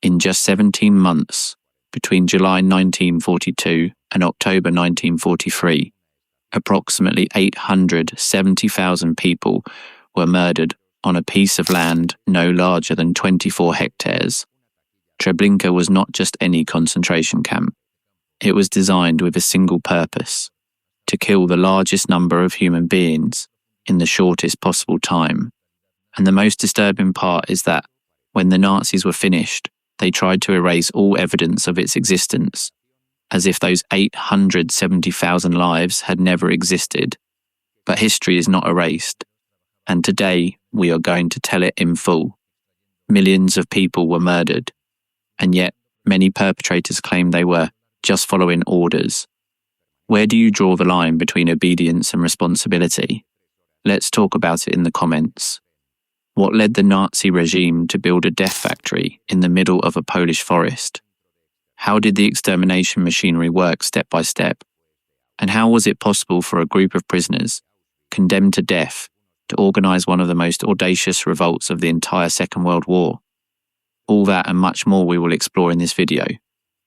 In just 17 months, between July 1942 and October 1943, approximately 870,000 people were murdered on a piece of land no larger than 24 hectares. Treblinka was not just any concentration camp. It was designed with a single purpose: to kill the largest number of human beings in the shortest possible time. And the most disturbing part is that when the Nazis were finished, they tried to erase all evidence of its existence, as if those 870,000 lives had never existed. But history is not erased, and today we are going to tell it in full. Millions of people were murdered, and yet many perpetrators claim they were just following orders. Where do you draw the line between obedience and responsibility? Let's talk about it in the comments. What led the Nazi regime to build a death factory in the middle of a Polish forest? How did the extermination machinery work step by step? And how was it possible for a group of prisoners, condemned to death, to organize one of the most audacious revolts of the entire Second World War? All that and much more we will explore in this video.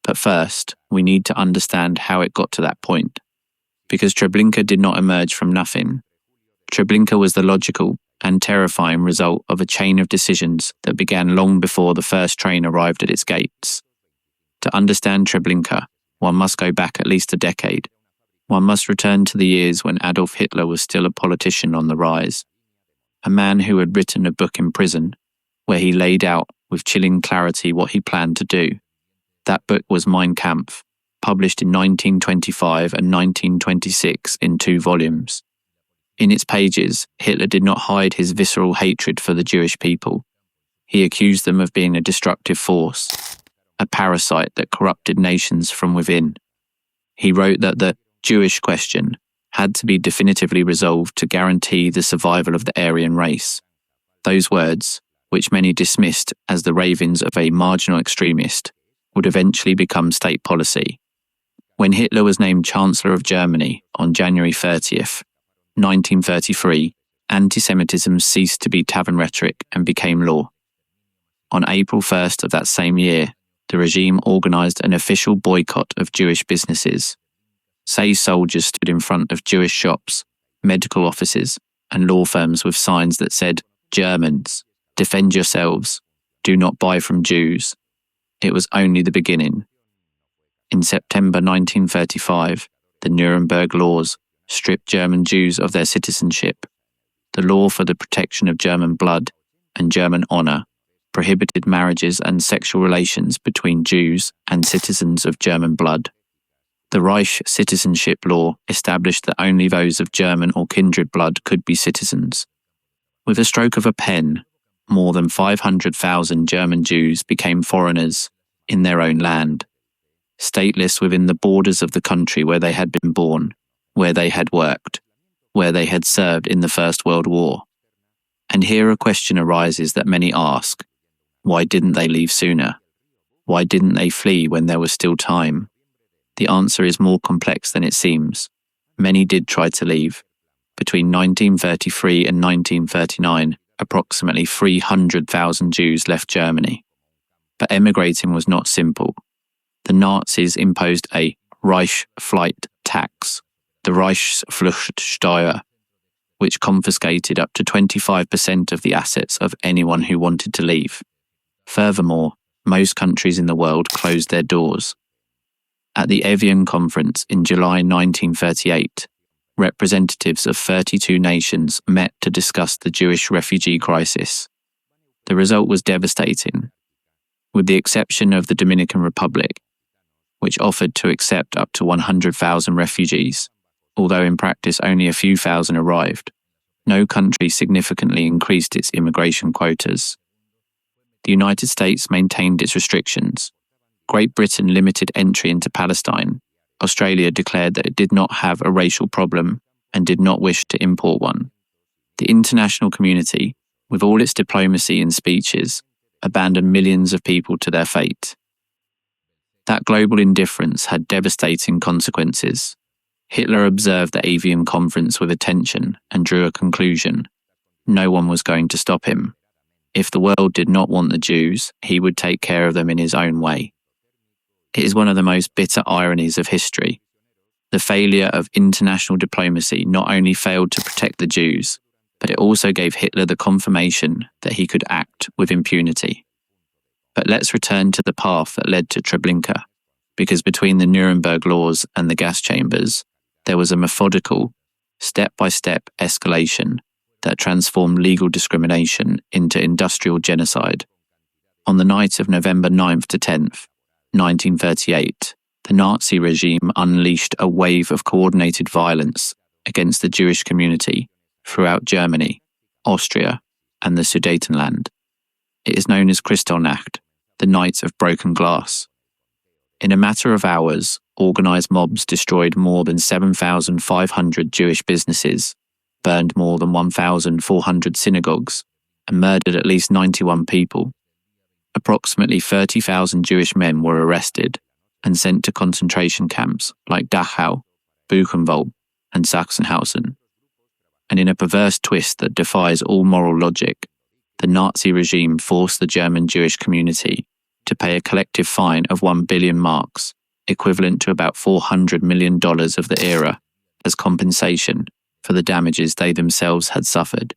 But first, we need to understand how it got to that point. Because Treblinka did not emerge from nothing. Treblinka was the logical and terrifying result of a chain of decisions that began long before the first train arrived at its gates. To understand Treblinka, one must go back at least a decade. One must return to the years when Adolf Hitler was still a politician on the rise. A man who had written a book in prison, where he laid out with chilling clarity what he planned to do. That book was Mein Kampf, published in 1925 and 1926 in 2 volumes. In its pages, Hitler did not hide his visceral hatred for the Jewish people. He accused them of being a destructive force, a parasite that corrupted nations from within. He wrote that the Jewish question had to be definitively resolved to guarantee the survival of the Aryan race. Those words, which many dismissed as the ravings of a marginal extremist, would eventually become state policy. When Hitler was named Chancellor of Germany on January 30th, 1933, anti-Semitism ceased to be tavern rhetoric and became law. On April 1st of that same year, the regime organized an official boycott of Jewish businesses. Say soldiers stood in front of Jewish shops, medical offices, and law firms with signs that said, "Germans, defend yourselves, do not buy from Jews." It was only the beginning. In September 1935, the Nuremberg laws stripped German Jews of their citizenship. The law for the protection of German blood and German honor prohibited marriages and sexual relations between Jews and citizens of German blood. The Reich citizenship law established that only those of German or kindred blood could be citizens. With a stroke of a pen, more than 500,000 German Jews became foreigners in their own land, stateless within the borders of the country where they had been born, where they had worked, where they had served in the First World War. And here a question arises that many ask: why didn't they leave sooner? Why didn't they flee when there was still time? The answer is more complex than it seems. Many did try to leave. Between 1933 and 1939, approximately 300,000 Jews left Germany. But emigrating was not simple. The Nazis imposed a Reich flight tax, the Reichsfluchtsteuer, which confiscated up to 25% of the assets of anyone who wanted to leave. Furthermore, most countries in the world closed their doors. At the Evian Conference in July 1938, representatives of 32 nations met to discuss the Jewish refugee crisis. The result was devastating. With the exception of the Dominican Republic, which offered to accept up to 100,000 refugees, although in practice only a few thousand arrived, no country significantly increased its immigration quotas. The United States maintained its restrictions. Great Britain limited entry into Palestine. Australia declared that it did not have a racial problem and did not wish to import one. The international community, with all its diplomacy and speeches, abandoned millions of people to their fate. That global indifference had devastating consequences. Hitler observed the Evian Conference with attention and drew a conclusion. No one was going to stop him. If the world did not want the Jews, he would take care of them in his own way. It is one of the most bitter ironies of history. The failure of international diplomacy not only failed to protect the Jews, but it also gave Hitler the confirmation that he could act with impunity. But let's return to the path that led to Treblinka, because between the Nuremberg laws and the gas chambers, there was a methodical, step-by-step escalation that transformed legal discrimination into industrial genocide. On the night of November 9th to 10th, 1938, the Nazi regime unleashed a wave of coordinated violence against the Jewish community throughout Germany, Austria, and the Sudetenland. It is known as Kristallnacht, the Night of Broken Glass. In a matter of hours, organized mobs destroyed more than 7,500 Jewish businesses, burned more than 1,400 synagogues, and murdered at least 91 people. Approximately 30,000 Jewish men were arrested and sent to concentration camps like Dachau, Buchenwald, and Sachsenhausen. And in a perverse twist that defies all moral logic, the Nazi regime forced the German Jewish community to pay a collective fine of 1 billion marks, equivalent to about $400 million of the era, as compensation for the damages they themselves had suffered.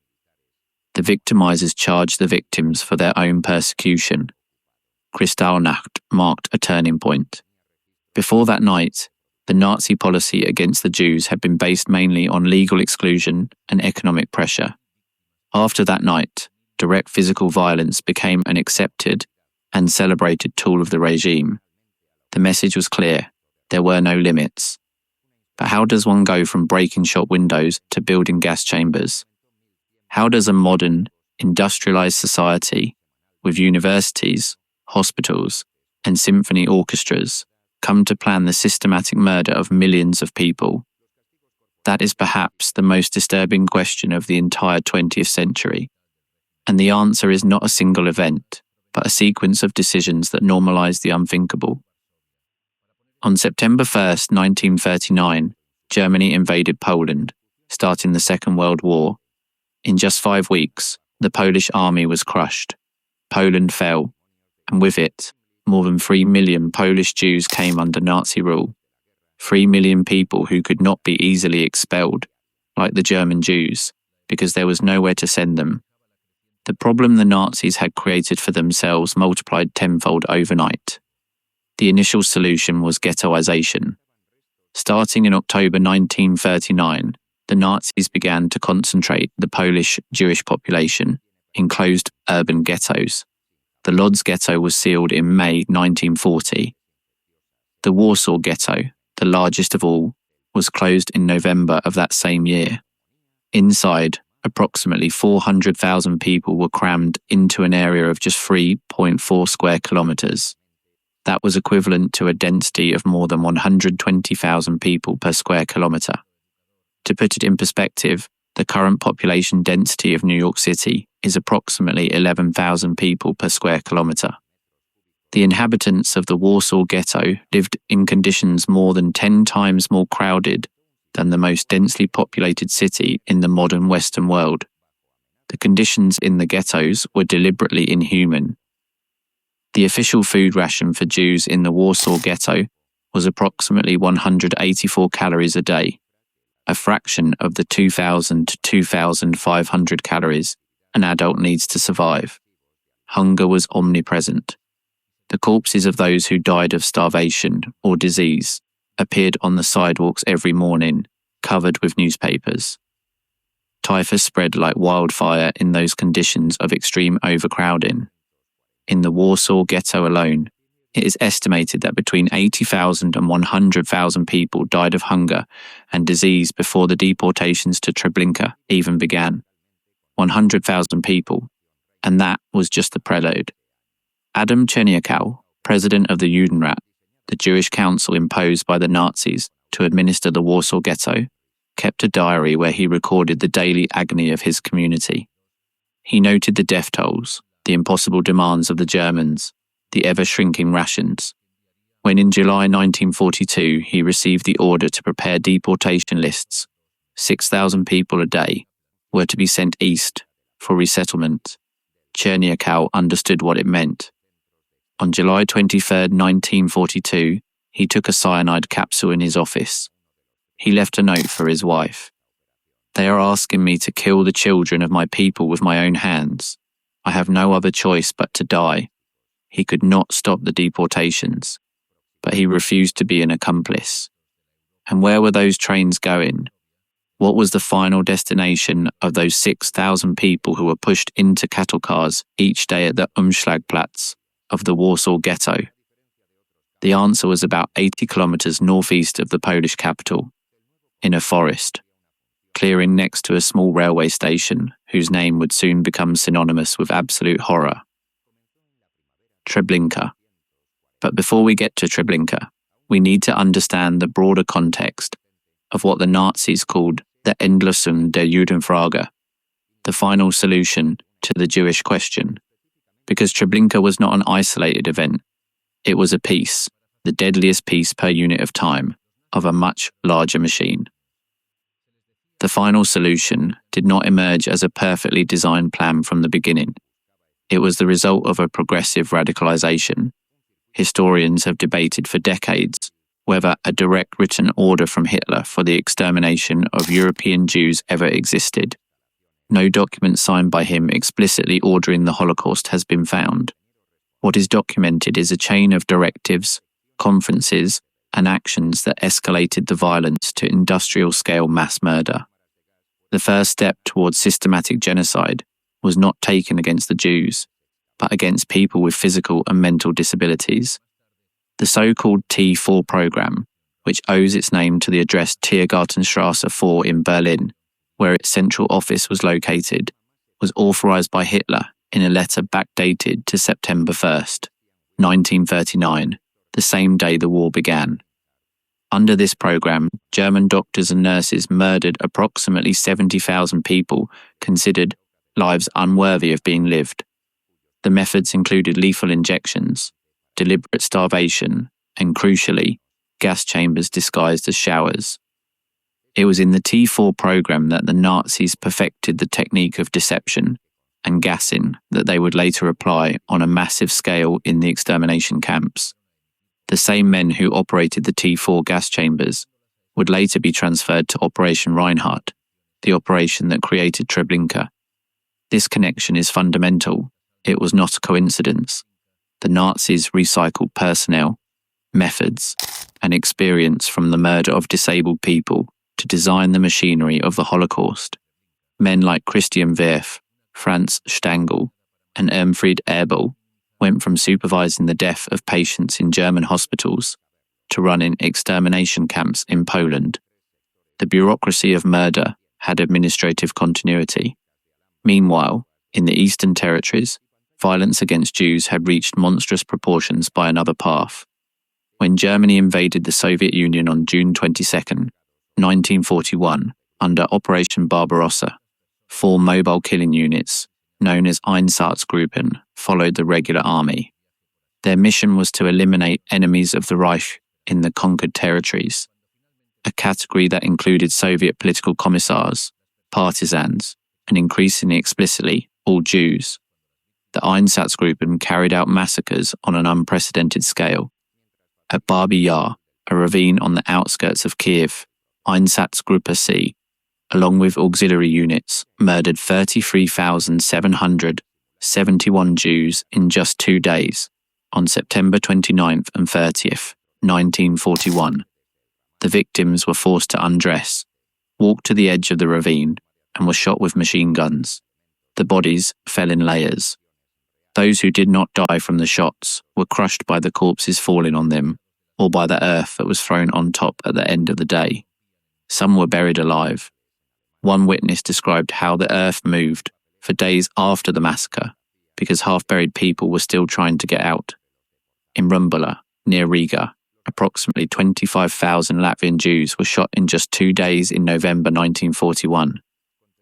The victimizers charged the victims for their own persecution. Kristallnacht marked a turning point. Before that night, the Nazi policy against the Jews had been based mainly on legal exclusion and economic pressure. After that night, direct physical violence became an accepted and celebrated tool of the regime. The message was clear: there were no limits. But how does one go from breaking shop windows to building gas chambers? How does a modern, industrialized society, with universities, hospitals, and symphony orchestras, come to plan the systematic murder of millions of people? That is perhaps the most disturbing question of the entire 20th century. And the answer is not a single event, but a sequence of decisions that normalize the unthinkable. On September 1st, 1939, Germany invaded Poland, starting the Second World War. In just 5 weeks, the Polish army was crushed. Poland fell, and with it, more than 3 million Polish Jews came under Nazi rule. 3 million people who could not be easily expelled, like the German Jews, because there was nowhere to send them. The problem the Nazis had created for themselves multiplied tenfold overnight. The initial solution was ghettoization. Starting in October 1939, the Nazis began to concentrate the Polish Jewish population in closed urban ghettos. The Lodz ghetto was sealed in May 1940. The Warsaw ghetto, the largest of all, was closed in November of that same year. Inside, approximately 400,000 people were crammed into an area of just 3.4 square kilometers. That was equivalent to a density of more than 120,000 people per square kilometer. To put it in perspective, the current population density of New York City is approximately 11,000 people per square kilometer. The inhabitants of the Warsaw ghetto lived in conditions more than 10 times more crowded than the most densely populated city in the modern Western world. The conditions in the ghettos were deliberately inhuman. The official food ration for Jews in the Warsaw ghetto was approximately 184 calories a day, a fraction of the 2,000 to 2,500 calories an adult needs to survive. Hunger was omnipresent. The corpses of those who died of starvation or disease appeared on the sidewalks every morning, covered with newspapers. Typhus spread like wildfire in those conditions of extreme overcrowding. In the Warsaw ghetto alone, it is estimated that between 80,000 and 100,000 people died of hunger and disease before the deportations to Treblinka even began. 100,000 people, and that was just the prelude. Adam Cherniakow, president of the Judenrat, the Jewish council imposed by the Nazis to administer the Warsaw ghetto, kept a diary where he recorded the daily agony of his community. He noted the death tolls, the impossible demands of the Germans, the ever-shrinking rations. When in July 1942 he received the order to prepare deportation lists, 6,000 people a day were to be sent east for resettlement. Cherniakow understood what it meant. On July 23, 1942, he took a cyanide capsule in his office. He left a note for his wife. "They are asking me to kill the children of my people with my own hands. I have no other choice but to die." He could not stop the deportations, but he refused to be an accomplice. And where were those trains going? What was the final destination of those 6,000 people who were pushed into cattle cars each day at the Umschlagplatz of the Warsaw Ghetto? The answer was about 80 kilometers northeast of the Polish capital, in a forest, clearing next to a small railway station whose name would soon become synonymous with absolute horror. Treblinka. But before we get to Treblinka, we need to understand the broader context of what the Nazis called the Endlösung der Judenfrage, the final solution to the Jewish question. Because Treblinka was not an isolated event, it was a piece, the deadliest piece per unit of time, of a much larger machine. The final solution did not emerge as a perfectly designed plan from the beginning. It was the result of a progressive radicalization. Historians have debated for decades whether a direct written order from Hitler for the extermination of European Jews ever existed. No document signed by him explicitly ordering the Holocaust has been found. What is documented is a chain of directives, conferences, and actions that escalated the violence to industrial-scale mass murder. The first step towards systematic genocide was not taken against the Jews, but against people with physical and mental disabilities. The so-called T4 program, which owes its name to the address Tiergartenstrasse 4 in Berlin, where its central office was located, was authorized by Hitler in a letter backdated to September 1st, 1939, the same day the war began. Under this program, German doctors and nurses murdered approximately 70,000 people considered lives unworthy of being lived. The methods included lethal injections, deliberate starvation, and crucially, gas chambers disguised as showers. It was in the T4 program that the Nazis perfected the technique of deception and gassing that they would later apply on a massive scale in the extermination camps. The same men who operated the T4 gas chambers would later be transferred to Operation Reinhardt, the operation that created Treblinka. This connection is fundamental. It was not a coincidence. The Nazis recycled personnel, methods, and experience from the murder of disabled people to design the machinery of the Holocaust. Men like Christian Werf, Franz Stangl, and Irmfried Erbel went from supervising the death of patients in German hospitals to running extermination camps in Poland. The bureaucracy of murder had administrative continuity. Meanwhile, in the Eastern Territories, violence against Jews had reached monstrous proportions by another path. When Germany invaded the Soviet Union on June 22, 1941, under Operation Barbarossa, 4 mobile killing units, known as Einsatzgruppen, followed the regular army. Their mission was to eliminate enemies of the Reich in the conquered territories, a category that included Soviet political commissars, partisans, and increasingly explicitly, all Jews. The Einsatzgruppen carried out massacres on an unprecedented scale. At Babi Yar, a ravine on the outskirts of Kiev, Einsatzgruppe C, along with auxiliary units, murdered 33,771 Jews in just 2 days, on September 29th and 30th, 1941. The victims were forced to undress, walk to the edge of the ravine, and were shot with machine guns. The bodies fell in layers. Those who did not die from the shots were crushed by the corpses falling on them, or by the earth that was thrown on top at the end of the day. Some were buried alive. One witness described how the earth moved for days after the massacre, because half-buried people were still trying to get out. In Rumbula, near Riga, approximately 25,000 Latvian Jews were shot in just 2 days in November 1941.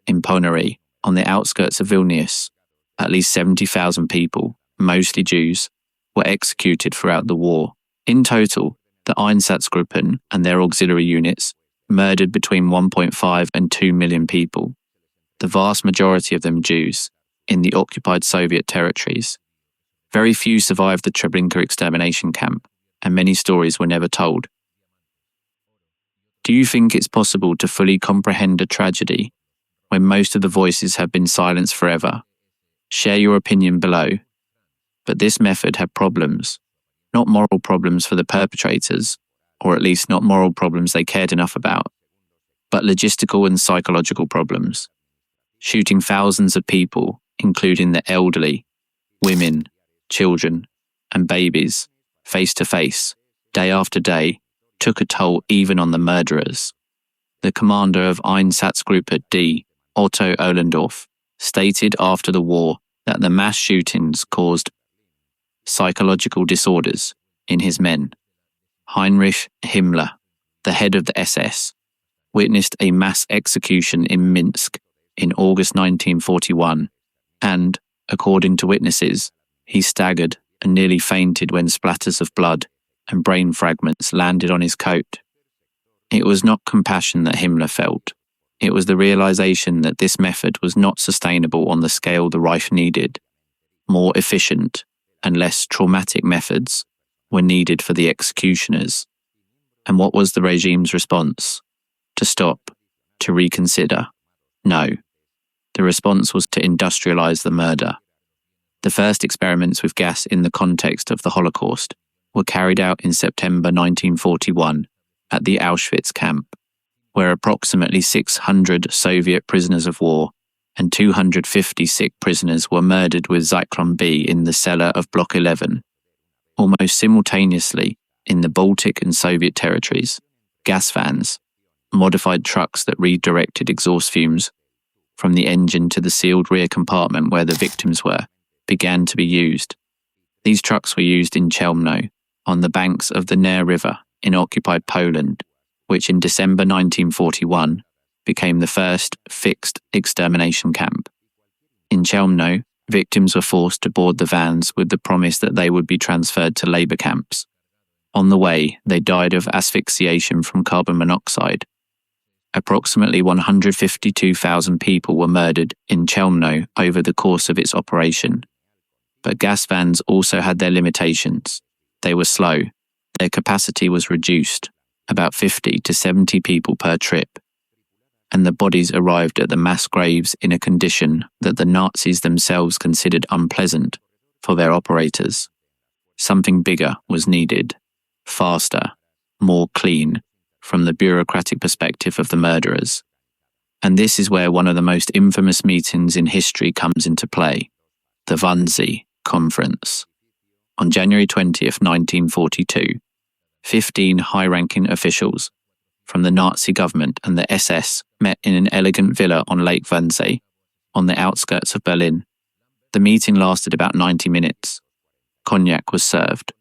In Ponary, on the outskirts of Vilnius, at least 70,000 people, mostly Jews, were executed throughout the war. In total, the Einsatzgruppen and their auxiliary units murdered between 1.5 and 2 million people, the vast majority of them Jews. in the occupied Soviet territories. Very few survived the Treblinka extermination camp, and many stories were never told. Do you think it's possible to fully comprehend a tragedy when most of the voices have been silenced forever? Share your opinion below. But this method had problems, not moral problems for the perpetrators, or at least not moral problems they cared enough about, but logistical and psychological problems. Shooting thousands of people, including the elderly, women, children, and babies, face to face, day after day, took a toll even on the murderers. The commander of Einsatzgruppe D, Otto Ohlendorf, stated after the war that the mass shootings caused psychological disorders in his men. Heinrich Himmler, the head of the SS, witnessed a mass execution in Minsk in August 1941, and, according to witnesses, he staggered and nearly fainted when splatters of blood and brain fragments landed on his coat. It was not compassion that Himmler felt. It was the realization that this method was not sustainable on the scale the Reich needed. More efficient and less traumatic methods were needed for the executioners. And what was the regime's response? To stop? To reconsider? No. The response was to industrialize the murder. The first experiments with gas in the context of the Holocaust were carried out in September 1941 at the Auschwitz camp, where approximately 600 Soviet prisoners of war and 250 sick prisoners were murdered with Zyklon B in the cellar of Block 11. Almost simultaneously, in the Baltic and Soviet territories, gas vans, modified trucks that redirected exhaust fumes from the engine to the sealed rear compartment where the victims were, began to be used. These trucks were used in Chelmno, on the banks of the Ner River in occupied Poland, which in December 1941 became the first fixed extermination camp. In Chelmno, victims were forced to board the vans with the promise that they would be transferred to labour camps. On the way, they died of asphyxiation from carbon monoxide. Approximately 152,000 people were murdered in Chelmno over the course of its operation. But gas vans also had their limitations. They were slow. Their capacity was reduced, about 50 to 70 people per trip. And the bodies arrived at the mass graves in a condition that the Nazis themselves considered unpleasant for their operators. Something bigger was needed, faster, more clean, from the bureaucratic perspective of the murderers. And this is where one of the most infamous meetings in history comes into play, the Wannsee Conference. On January 20th, 1942, 15 high-ranking officials from the Nazi government and the SS met in an elegant villa on Lake Wannsee, on the outskirts of Berlin. The meeting lasted about 90 minutes. Cognac was served.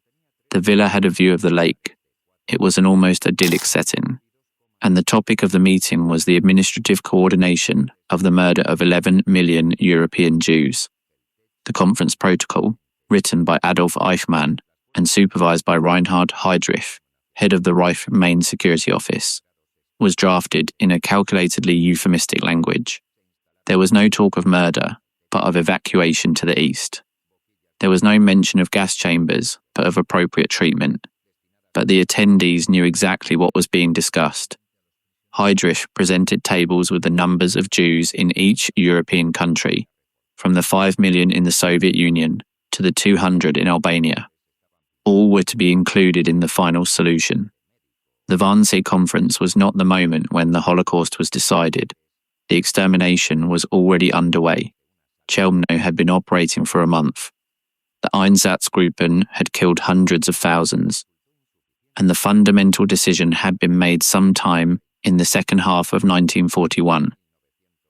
The villa had a view of the lake. It was an almost idyllic setting. And the topic of the meeting was the administrative coordination of the murder of 11 million European Jews. The conference protocol, written by Adolf Eichmann and supervised by Reinhard Heydrich, head of the Reich Main Security Office, was drafted in a calculatedly euphemistic language. There was no talk of murder, but of evacuation to the east. There was no mention of gas chambers, but of appropriate treatment. But the attendees knew exactly what was being discussed. Heydrich presented tables with the numbers of Jews in each European country, from the 5 million in the Soviet Union to the 200 in Albania. All were to be included in the final solution. The Wannsee Conference was not the moment when the Holocaust was decided. The extermination was already underway. Chelmno had been operating for a month. The Einsatzgruppen had killed hundreds of thousands. And the fundamental decision had been made sometime in the second half of 1941.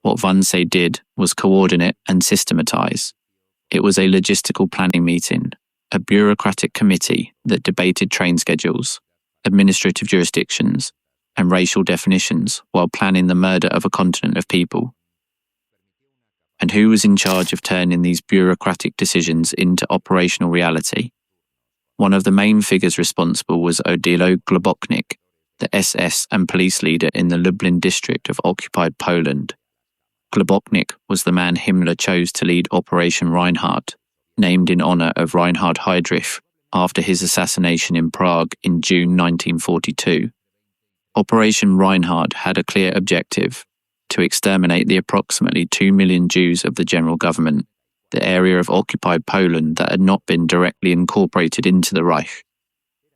What Wannsee did was coordinate and systematize. It was a logistical planning meeting, a bureaucratic committee that debated train schedules, administrative jurisdictions, and racial definitions while planning the murder of a continent of people. And who was in charge of turning these bureaucratic decisions into operational reality? One of the main figures responsible was Odilo Globoknik, the SS and police leader in the Lublin district of occupied Poland. Globoknik was the man Himmler chose to lead Operation Reinhardt, named in honor of Reinhard Heydrich after his assassination in Prague in June 1942. Operation Reinhardt had a clear objective: to exterminate the approximately 2 million Jews of the General Government, the area of occupied Poland that had not been directly incorporated into the Reich.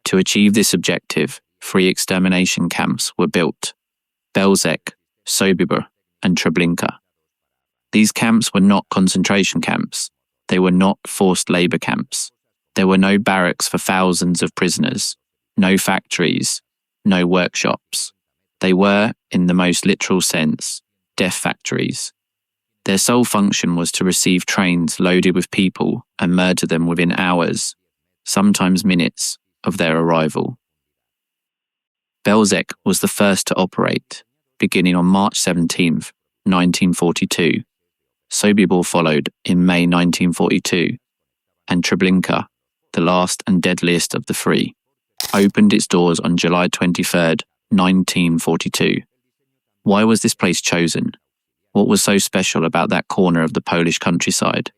To achieve this objective, 3 extermination camps were built: Belzec, Sobibor, and Treblinka. These camps were not concentration camps. They were not forced labor camps. There were no barracks for thousands of prisoners, no factories, no workshops. They were, in the most literal sense, death factories. Their sole function was to receive trains loaded with people and murder them within hours, sometimes minutes, of their arrival. Belzec was the first to operate, beginning on March 17, 1942. Sobibor followed in May 1942, and Treblinka, the last and deadliest of the 3, opened its doors on July 23, 1942. Why was this place chosen? What was so special about that corner of the Polish countryside?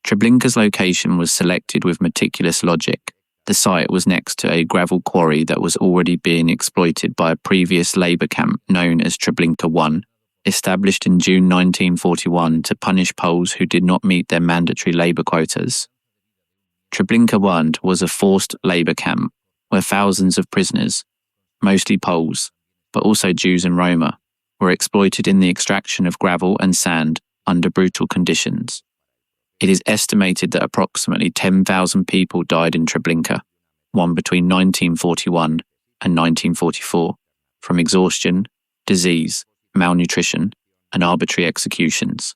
Treblinka's location was selected with meticulous logic. The site was next to a gravel quarry that was already being exploited by a previous labour camp known as Treblinka 1, established in June 1941 to punish Poles who did not meet their mandatory labour quotas. Treblinka 1 was a forced labour camp where thousands of prisoners, mostly Poles, but also Jews and Roma, were exploited in the extraction of gravel and sand under brutal conditions. It is estimated that approximately 10,000 people died in Treblinka, one between 1941 and 1944, from exhaustion, disease, malnutrition, and arbitrary executions.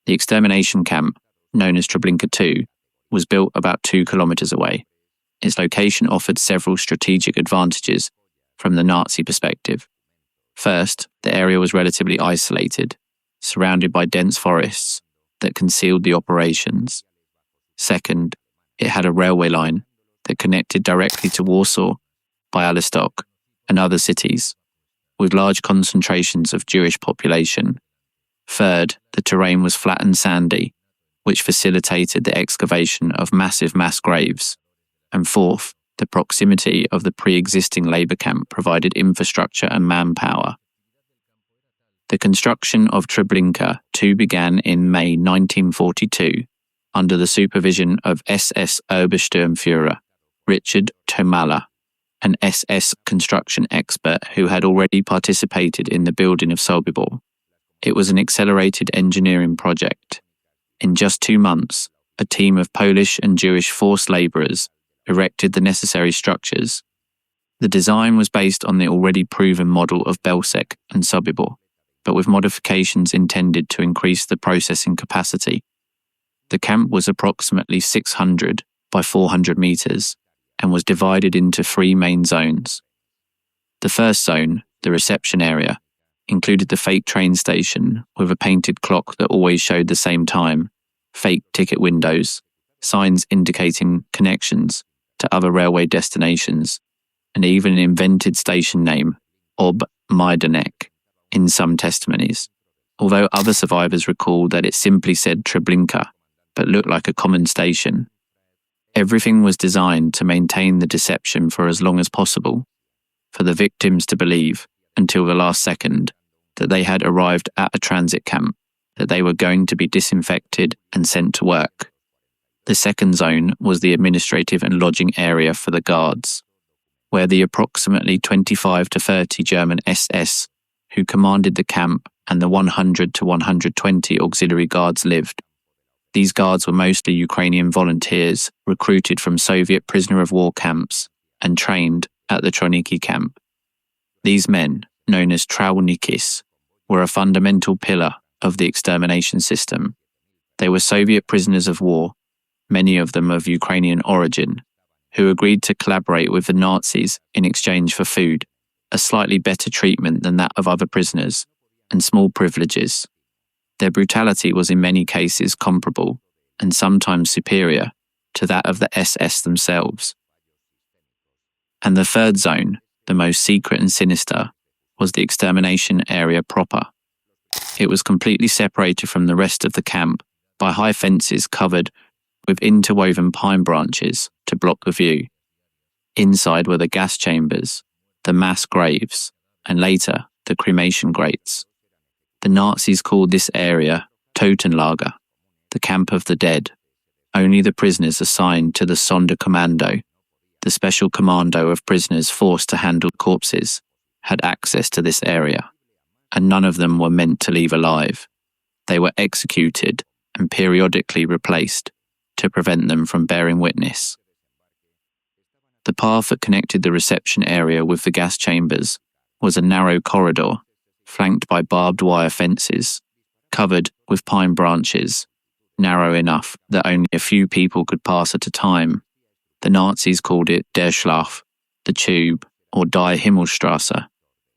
The extermination camp, known as Treblinka 2, was built about 2 kilometers away. Its location offered several strategic advantages from the Nazi perspective. First, the area was relatively isolated, surrounded by dense forests that concealed the operations. Second, it had a railway line that connected directly to Warsaw, Bialystok, and other cities, with large concentrations of Jewish population. Third, the terrain was flat and sandy, which facilitated the excavation of massive mass graves. And fourth, the proximity of the pre-existing labour camp provided infrastructure and manpower. The construction of Treblinka 2 began in May 1942 under the supervision of SS Obersturmführer Richard Thomalla, an SS construction expert who had already participated in the building of Sobibor. It was an accelerated engineering project. In just 2 months, a team of Polish and Jewish forced labourers erected the necessary structures. The design was based on the already proven model of Belzec and Sobibor, but with modifications intended to increase the processing capacity. The camp was approximately 600 by 400 metres and was divided into 3 main zones. The first zone, the reception area, included the fake train station with a painted clock that always showed the same time, fake ticket windows, signs indicating connections to other railway destinations, and even an invented station name, Ob Majdanek, in some testimonies, although other survivors recall that it simply said Treblinka, but looked like a common station. Everything was designed to maintain the deception for as long as possible, for the victims to believe, until the last second, that they had arrived at a transit camp, that they were going to be disinfected and sent to work. The second zone was the administrative and lodging area for the guards, where the approximately 25 to 30 German SS who commanded the camp and the 100 to 120 auxiliary guards lived. These guards were mostly Ukrainian volunteers recruited from Soviet prisoner of war camps and trained at the Treblinka camp. These men, known as Trawnikis, were a fundamental pillar of the extermination system. They were Soviet prisoners of war, many of them of Ukrainian origin, who agreed to collaborate with the Nazis in exchange for food, a slightly better treatment than that of other prisoners, and small privileges. Their brutality was in many cases comparable, and sometimes superior, to that of the SS themselves. And the third zone, the most secret and sinister, was the extermination area proper, It was completely separated from the rest of the camp by high fences covered with interwoven pine branches to block the view. Inside were the gas chambers, the mass graves, and later the cremation grates. The Nazis called this area Totenlager, the camp of the dead. Only the prisoners assigned to the Sonderkommando, the special commando of prisoners forced to handle corpses, had access to this area, and none of them were meant to leave alive. They were executed and periodically replaced to prevent them from bearing witness. The path that connected the reception area with the gas chambers was a narrow corridor, flanked by barbed wire fences, covered with pine branches, narrow enough that only a few people could pass at a time. The Nazis called it Der Schlaf, the tube, or Die Himmelstrasse,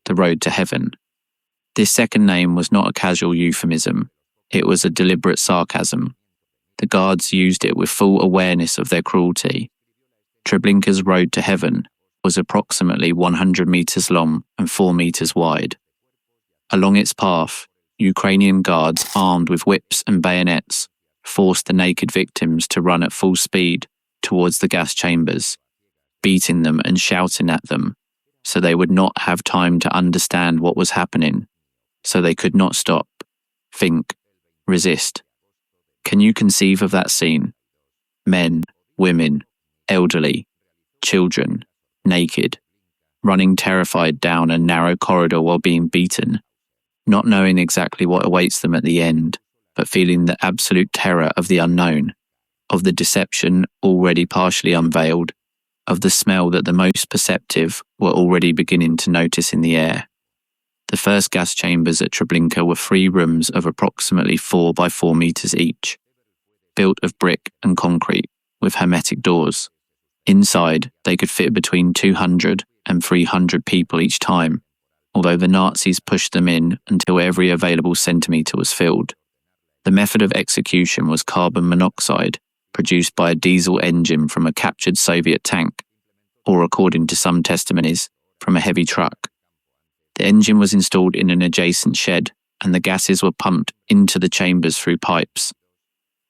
the road to heaven. This second name was not a casual euphemism, it was a deliberate sarcasm. The guards used it with full awareness of their cruelty. Treblinka's road to heaven was approximately 100 meters long and 4 meters wide. Along its path, Ukrainian guards armed with whips and bayonets forced the naked victims to run at full speed towards the gas chambers, beating them and shouting at them, so they would not have time to understand what was happening, so they could not stop, think, resist. Can you conceive of that scene? Men, women, elderly, children, naked, running terrified down a narrow corridor while being beaten, not knowing exactly what awaits them at the end, but feeling the absolute terror of the unknown, of the deception already partially unveiled, of the smell that the most perceptive were already beginning to notice in the air. The first gas chambers at Treblinka were 3 rooms of approximately 4 by 4 meters each, built of brick and concrete, with hermetic doors. Inside, they could fit between 200 and 300 people each time, although the Nazis pushed them in until every available centimetre was filled. The method of execution was carbon monoxide, produced by a diesel engine from a captured Soviet tank, or according to some testimonies, from a heavy truck. The engine was installed in an adjacent shed, and the gases were pumped into the chambers through pipes.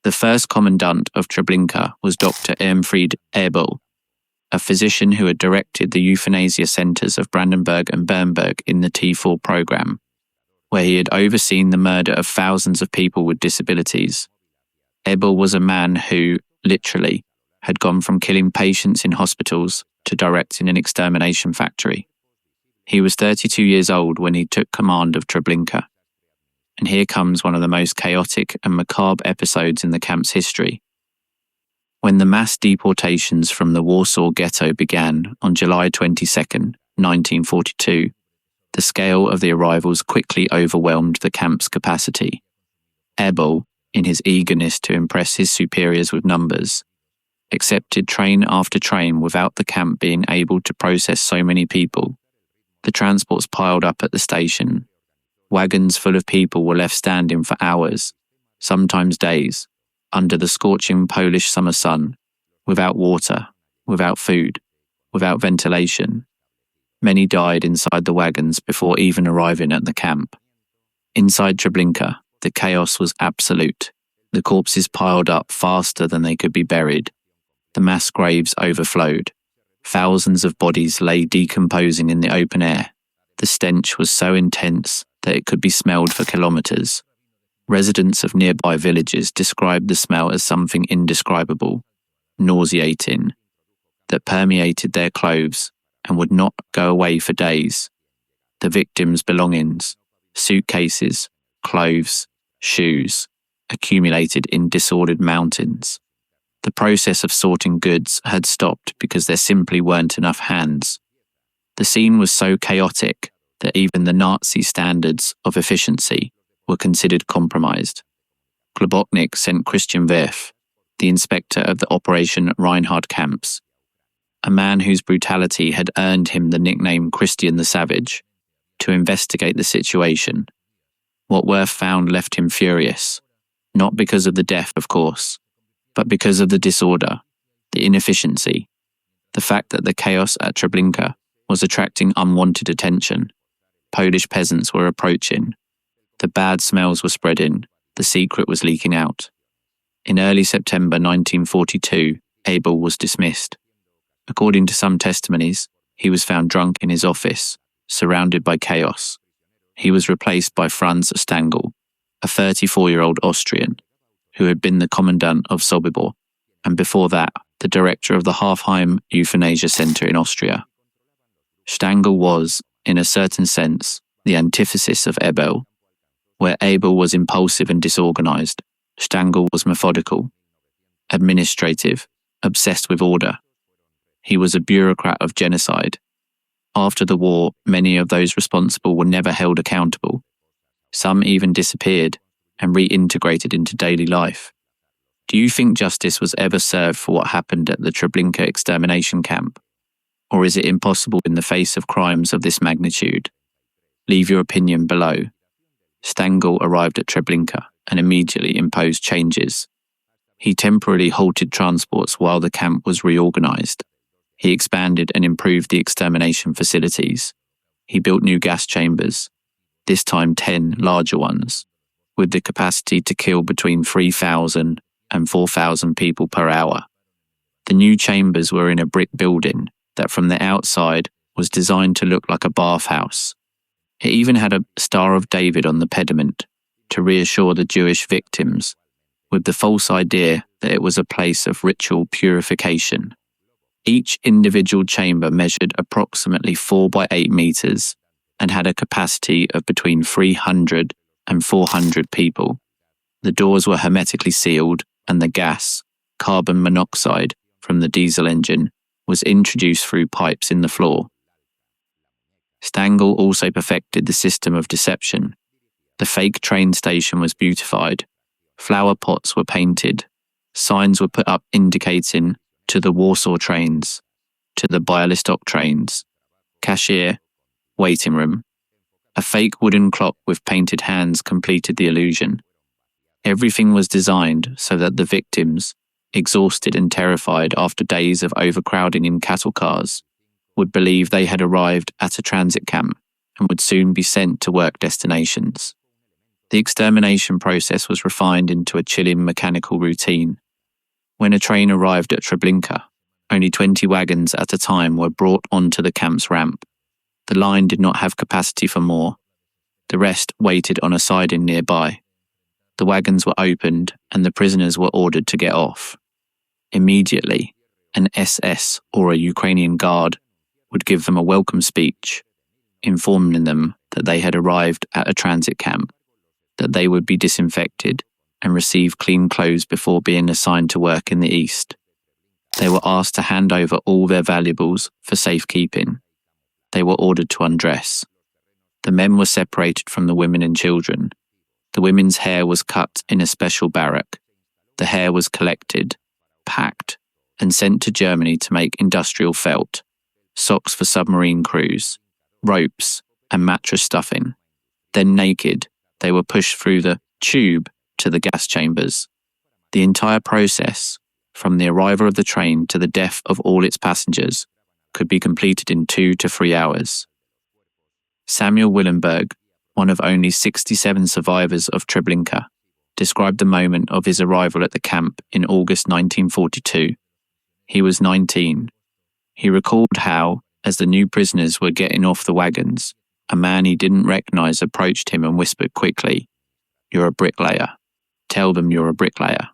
The first commandant of Treblinka was Dr. Irmfried Abel, a physician who had directed the euthanasia centres of Brandenburg and Bernburg in the T4 program, where he had overseen the murder of thousands of people with disabilities. Abel was a man who, literally, had gone from killing patients in hospitals to directing an extermination factory. He was 32 years old when he took command of Treblinka. And here comes one of the most chaotic and macabre episodes in the camp's history. When the mass deportations from the Warsaw Ghetto began on July 22, 1942, the scale of the arrivals quickly overwhelmed the camp's capacity. Abel, in his eagerness to impress his superiors with numbers, accepted train after train without the camp being able to process so many people. The transports piled up at the station. Wagons full of people were left standing for hours, sometimes days, under the scorching Polish summer sun, without water, without food, without ventilation. Many died inside the wagons before even arriving at the camp. Inside Treblinka, the chaos was absolute. The corpses piled up faster than they could be buried. The mass graves overflowed. Thousands of bodies lay decomposing in the open air. The stench was so intense that it could be smelled for kilometers. Residents of nearby villages described the smell as something indescribable, nauseating, that permeated their clothes and would not go away for days. The victims' belongings, suitcases, clothes, shoes, accumulated in disordered mountains. The process of sorting goods had stopped because there simply weren't enough hands. The scene was so chaotic that even the Nazi standards of efficiency were considered compromised. Globoknik sent Christian Werf, the inspector of the Operation Reinhard camps, a man whose brutality had earned him the nickname Christian the Savage, to investigate the situation. What Werf found left him furious, not because of the death, of course, but because of the disorder, the inefficiency, the fact that the chaos at Treblinka was attracting unwanted attention. Polish peasants were approaching. The bad smells were spreading, the secret was leaking out. In early September 1942, Abel was dismissed. According to some testimonies, he was found drunk in his office, surrounded by chaos. He was replaced by Franz Stangl, a 34-year-old Austrian, who had been the commandant of Sobibor, and before that, the director of the Hafheim Euthanasia Center in Austria. Stangl was, in a certain sense, the antithesis of Abel. Where Abel was impulsive and disorganized, Stangl was methodical, administrative, obsessed with order. He was a bureaucrat of genocide. After the war, many of those responsible were never held accountable. Some even disappeared and reintegrated into daily life. Do you think justice was ever served for what happened at the Treblinka extermination camp? Or is it impossible in the face of crimes of this magnitude? Leave your opinion below. Stangl arrived at Treblinka and immediately imposed changes. He temporarily halted transports while the camp was reorganized. He expanded and improved the extermination facilities. He built new gas chambers, this time 10 larger ones, with the capacity to kill between 3,000 and 4,000 people per hour. The new chambers were in a brick building that from the outside was designed to look like a bathhouse. It even had a Star of David on the pediment to reassure the Jewish victims, with the false idea that it was a place of ritual purification. Each individual chamber measured approximately 4 by 8 meters and had a capacity of between 300 and 400 people. The doors were hermetically sealed and the gas, carbon monoxide, from the diesel engine was introduced through pipes in the floor. Stangl also perfected the system of deception. The fake train station was beautified. Flower pots were painted. Signs were put up indicating to the Warsaw trains, to the Bialystok trains, cashier, waiting room. A fake wooden clock with painted hands completed the illusion. Everything was designed so that the victims, exhausted and terrified after days of overcrowding in cattle cars, would believe they had arrived at a transit camp and would soon be sent to work destinations. The extermination process was refined into a chilling mechanical routine. When a train arrived at Treblinka, only 20 wagons at a time were brought onto the camp's ramp. The line did not have capacity for more. The rest waited on a siding nearby. The wagons were opened and the prisoners were ordered to get off. Immediately, an SS or a Ukrainian guard would give them a welcome speech, informing them that they had arrived at a transit camp, that they would be disinfected and receive clean clothes before being assigned to work in the east. They were asked to hand over all their valuables for safekeeping. They were ordered to undress. The men were separated from the women and children. The women's hair was cut in a special barrack. The hair was collected, packed, and sent to Germany to make industrial felt, socks for submarine crews, ropes, and mattress stuffing. Then naked, they were pushed through the tube to the gas chambers. The entire process, from the arrival of the train to the death of all its passengers, could be completed in 2 to 3 hours. Samuel Willenberg, one of only 67 survivors of Treblinka, described the moment of his arrival at the camp in August 1942. He was 19. He recalled how, as the new prisoners were getting off the wagons, a man he didn't recognize approached him and whispered quickly, "You're a bricklayer. Tell them you're a bricklayer."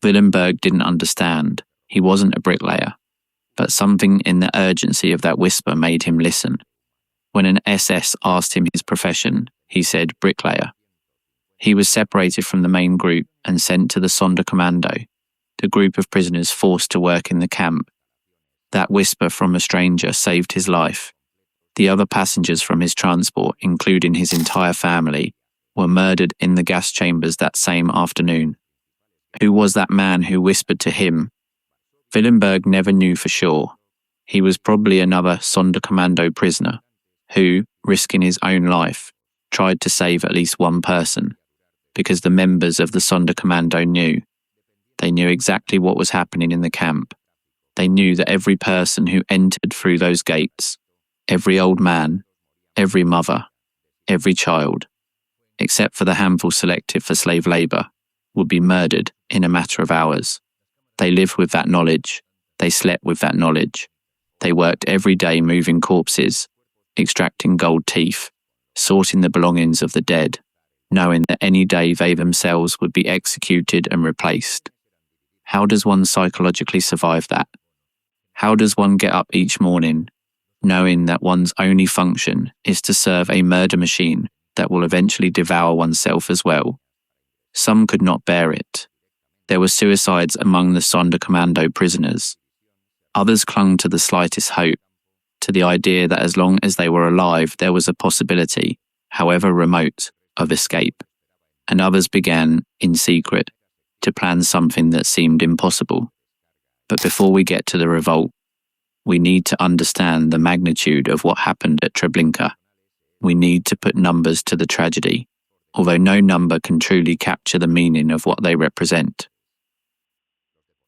Willenberg didn't understand. He wasn't a bricklayer. But something in the urgency of that whisper made him listen. When an SS asked him his profession, he said bricklayer. He was separated from the main group and sent to the Sonderkommando, the group of prisoners forced to work in the camp. That whisper from a stranger saved his life. The other passengers from his transport, including his entire family, were murdered in the gas chambers that same afternoon. Who was that man who whispered to him? Willenberg never knew for sure. He was probably another Sonderkommando prisoner who, risking his own life, tried to save at least one person, because the members of the Sonderkommando knew. They knew exactly what was happening in the camp. They knew that every person who entered through those gates, every old man, every mother, every child, except for the handful selected for slave labour, would be murdered in a matter of hours. They lived with that knowledge. They slept with that knowledge. They worked every day moving corpses, extracting gold teeth, sorting the belongings of the dead, knowing that any day they themselves would be executed and replaced. How does one psychologically survive that? How does one get up each morning, knowing that one's only function is to serve a murder machine that will eventually devour oneself as well? Some could not bear it. There were suicides among the Sonderkommando prisoners. Others clung to the slightest hope, to the idea that as long as they were alive, there was a possibility, however remote, of escape. And others began, in secret, to plan something that seemed impossible. But before we get to the revolt, we need to understand the magnitude of what happened at Treblinka. We need to put numbers to the tragedy, although no number can truly capture the meaning of what they represent.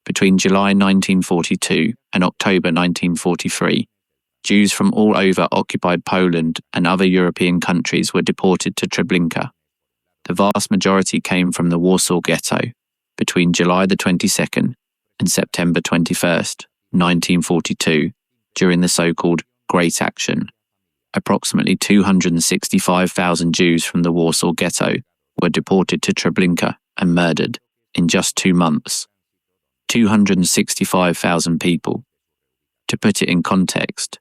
Between July 1942 and October 1943, Jews from all over occupied Poland and other European countries were deported to Treblinka. The vast majority came from the Warsaw Ghetto between July the 22nd and September 21st, 1942, during the so-called Great Action. Approximately 265,000 Jews from the Warsaw Ghetto were deported to Treblinka and murdered in just 2 months. 265,000 people. To put it in context,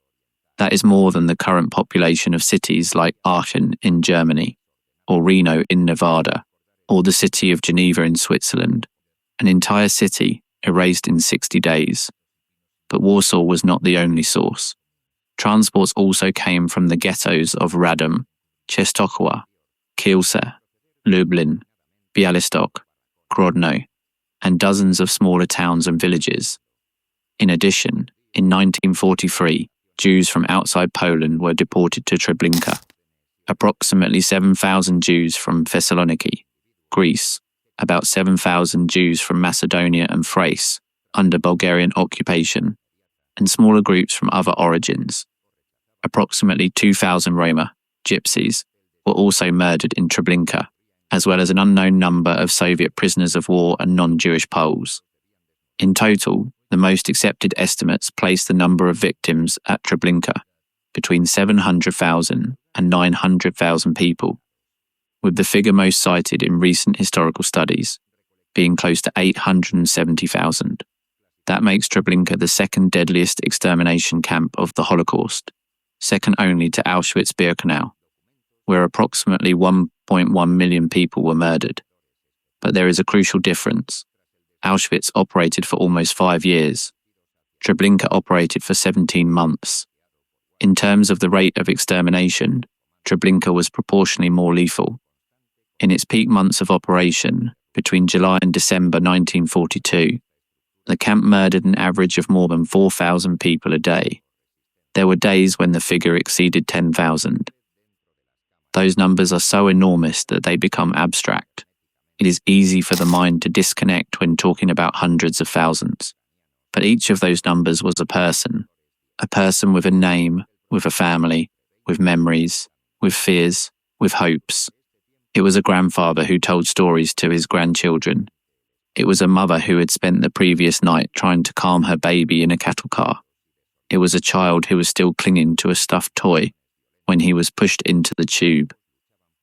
that is more than the current population of cities like Aachen in Germany, or Reno in Nevada, or the city of Geneva in Switzerland, an entire city erased in 60 days. But Warsaw was not the only source. Transports also came from the ghettos of Radom, Częstochowa, Kielce, Lublin, Białystok, Grodno, and dozens of smaller towns and villages. In addition, in 1943, Jews from outside Poland were deported to Treblinka. Approximately 7,000 Jews from Thessaloniki, Greece, about 7,000 Jews from Macedonia and Thrace, under Bulgarian occupation, and smaller groups from other origins. Approximately 2,000 Roma, gypsies, were also murdered in Treblinka, as well as an unknown number of Soviet prisoners of war and non-Jewish Poles. In total, the most accepted estimates place the number of victims at Treblinka between 700,000 and 900,000 people, with the figure most cited in recent historical studies being close to 870,000. That makes Treblinka the second deadliest extermination camp of the Holocaust, second only to Auschwitz-Birkenau, where approximately 1.1 million people were murdered. But there is a crucial difference. Auschwitz operated for almost 5 years. Treblinka operated for 17 months. In terms of the rate of extermination, Treblinka was proportionally more lethal. In its peak months of operation, between July and December 1942, the camp murdered an average of more than 4,000 people a day. There were days when the figure exceeded 10,000. Those numbers are so enormous that they become abstract. It is easy for the mind to disconnect when talking about hundreds of thousands. But each of those numbers was a person with a name, with a family, with memories, with fears, with hopes. It was a grandfather who told stories to his grandchildren. It was a mother who had spent the previous night trying to calm her baby in a cattle car. It was a child who was still clinging to a stuffed toy when he was pushed into the tube.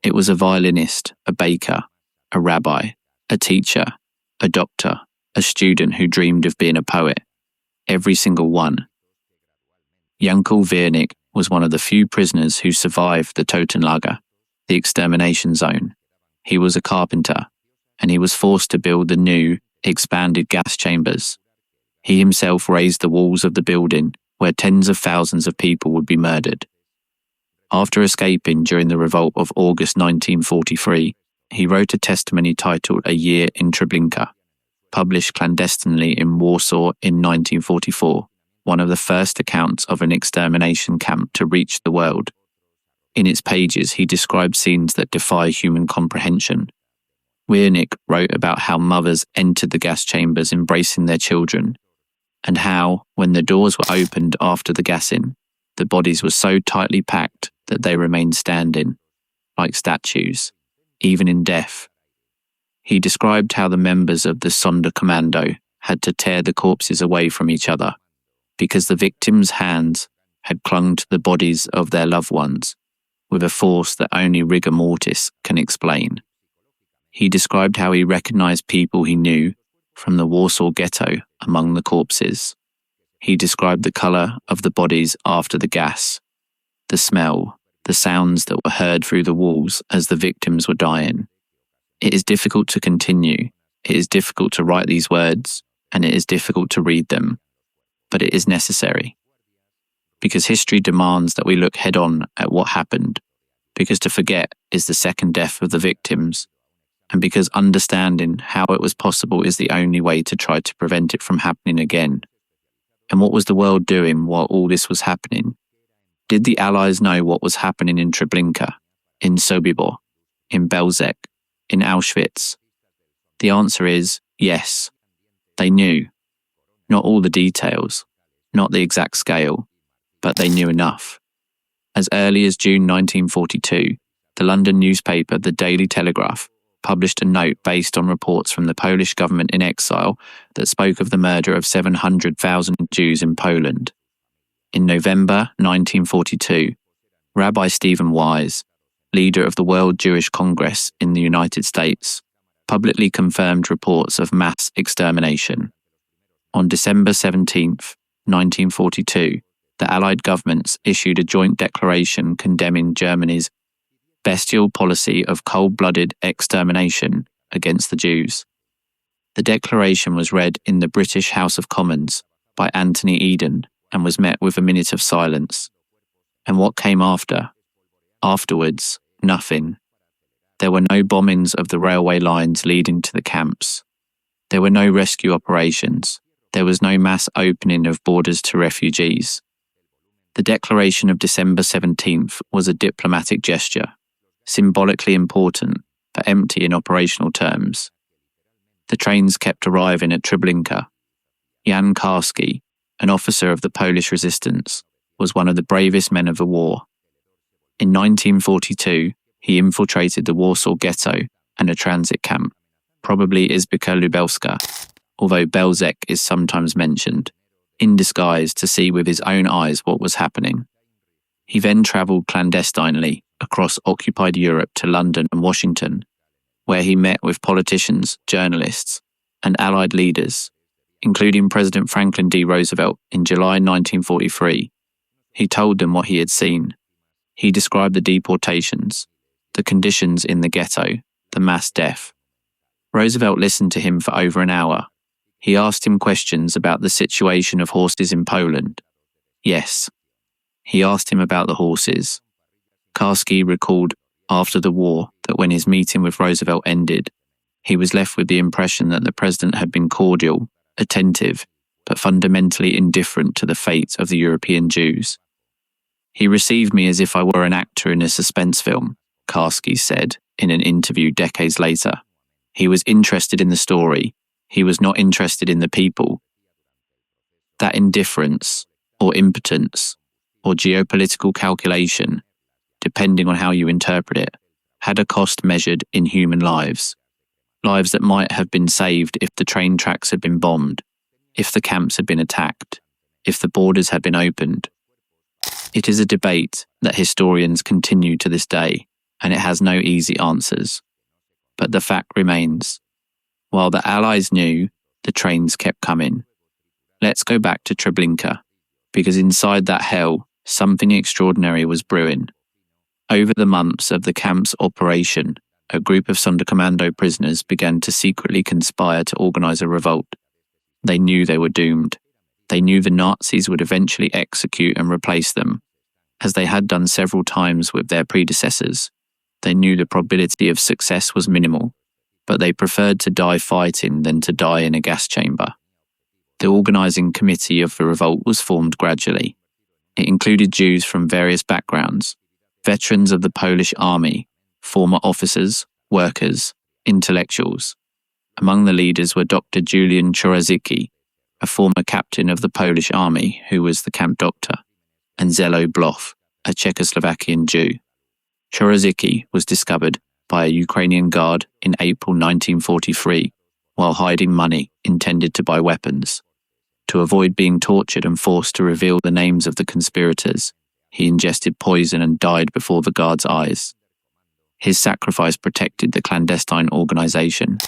It was a violinist, a baker, a rabbi, a teacher, a doctor, a student who dreamed of being a poet. Every single one. Jankel Wiernik was one of the few prisoners who survived the Totenlager, the extermination zone. He was a carpenter, and he was forced to build the new, expanded gas chambers. He himself raised the walls of the building where tens of thousands of people would be murdered. After escaping during the revolt of August 1943, he wrote a testimony titled A Year in Treblinka, published clandestinely in Warsaw in 1944, one of the first accounts of an extermination camp to reach the world. In its pages, he described scenes that defy human comprehension. Wiernik wrote about how mothers entered the gas chambers embracing their children, and how, when the doors were opened after the gassing, the bodies were so tightly packed that they remained standing, like statues. even in death. He described how the members of the Sonderkommando had to tear the corpses away from each other because the victims' hands had clung to the bodies of their loved ones with a force that only rigor mortis can explain. He described how he recognized people he knew from the Warsaw Ghetto among the corpses. He described the color of the bodies after the gas, the smell, the sounds that were heard through the walls as the victims were dying. It is difficult to continue, it is difficult to write these words, and it is difficult to read them, but it is necessary. Because history demands that we look head-on at what happened, because to forget is the second death of the victims, and because understanding how it was possible is the only way to try to prevent it from happening again. And what was the world doing while all this was happening? Did the Allies know what was happening in Treblinka, in Sobibor, in Belzec, in Auschwitz? The answer is yes. They knew. Not all the details, not the exact scale, but they knew enough. As early as June 1942, the London newspaper The Daily Telegraph published a note based on reports from the Polish government in exile that spoke of the murder of 700,000 Jews in Poland. In November 1942, Rabbi Stephen Wise, leader of the World Jewish Congress in the United States, publicly confirmed reports of mass extermination. On December 17, 1942, the Allied governments issued a joint declaration condemning Germany's bestial policy of cold-blooded extermination against the Jews. The declaration was read in the British House of Commons by Anthony Eden and was met with a minute of silence. And what came after? Afterwards, nothing. There were no bombings of the railway lines leading to the camps. There were no rescue operations. There was no mass opening of borders to refugees. The declaration of December 17th was a diplomatic gesture, symbolically important, but empty in operational terms. The trains kept arriving at Treblinka. Jan Karski, an officer of the Polish resistance, was one of the bravest men of the war. In 1942, he infiltrated the Warsaw Ghetto and a transit camp, probably Izbica Lubelska, although Belzec is sometimes mentioned, in disguise to see with his own eyes what was happening. He then travelled clandestinely across occupied Europe to London and Washington, where he met with politicians, journalists, and Allied leaders, including President Franklin D. Roosevelt in July 1943. He told them what he had seen. He described the deportations, the conditions in the ghetto, the mass death. Roosevelt listened to him for over an hour. He asked him questions about the situation of horses in Poland. Yes, he asked him about the horses. Karski recalled after the war that when his meeting with Roosevelt ended, he was left with the impression that the president had been cordial, attentive, but fundamentally indifferent to the fate of the European Jews. He received me as if I were an actor in a suspense film, Karski said in an interview decades later. He was interested in the story. He was not interested in the people. That indifference, or impotence, or geopolitical calculation, depending on how you interpret it, had a cost measured in human lives. Lives that might have been saved if the train tracks had been bombed, if the camps had been attacked, if the borders had been opened. It is a debate that historians continue to this day, and it has no easy answers. But the fact remains, while the Allies knew, the trains kept coming. Let's go back to Treblinka, because inside that hell, something extraordinary was brewing. Over the months of the camp's operation, a group of Sonderkommando prisoners began to secretly conspire to organize a revolt. They knew they were doomed. They knew the Nazis would eventually execute and replace them, as they had done several times with their predecessors. They knew the probability of success was minimal, but they preferred to die fighting than to die in a gas chamber. The organizing committee of the revolt was formed gradually. It included Jews from various backgrounds, veterans of the Polish army, former officers, workers, intellectuals. Among the leaders were Dr. Julian Czorozicki, a former captain of the Polish army who was the camp doctor, and Zelo Bloch, a Czechoslovakian Jew. Czorozicki was discovered by a Ukrainian guard in April 1943 while hiding money intended to buy weapons. To avoid being tortured and forced to reveal the names of the conspirators, he ingested poison and died before the guard's eyes. His sacrifice protected the clandestine organization.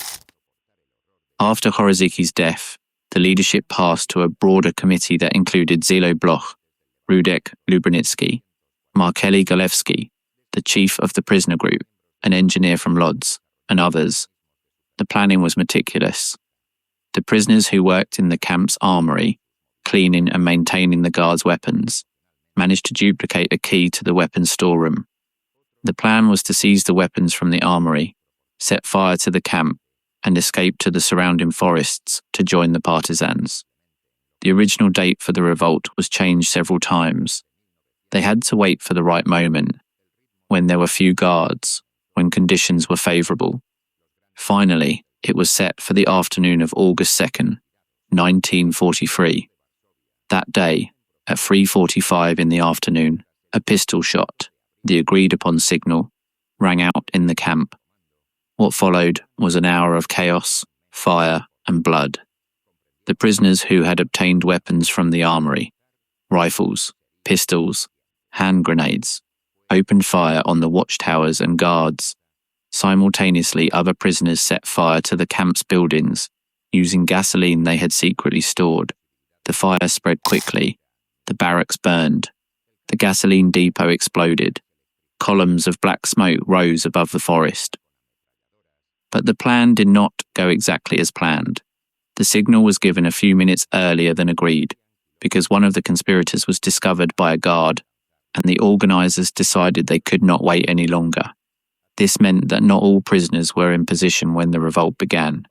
After Horoziki's death, the leadership passed to a broader committee that included Zilo Bloch, Rudek Lubranitsky, Markeli Galevsky, the chief of the prisoner group, an engineer from Lodz, and others. The planning was meticulous. The prisoners who worked in the camp's armory, cleaning and maintaining the guards' weapons, managed to duplicate a key to the weapons storeroom. The plan was to seize the weapons from the armory, set fire to the camp, and escape to the surrounding forests to join the partisans. The original date for the revolt was changed several times. They had to wait for the right moment, when there were few guards, when conditions were favourable. Finally, it was set for the afternoon of August 2nd, 1943. That day, at 3:45 in the afternoon, a pistol shot, the agreed-upon signal, rang out in the camp. What followed was an hour of chaos, fire, and blood. The prisoners who had obtained weapons from the armory, rifles, pistols, hand grenades, opened fire on the watchtowers and guards. Simultaneously, other prisoners set fire to the camp's buildings, using gasoline they had secretly stored. The fire spread quickly. The barracks burned. The gasoline depot exploded. Columns of black smoke rose above the forest. But the plan did not go exactly as planned. The signal was given a few minutes earlier than agreed, because one of the conspirators was discovered by a guard, and the organisers decided they could not wait any longer. This meant that not all prisoners were in position when the revolt began.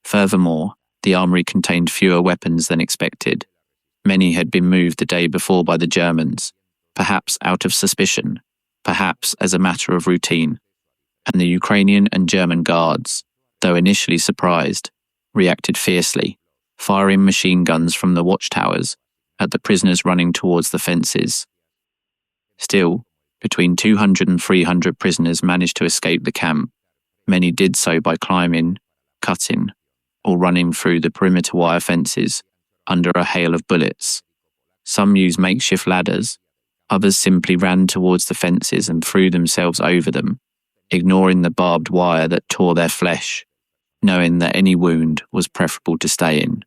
Furthermore, the armory contained fewer weapons than expected. Many had been moved the day before by the Germans, perhaps out of suspicion, perhaps as a matter of routine. And the Ukrainian and German guards, though initially surprised, reacted fiercely, firing machine guns from the watchtowers at the prisoners running towards the fences. Still, between 200 and 300 prisoners managed to escape the camp. Many did so by climbing, cutting, or running through the perimeter wire fences under a hail of bullets. Some used makeshift ladders, others simply ran towards the fences and threw themselves over them, ignoring the barbed wire that tore their flesh, knowing that any wound was preferable to stay in.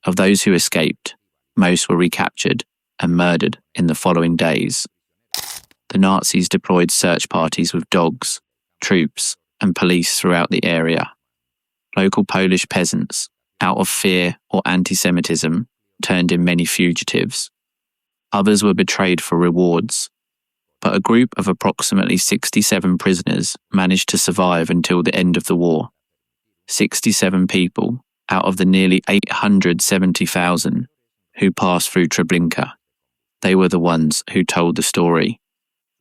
Of those who escaped, most were recaptured and murdered in the following days. The Nazis deployed search parties with dogs, troops, and police throughout the area. Local Polish peasants, out of fear or anti-Semitism, turned in many fugitives. Others were betrayed for rewards, but a group of approximately 67 prisoners managed to survive until the end of the war. 67 people out of the nearly 870,000 who passed through Treblinka. They were the ones who told the story.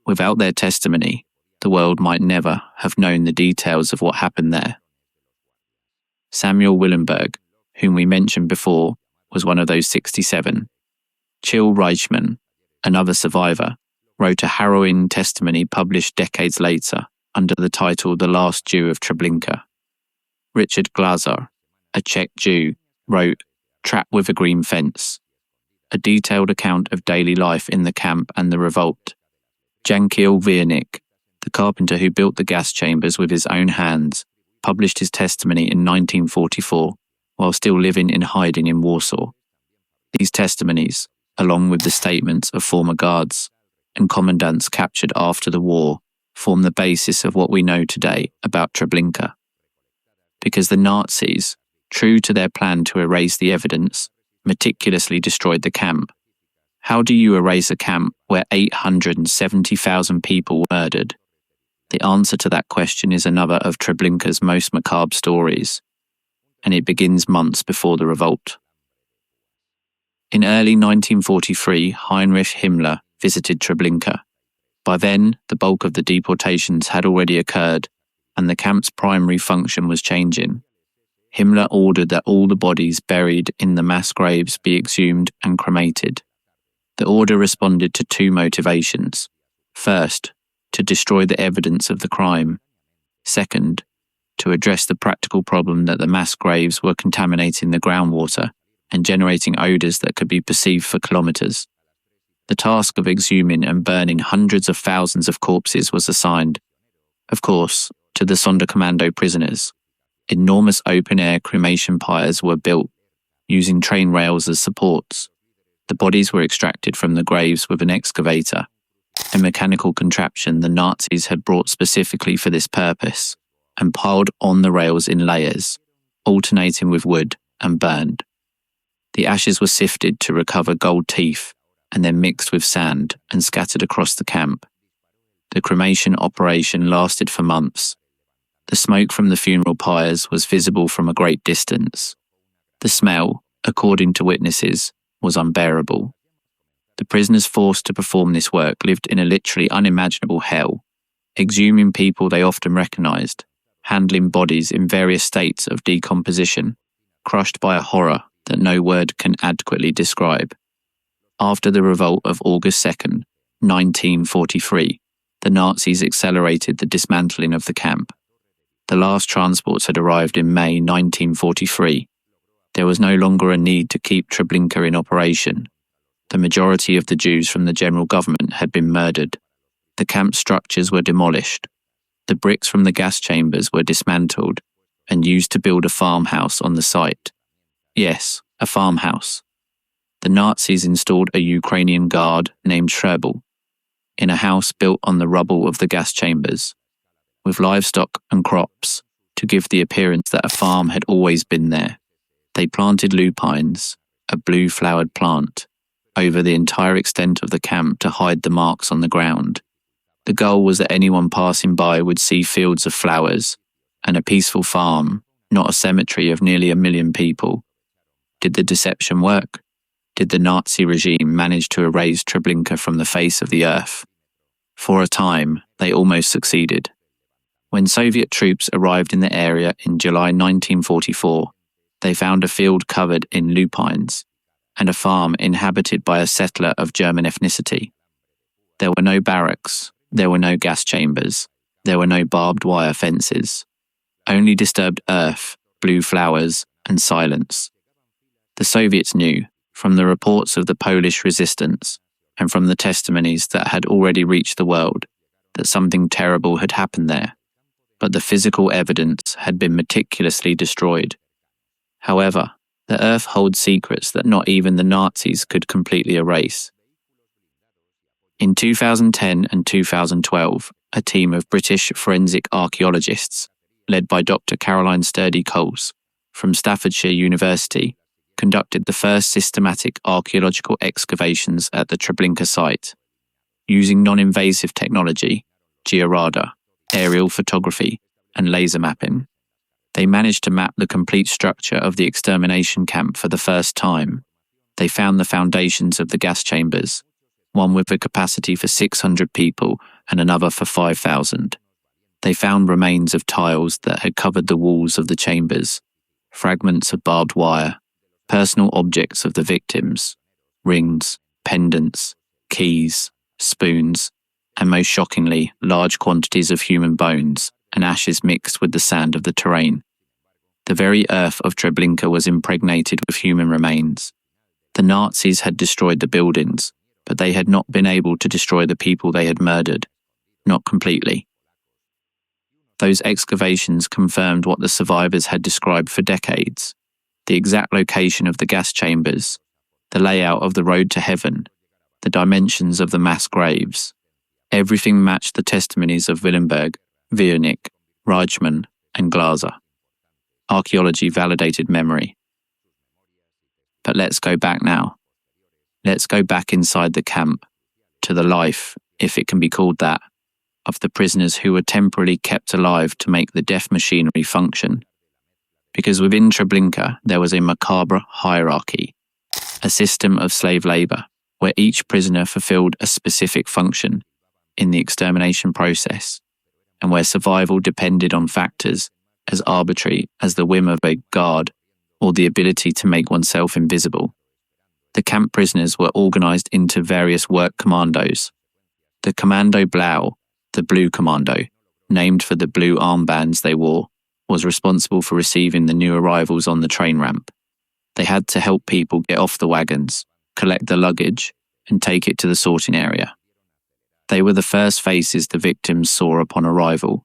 Without their testimony, the world might never have known the details of what happened there. Samuel Willenberg, whom we mentioned before, was one of those 67. Chill Reichman, another survivor, wrote a harrowing testimony published decades later under the title The Last Jew of Treblinka. Richard Glazer, a Czech Jew, wrote Trap with a Green Fence, a detailed account of daily life in the camp and the revolt. Jankiel Wiernik, the carpenter who built the gas chambers with his own hands, published his testimony in 1944 while still living in hiding in Warsaw. These testimonies, along with the statements of former guards and commandants captured after the war, form the basis of what we know today about Treblinka. Because the Nazis, true to their plan to erase the evidence, meticulously destroyed the camp. How do you erase a camp where 870,000 people were murdered? The answer to that question is another of Treblinka's most macabre stories, and it begins months before the revolt. In early 1943, Heinrich Himmler visited Treblinka. By then, the bulk of the deportations had already occurred, and the camp's primary function was changing. Himmler ordered that all the bodies buried in the mass graves be exhumed and cremated. The order responded to two motivations. First, to destroy the evidence of the crime, Second, to address the practical problem that the mass graves were contaminating the groundwater and generating odours that could be perceived for kilometres. The task of exhuming and burning hundreds of thousands of corpses was assigned, of course, to the Sonderkommando prisoners. Enormous open-air cremation pyres were built, using train rails as supports. The bodies were extracted from the graves with an excavator, a mechanical contraption the Nazis had brought specifically for this purpose, and piled on the rails in layers, alternating with wood, and burned. The ashes were sifted to recover gold teeth, and then mixed with sand and scattered across the camp. The cremation operation lasted for months. The smoke from the funeral pyres was visible from a great distance. The smell, according to witnesses, was unbearable. The prisoners forced to perform this work lived in a literally unimaginable hell, exhuming people they often recognised, handling bodies in various states of decomposition, crushed by a horror that no word can adequately describe. After the revolt of August 2nd, 1943, the Nazis accelerated the dismantling of the camp. The last transports had arrived in May 1943. There was no longer a need to keep Treblinka in operation. The majority of the Jews from the general government had been murdered. The camp structures were demolished. The bricks from the gas chambers were dismantled and used to build a farmhouse on the site. Yes, a farmhouse. The Nazis installed a Ukrainian guard named Treblinka in a house built on the rubble of the gas chambers, with livestock and crops to give the appearance that a farm had always been there. They planted lupines, a blue-flowered plant, over the entire extent of the camp to hide the marks on the ground. The goal was that anyone passing by would see fields of flowers and a peaceful farm, not a cemetery of nearly 1 million people. Did the deception work? Did the Nazi regime manage to erase Treblinka from the face of the earth? For a time, they almost succeeded. When Soviet troops arrived in the area in July 1944, they found a field covered in lupines and a farm inhabited by a settler of German ethnicity. There were no barracks, there were no gas chambers, there were no barbed wire fences, only disturbed earth, blue flowers, and silence. The Soviets knew, from the reports of the Polish resistance and from the testimonies that had already reached the world, that something terrible had happened there, but the physical evidence had been meticulously destroyed. However, the earth holds secrets that not even the Nazis could completely erase. In 2010 and 2012, a team of British forensic archaeologists, led by Dr. Caroline Sturdy-Coles from Staffordshire University, conducted the first systematic archaeological excavations at the Treblinka site, using non-invasive technology, georadar, aerial photography, and laser mapping. They managed to map the complete structure of the extermination camp for the first time. They found the foundations of the gas chambers, one with a capacity for 600 people and another for 5,000. They found remains of tiles that had covered the walls of the chambers, fragments of barbed wire, personal objects of the victims, rings, pendants, keys, spoons, and most shockingly, large quantities of human bones and ashes mixed with the sand of the terrain. The very earth of Treblinka was impregnated with human remains. The Nazis had destroyed the buildings, but they had not been able to destroy the people they had murdered, not completely. Those excavations confirmed what the survivors had described for decades: the exact location of the gas chambers, the layout of the road to heaven, the dimensions of the mass graves. Everything matched the testimonies of Willenberg, Wiernik, Reichmann, and Glaser. Archaeology validated memory. But let's go back now. Let's go back inside the camp, to the life, if it can be called that, of the prisoners who were temporarily kept alive to make the death machinery function. Because within Treblinka there was a macabre hierarchy, a system of slave labour, where each prisoner fulfilled a specific function in the extermination process, and where survival depended on factors as arbitrary as the whim of a guard or the ability to make oneself invisible. The camp prisoners were organised into various work commandos. The Kommando Blau, the Blue Commando, named for the blue armbands they wore, was responsible for receiving the new arrivals on the train ramp. They had to help people get off the wagons, collect the luggage, and take it to the sorting area. They were the first faces the victims saw upon arrival,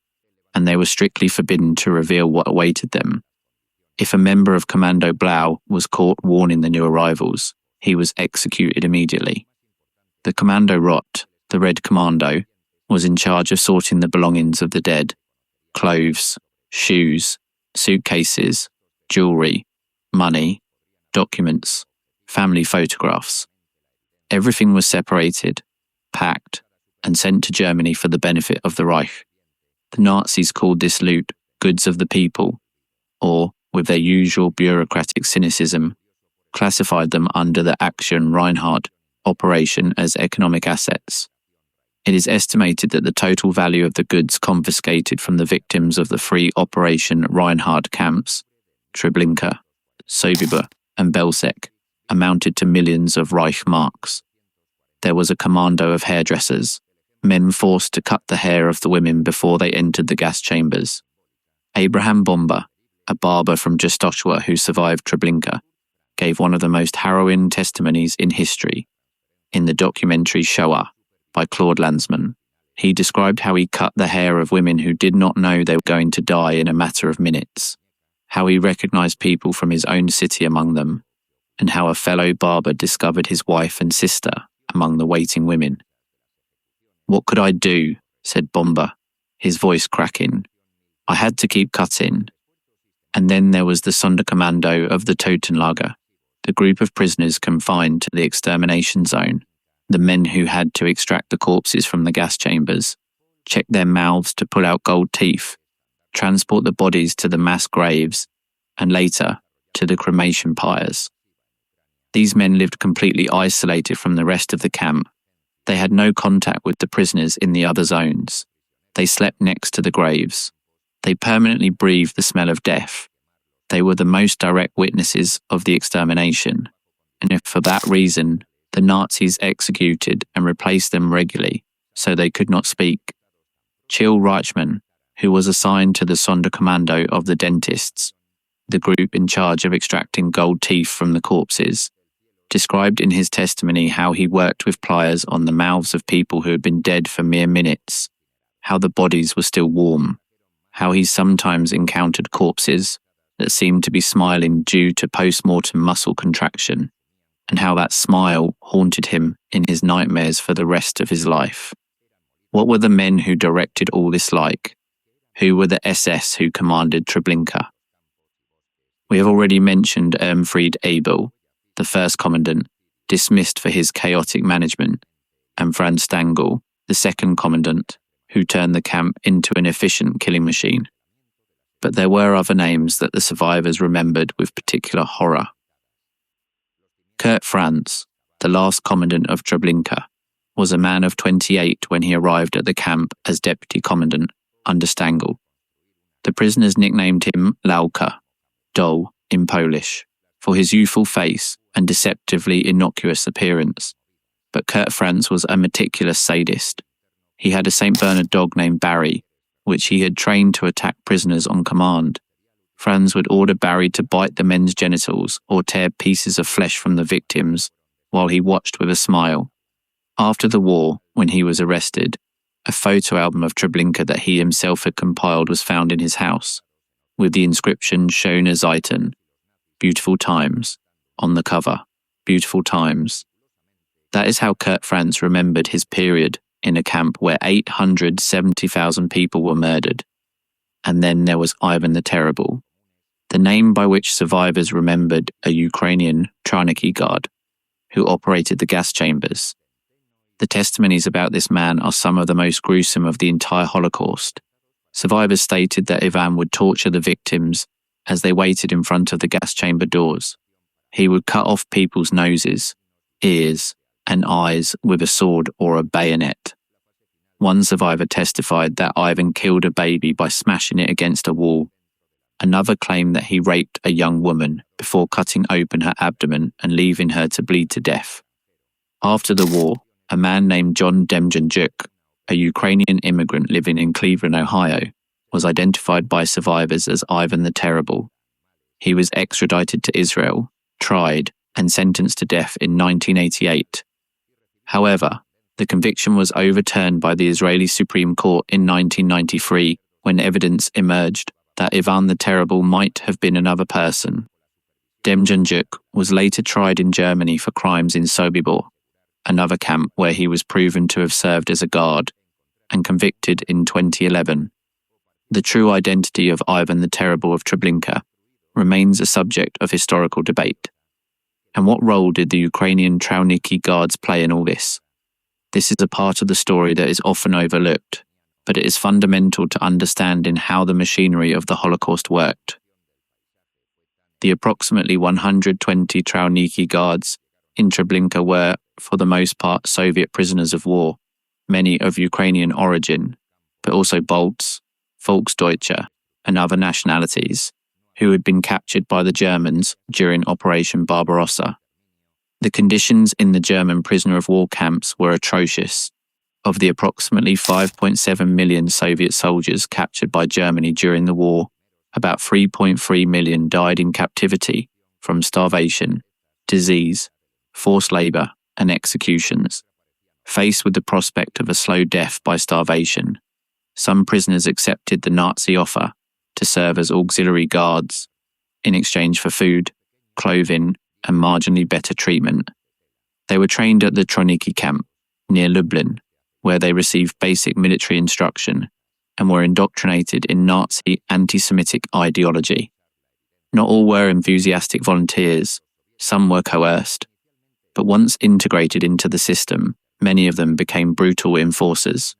and they were strictly forbidden to reveal what awaited them. If a member of Commando Blau was caught warning the new arrivals, he was executed immediately. The Commando Rot, the Red Commando, was in charge of sorting the belongings of the dead: clothes, shoes, suitcases, jewelry, money, documents, family photographs. Everything was separated, packed, and sent to Germany for the benefit of the Reich. The Nazis called this loot goods of the people, or, with their usual bureaucratic cynicism, classified them under the Action Reinhardt operation as economic assets. It is estimated that the total value of the goods confiscated from the victims of the three Operation Reinhardt camps, Treblinka, Sobibor, and Belzec, amounted to millions of Reich marks. There was a commando of hairdressers, men forced to cut the hair of the women before they entered the gas chambers. Abraham Bomber, a barber from Jostochwa who survived Treblinka, gave one of the most harrowing testimonies in history. In the documentary Shoah by Claude Lanzmann, he described how he cut the hair of women who did not know they were going to die in a matter of minutes, how he recognized people from his own city among them, and how a fellow barber discovered his wife and sister among the waiting women. "What could I do?" said Bomber, his voice cracking. "I had to keep cutting." And then there was the Sonderkommando of the Totenlager, the group of prisoners confined to the extermination zone, the men who had to extract the corpses from the gas chambers, check their mouths to pull out gold teeth, transport the bodies to the mass graves, and later to the cremation pyres. These men lived completely isolated from the rest of the camp. They had no contact with the prisoners in the other zones. They slept next to the graves. They permanently breathed the smell of death. They were the most direct witnesses of the extermination, and if for that reason the Nazis executed and replaced them regularly so they could not speak. Chill Reichmann, who was assigned to the Sonderkommando of the dentists, the group in charge of extracting gold teeth from the corpses, described in his testimony how he worked with pliers on the mouths of people who had been dead for mere minutes, how the bodies were still warm, how he sometimes encountered corpses that seemed to be smiling due to post-mortem muscle contraction, and how that smile haunted him in his nightmares for the rest of his life. What were the men who directed all this like? Who were the SS who commanded Treblinka? We have already mentioned Irmfried Abel, the first commandant, dismissed for his chaotic management, and Franz Stangl, the second commandant, who turned the camp into an efficient killing machine. But there were other names that the survivors remembered with particular horror. Kurt Franz, the last commandant of Treblinka, was a man of 28 when he arrived at the camp as deputy commandant under Stangl. The prisoners nicknamed him Lalka, Doll in Polish, for his youthful face and deceptively innocuous appearance. But Kurt Franz was a meticulous sadist. He had a St. Bernard dog named Barry, which he had trained to attack prisoners on command. Franz would order Barry to bite the men's genitals or tear pieces of flesh from the victims while he watched with a smile. After the war, when he was arrested, a photo album of Treblinka that he himself had compiled was found in his house, with the inscription Schöne Zeiten, beautiful times, on the cover, beautiful times. That is how Kurt Franz remembered his period in a camp where 870,000 people were murdered. And then there was Ivan the Terrible, the name by which survivors remembered a Ukrainian Charniki guard who operated the gas chambers. The testimonies about this man are some of the most gruesome of the entire Holocaust. Survivors stated that Ivan would torture the victims as they waited in front of the gas chamber doors. He would cut off people's noses, ears, and eyes with a sword or a bayonet. One survivor testified that Ivan killed a baby by smashing it against a wall. Another claimed that he raped a young woman before cutting open her abdomen and leaving her to bleed to death. After the war, a man named John Demjanjuk, a Ukrainian immigrant living in Cleveland, Ohio, was identified by survivors as Ivan the Terrible. He was extradited to Israel, tried, and sentenced to death in 1988. However, the conviction was overturned by the Israeli Supreme Court in 1993 when evidence emerged that Ivan the Terrible might have been another person. Demjanjuk was later tried in Germany for crimes in Sobibor, another camp where he was proven to have served as a guard, and convicted in 2011. The true identity of Ivan the Terrible of Treblinka remains a subject of historical debate. And what role did the Ukrainian Treblinka guards play in all this? This is a part of the story that is often overlooked, but it is fundamental to understanding how the machinery of the Holocaust worked. The approximately 120 Treblinka guards in Treblinka were, for the most part, Soviet prisoners of war, many of Ukrainian origin, but also Balts, Volksdeutsche, and other nationalities, who had been captured by the Germans during Operation Barbarossa. The conditions in the German prisoner of war camps were atrocious. Of the approximately 5.7 million Soviet soldiers captured by Germany during the war, about 3.3 million died in captivity from starvation, disease, forced labor, and executions. Faced with the prospect of a slow death by starvation, some prisoners accepted the Nazi offer to serve as auxiliary guards in exchange for food, clothing, and marginally better treatment. They were trained at the Treblinka camp near Lublin, where they received basic military instruction and were indoctrinated in Nazi anti-Semitic ideology. Not all were enthusiastic volunteers, some were coerced, but once integrated into the system, many of them became brutal enforcers.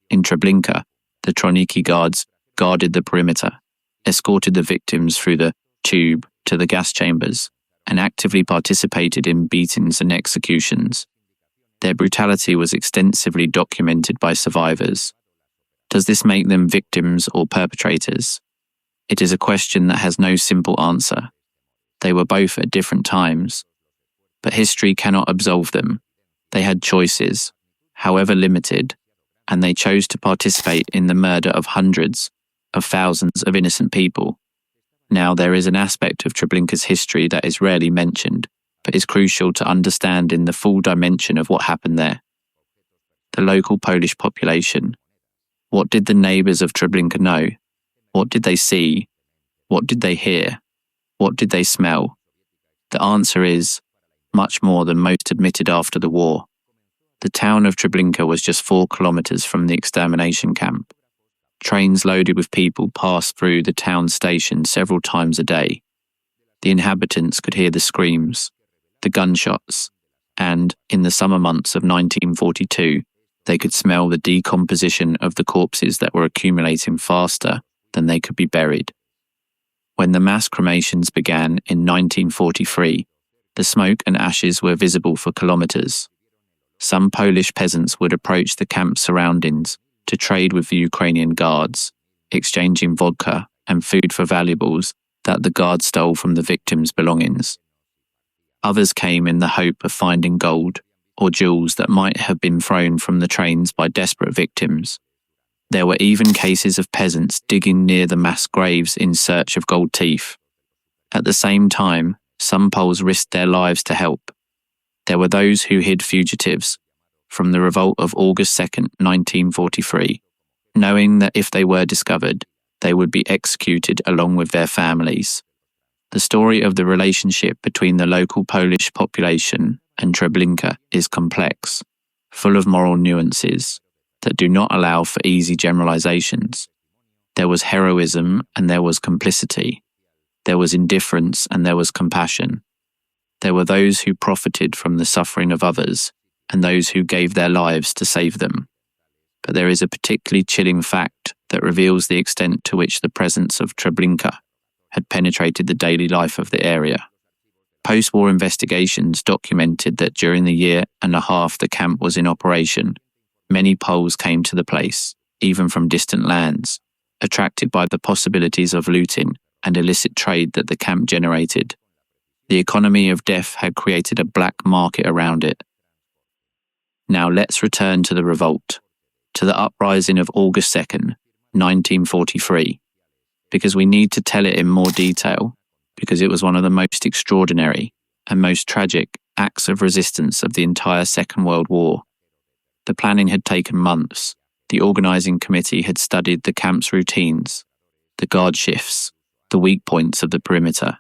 In Treblinka, the Treblinka guards guarded the perimeter, escorted the victims through the tube to the gas chambers, and actively participated in beatings and executions. Their brutality was extensively documented by survivors. Does this make them victims or perpetrators? It is a question that has no simple answer. They were both at different times, but history cannot absolve them. They had choices, however limited, and they chose to participate in the murder of hundreds of thousands of innocent people. Now, there is an aspect of Treblinka's history that is rarely mentioned, but is crucial to understanding the full dimension of what happened there. The local Polish population. What did the neighbours of Treblinka know? What did they see? What did they hear? What did they smell? The answer is much more than most admitted after the war. The town of Treblinka was just 4 kilometres from the extermination camp. Trains loaded with people passed through the town station several times a day. The inhabitants could hear the screams, the gunshots, and, in the summer months of 1942, they could smell the decomposition of the corpses that were accumulating faster than they could be buried. When the mass cremations began in 1943, the smoke and ashes were visible for kilometres. Some Polish peasants would approach the camp surroundings to trade with the Ukrainian guards, exchanging vodka and food for valuables that the guards stole from the victims' belongings. Others came in the hope of finding gold or jewels that might have been thrown from the trains by desperate victims. There were even cases of peasants digging near the mass graves in search of gold teeth. At the same time, some Poles risked their lives to help. There were those who hid fugitives from the revolt of August 2nd, 1943, knowing that if they were discovered, they would be executed along with their families. The story of the relationship between the local Polish population and Treblinka is complex, full of moral nuances that do not allow for easy generalizations. There was heroism and there was complicity. There was indifference and there was compassion. There were those who profited from the suffering of others and those who gave their lives to save them. But there is a particularly chilling fact that reveals the extent to which the presence of Treblinka had penetrated the daily life of the area. Post-war investigations documented that during the year and a half the camp was in operation, many Poles came to the place, even from distant lands, attracted by the possibilities of looting and illicit trade that the camp generated. The economy of death had created a black market around it. Now let's return to the revolt, to to the uprising of August 2nd, 1943, because we need to tell it in more detail, because it was one of the most extraordinary and most tragic acts of resistance of the entire Second World War. The planning had taken months. The organising committee had studied the camp's routines, the guard shifts, the weak points of the perimeter.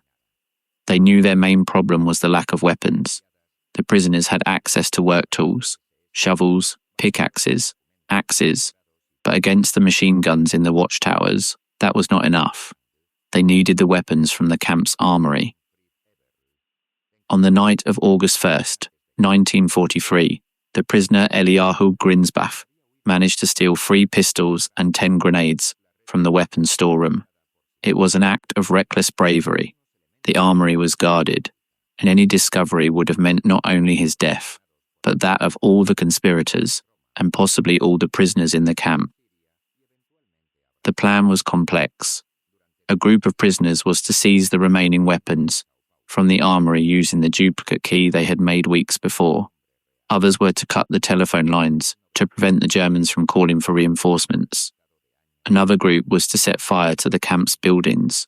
They knew their main problem was the lack of weapons. The prisoners had access to work tools, shovels, pickaxes, axes, but against the machine guns in the watchtowers, that was not enough. They needed the weapons from the camp's armoury. On the night of August 1st, 1943, the prisoner Eliyahu Grinsbach managed to steal 3 pistols and 10 grenades from the weapons storeroom. It was an act of reckless bravery. The armoury was guarded, and any discovery would have meant not only his death, but that of all the conspirators and possibly all the prisoners in the camp. The plan was complex. A group of prisoners was to seize the remaining weapons from the armoury using the duplicate key they had made weeks before. Others were to cut the telephone lines to prevent the Germans from calling for reinforcements. Another group was to set fire to the camp's buildings,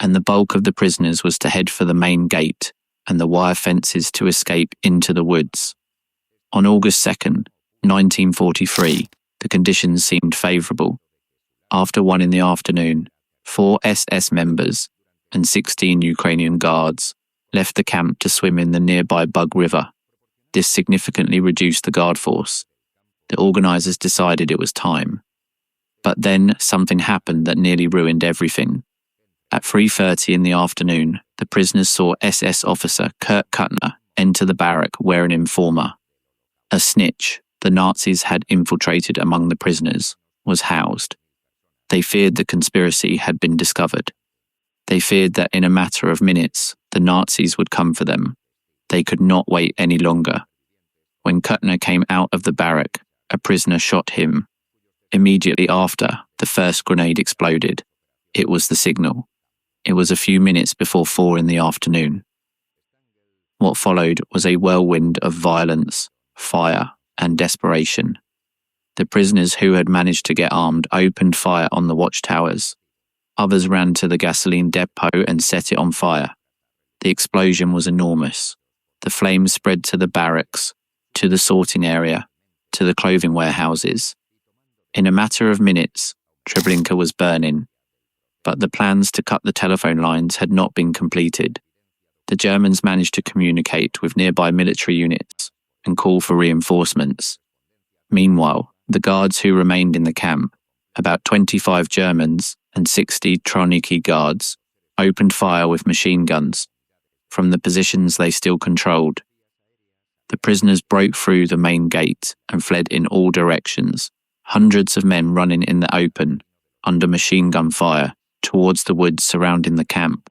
and the bulk of the prisoners was to head for the main gate and the wire fences to escape into the woods. On August 2nd, 1943, the conditions seemed favourable. After 1 in the afternoon, 4 SS members and 16 Ukrainian guards left the camp to swim in the nearby Bug River. This significantly reduced the guard force. The organisers decided it was time. But then something happened that nearly ruined everything. At 3:30 in the afternoon, the prisoners saw SS officer Kurt Kuttner enter the barrack wearing an informer. A snitch the Nazis had infiltrated among the prisoners was housed. They feared the conspiracy had been discovered. They feared that in a matter of minutes, the Nazis would come for them. They could not wait any longer. When Kuttner came out of the barrack, a prisoner shot him. Immediately after, the first grenade exploded. It was the signal. It was a few minutes before 4 in the afternoon. What followed was a whirlwind of violence, fire, and desperation. The prisoners who had managed to get armed opened fire on the watchtowers. Others ran to the gasoline depot and set it on fire. The explosion was enormous. The flames spread to the barracks, to the sorting area, to the clothing warehouses. In a matter of minutes, Treblinka was burning. But the plans to cut the telephone lines had not been completed. The Germans managed to communicate with nearby military units and call for reinforcements. Meanwhile, the guards who remained in the camp, about 25 Germans and 60 Tronicky guards, opened fire with machine guns from the positions they still controlled. The prisoners broke through the main gate and fled in all directions, hundreds of men running in the open, under machine gun fire, towards the woods surrounding the camp.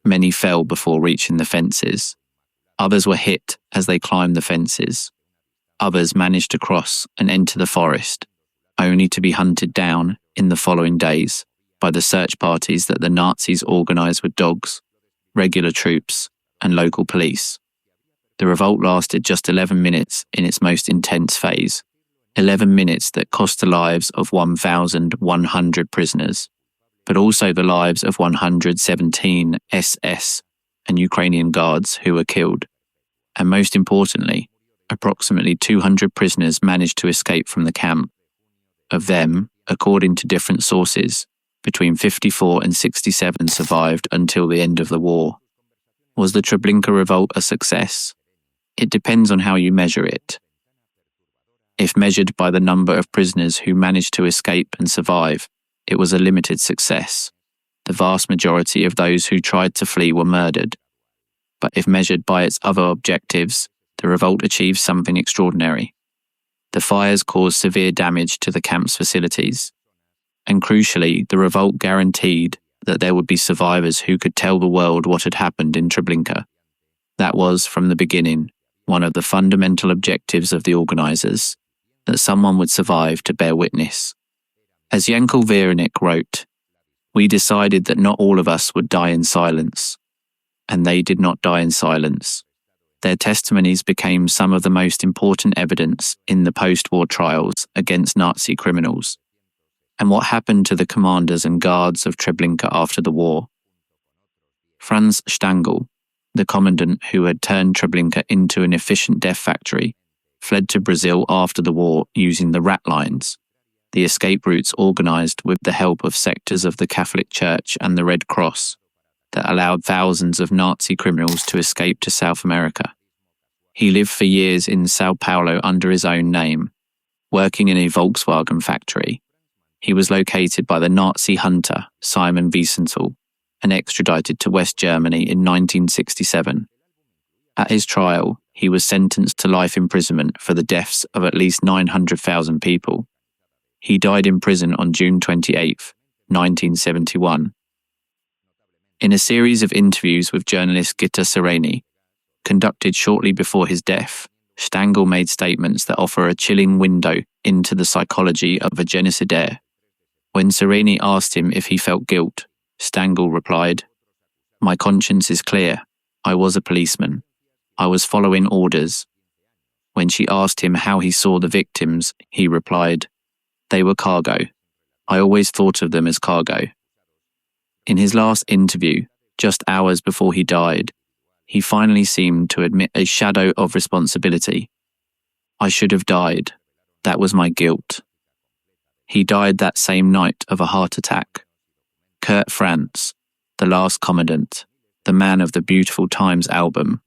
Many fell before reaching the fences. Others were hit as they climbed the fences. Others managed to cross and enter the forest, only to be hunted down in the following days by the search parties that the Nazis organised with dogs, regular troops, and local police. The revolt lasted just 11 minutes in its most intense phase, 11 minutes that cost the lives of 1,100 prisoners, but also the lives of 117 SS and Ukrainian guards who were killed. And most importantly, approximately 200 prisoners managed to escape from the camp. Of them, according to different sources, between 54 and 67 survived until the end of the war. Was the Treblinka revolt a success? It depends on how you measure it. If measured by the number of prisoners who managed to escape and survive, it was a limited success. The vast majority of those who tried to flee were murdered. But if measured by its other objectives, the revolt achieved something extraordinary. The fires caused severe damage to the camp's facilities. And crucially, the revolt guaranteed that there would be survivors who could tell the world what had happened in Treblinka. That was, from the beginning, one of the fundamental objectives of the organisers, that someone would survive to bear witness. As Yankel Viernik wrote, "We decided that not all of us would die in silence, and they did not die in silence. Their testimonies became some of the most important evidence in the post-war trials against Nazi criminals. And what happened to the commanders and guards of Treblinka after the war? Franz Stangl, the commandant who had turned Treblinka into an efficient death factory, fled to Brazil after the war using the rat lines, the escape routes organized with the help of sectors of the Catholic Church and the Red Cross, that allowed thousands of Nazi criminals to escape to South America. He lived for years in Sao Paulo under his own name, working in a Volkswagen factory. He was located by the Nazi hunter Simon Wiesenthal and extradited to West Germany in 1967. At his trial, he was sentenced to life imprisonment for the deaths of at least 900,000 people. He died in prison on June 28, 1971. In a series of interviews with journalist Gitta Sereni, conducted shortly before his death, Stangl made statements that offer a chilling window into the psychology of a genocidaire. When Sereni asked him if he felt guilt, Stangl replied, "My conscience is clear. I was a policeman. I was following orders." When she asked him how he saw the victims, he replied, "They were cargo. I always thought of them as cargo." In his last interview, just hours before he died, he finally seemed to admit a shadow of responsibility. "I should have died. That was my guilt." He died that same night of a heart attack. Kurt Franz, the last commandant, the man of the Beautiful Times album,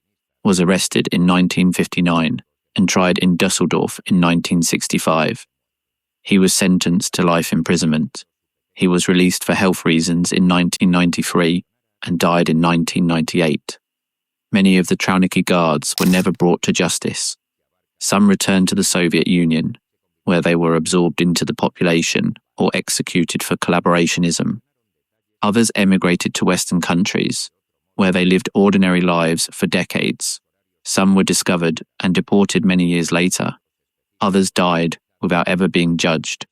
was arrested in 1959 and tried in Dusseldorf in 1965. He was sentenced to life imprisonment. He was released for health reasons in 1993 and died in 1998. Many of the Treblinka guards were never brought to justice. Some returned to the Soviet Union, where they were absorbed into the population or executed for collaborationism. Others emigrated to Western countries, where they lived ordinary lives for decades. Some were discovered and deported many years later. Others died without ever being judged.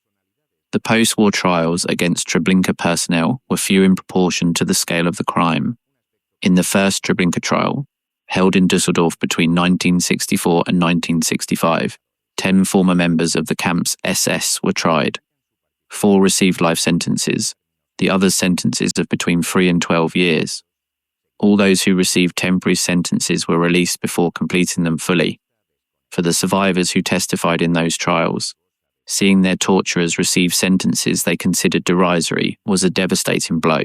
The post-war trials against Treblinka personnel were few in proportion to the scale of the crime. In the first Treblinka trial, held in Dusseldorf between 1964 and 1965, 10 former members of the camp's SS were tried. 4 received life sentences, the others sentences of between 3 and 12 years. All those who received temporary sentences were released before completing them fully. For the survivors who testified in those trials, seeing their torturers receive sentences they considered derisory was a devastating blow.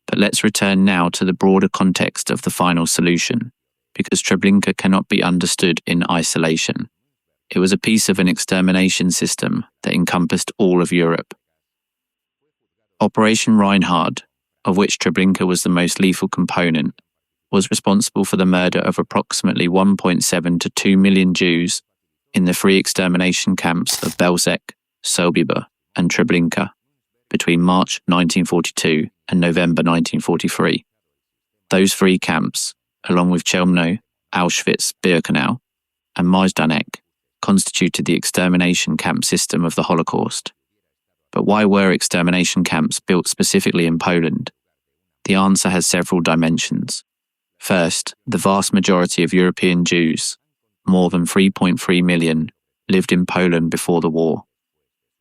But let's return now to the broader context of the final solution, because Treblinka cannot be understood in isolation. It was a piece of an extermination system that encompassed all of Europe. Operation Reinhard, of which Treblinka was the most lethal component, was responsible for the murder of approximately 1.7 to 2 million Jews in the 3 extermination camps of Belzec, Sobibor, and Treblinka between March 1942 and November 1943. Those 3 camps, along with Chelmno, Auschwitz-Birkenau, and Majdanek, constituted the extermination camp system of the Holocaust. But why were extermination camps built specifically in Poland? The answer has several dimensions. First, the vast majority of European Jews, more than 3.3 million, lived in Poland before the war.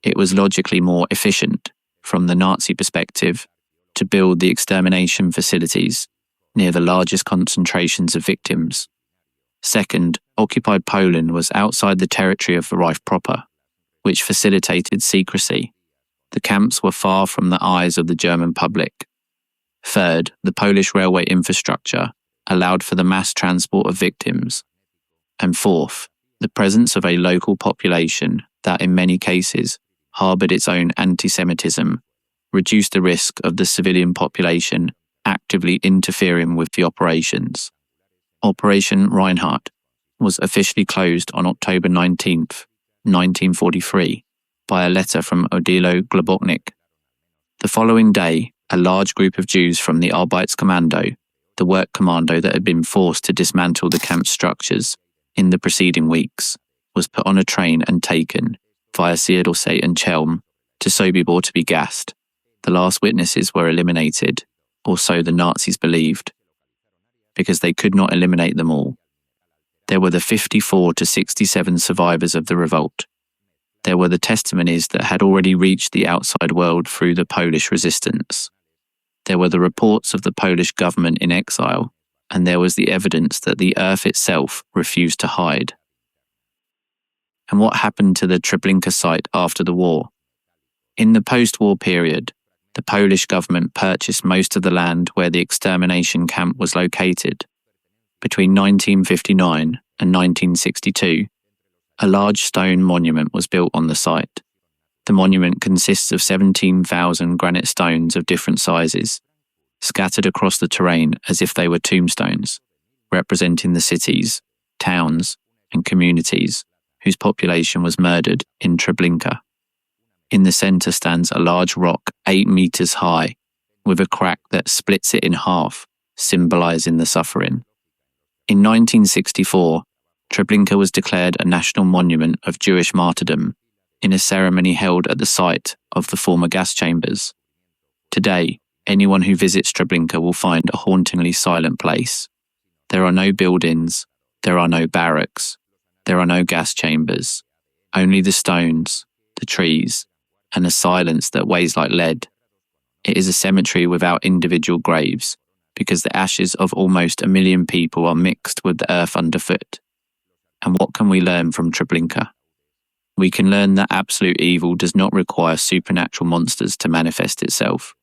It was logically more efficient, from the Nazi perspective, to build the extermination facilities near the largest concentrations of victims. Second, occupied Poland was outside the territory of the Reich proper, which facilitated secrecy. The camps were far from the eyes of the German public. Third, the Polish railway infrastructure allowed for the mass transport of victims. And fourth, the presence of a local population that in many cases harboured its own anti-Semitism reduced the risk of the civilian population actively interfering with the operations. Operation Reinhard was officially closed on October 19, 1943, by a letter from Odilo Globotnik. The following day, a large group of Jews from the Arbeitskommando, the work commando that had been forced to dismantle the camp structures in the preceding weeks, was put on a train and taken, via Siedlce and Chelm, to Sobibor to be gassed. The last witnesses were eliminated, or so the Nazis believed, because they could not eliminate them all. There were the 54 to 67 survivors of the revolt. There were the testimonies that had already reached the outside world through the Polish resistance. There were the reports of the Polish government in exile, and there was the evidence that the earth itself refused to hide. And what happened to the Treblinka site after the war? In the post-war period, the Polish government purchased most of the land where the extermination camp was located. Between 1959 and 1962, a large stone monument was built on the site. The monument consists of 17,000 granite stones of different sizes, scattered across the terrain as if they were tombstones, representing the cities, towns, and communities whose population was murdered in Treblinka. In the centre stands a large rock 8 meters high, with a crack that splits it in half, symbolising the suffering. In 1964, Treblinka was declared a national monument of Jewish martyrdom in a ceremony held at the site of the former gas chambers. Today, anyone who visits Treblinka will find a hauntingly silent place. There are no buildings, there are no barracks, there are no gas chambers, only the stones, the trees, and a silence that weighs like lead. It is a cemetery without individual graves, because the ashes of almost 1 million people are mixed with the earth underfoot. And what can we learn from Treblinka? We can learn that absolute evil does not require supernatural monsters to manifest itself.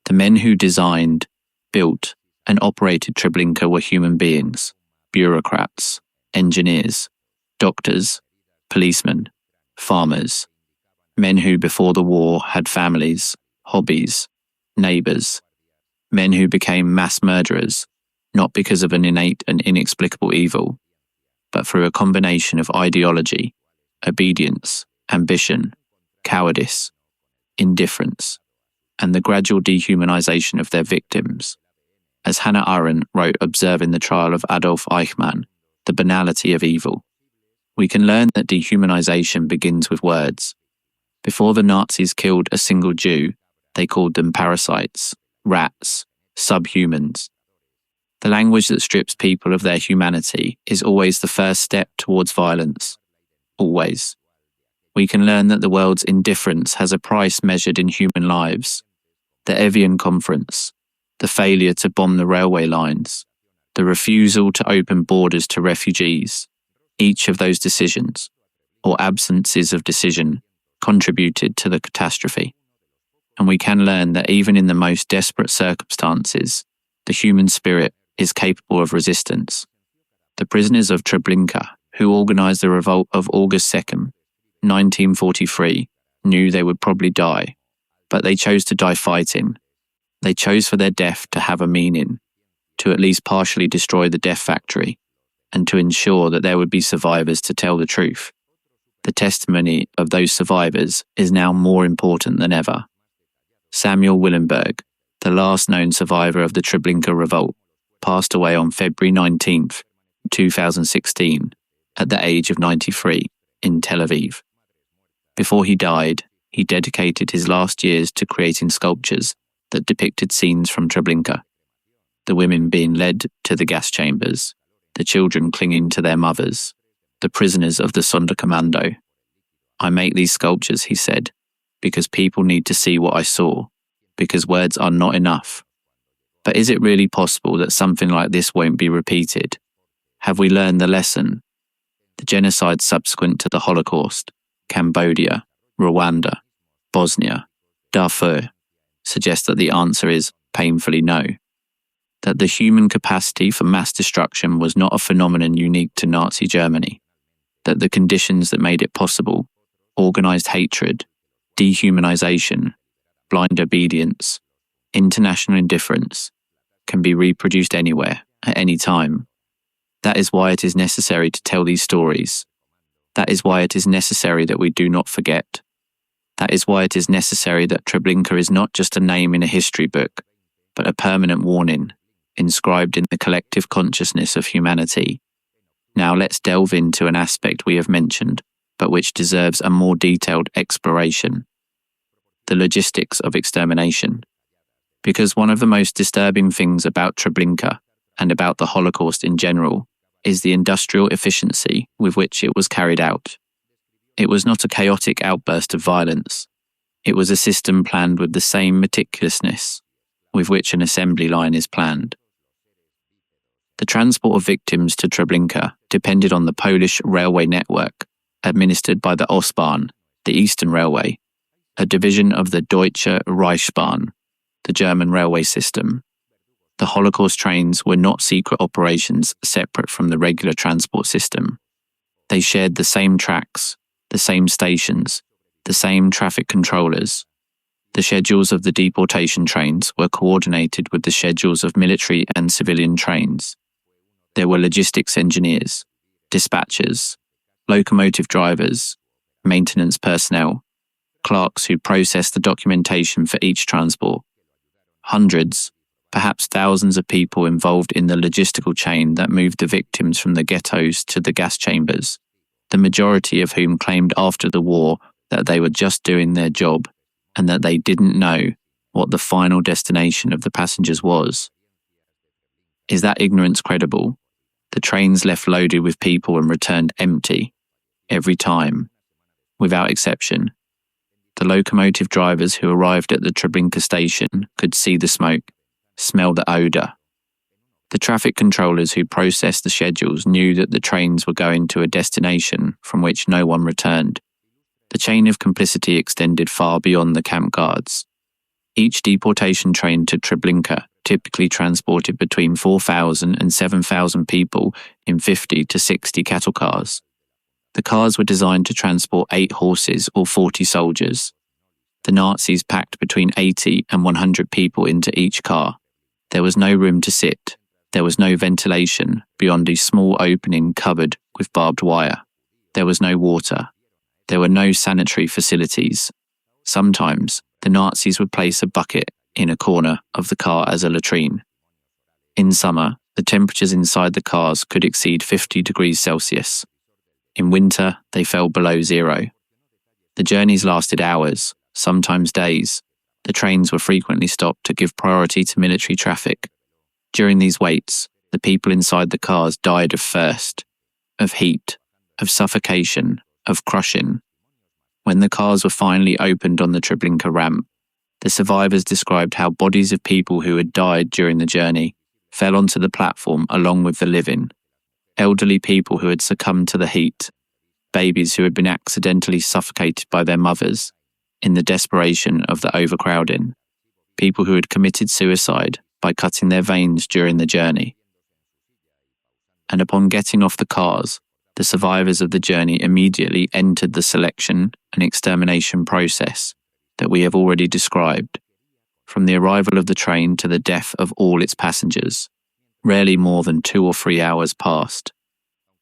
The men who designed, built, and operated Treblinka were human beings, bureaucrats, engineers, doctors, policemen, farmers, men who before the war had families, hobbies, neighbours, men who became mass murderers, not because of an innate and inexplicable evil, but through a combination of ideology, obedience, ambition, cowardice, indifference, and the gradual dehumanization of their victims. As Hannah Arendt wrote observing the trial of Adolf Eichmann, The Banality of Evil, we can learn that dehumanization begins with words. Before the Nazis killed a single Jew, they called them parasites, rats, subhumans. The language that strips people of their humanity is always the first step towards violence. Always. We can learn that the world's indifference has a price measured in human lives. The Evian Conference, the failure to bomb the railway lines, the refusal to open borders to refugees, each of those decisions, or absences of decision, contributed to the catastrophe. And we can learn that even in the most desperate circumstances, the human spirit is capable of resistance. The prisoners of Treblinka, who organised the revolt of August 2nd, 1943, knew they would probably die, but they chose to die fighting. They chose for their death to have a meaning, to at least partially destroy the death factory, and to ensure that there would be survivors to tell the truth. The testimony of those survivors is now more important than ever. Samuel Willenberg, the last known survivor of the Treblinka revolt, passed away on February 19th, 2016, at the age of 93, in Tel Aviv. Before he died, he dedicated his last years to creating sculptures that depicted scenes from Treblinka, the women being led to the gas chambers, the children clinging to their mothers, the prisoners of the Sonderkommando. I make these sculptures, he said, because people need to see what I saw, because words are not enough. But is it really possible that something like this won't be repeated? Have we learned the lesson? The genocide subsequent to the Holocaust, Cambodia, Rwanda, Bosnia, Darfur, suggest that the answer is painfully no. That the human capacity for mass destruction was not a phenomenon unique to Nazi Germany. That the conditions that made it possible, organised hatred, dehumanization, blind obedience, international indifference, can be reproduced anywhere, at any time. That is why it is necessary to tell these stories. That is why it is necessary that we do not forget. That is why it is necessary that Treblinka is not just a name in a history book, but a permanent warning, inscribed in the collective consciousness of humanity. Now let's delve into an aspect we have mentioned, but which deserves a more detailed exploration: the logistics of extermination. Because one of the most disturbing things about Treblinka, and about the Holocaust in general, is the industrial efficiency with which it was carried out. It was not a chaotic outburst of violence. It was a system planned with the same meticulousness with which an assembly line is planned. The transport of victims to Treblinka depended on the Polish railway network, administered by the Ostbahn, the Eastern Railway, a division of the Deutsche Reichsbahn, the German railway system. The Holocaust trains were not secret operations separate from the regular transport system. They shared the same tracks, the same stations, the same traffic controllers. The schedules of the deportation trains were coordinated with the schedules of military and civilian trains. There were logistics engineers, dispatchers, locomotive drivers, maintenance personnel, clerks who processed the documentation for each transport. Hundreds, perhaps thousands of people involved in the logistical chain that moved the victims from the ghettos to the gas chambers, the majority of whom claimed after the war that they were just doing their job and that they didn't know what the final destination of the passengers was. Is that ignorance credible? The trains left loaded with people and returned empty, every time, without exception. The locomotive drivers who arrived at the Treblinka station could see the smoke, smell the odour. The traffic controllers who processed the schedules knew that the trains were going to a destination from which no one returned. The chain of complicity extended far beyond the camp guards. Each deportation train to Treblinka typically transported between 4,000 and 7,000 people in 50 to 60 cattle cars. The cars were designed to transport 8 horses or 40 soldiers. The Nazis packed between 80 and 100 people into each car. There was no room to sit. There was no ventilation beyond a small opening covered with barbed wire. There was no water. There were no sanitary facilities. Sometimes, the Nazis would place a bucket in a corner of the car as a latrine. In summer, the temperatures inside the cars could exceed 50 degrees Celsius. In winter, they fell below zero. The journeys lasted hours, sometimes days. The trains were frequently stopped to give priority to military traffic. During these waits, the people inside the cars died of thirst, of heat, of suffocation, of crushing. When the cars were finally opened on the Treblinka ramp, the survivors described how bodies of people who had died during the journey fell onto the platform along with the living. Elderly people who had succumbed to the heat, babies who had been accidentally suffocated by their mothers in the desperation of the overcrowding, people who had committed suicide by cutting their veins during the journey. And upon getting off the cars, the survivors of the journey immediately entered the selection and extermination process that we have already described, from the arrival of the train to the death of all its passengers. Rarely more than 2 or 3 hours passed.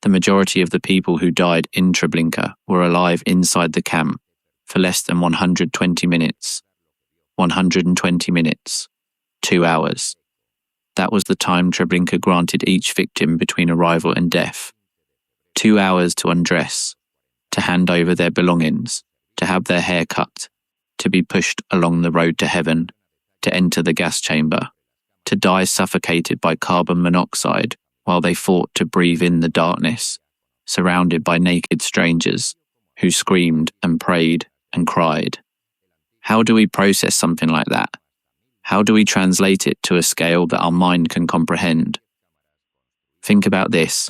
The majority of the people who died in Treblinka were alive inside the camp for less than 120 minutes. 120 minutes. 2 hours. That was the time Treblinka granted each victim between arrival and death. 2 hours to undress, to hand over their belongings, to have their hair cut, to be pushed along the road to heaven, to enter the gas chamber, to die suffocated by carbon monoxide while they fought to breathe in the darkness, surrounded by naked strangers who screamed and prayed and cried. How do we process something like that? How do we translate it to a scale that our mind can comprehend? Think about this.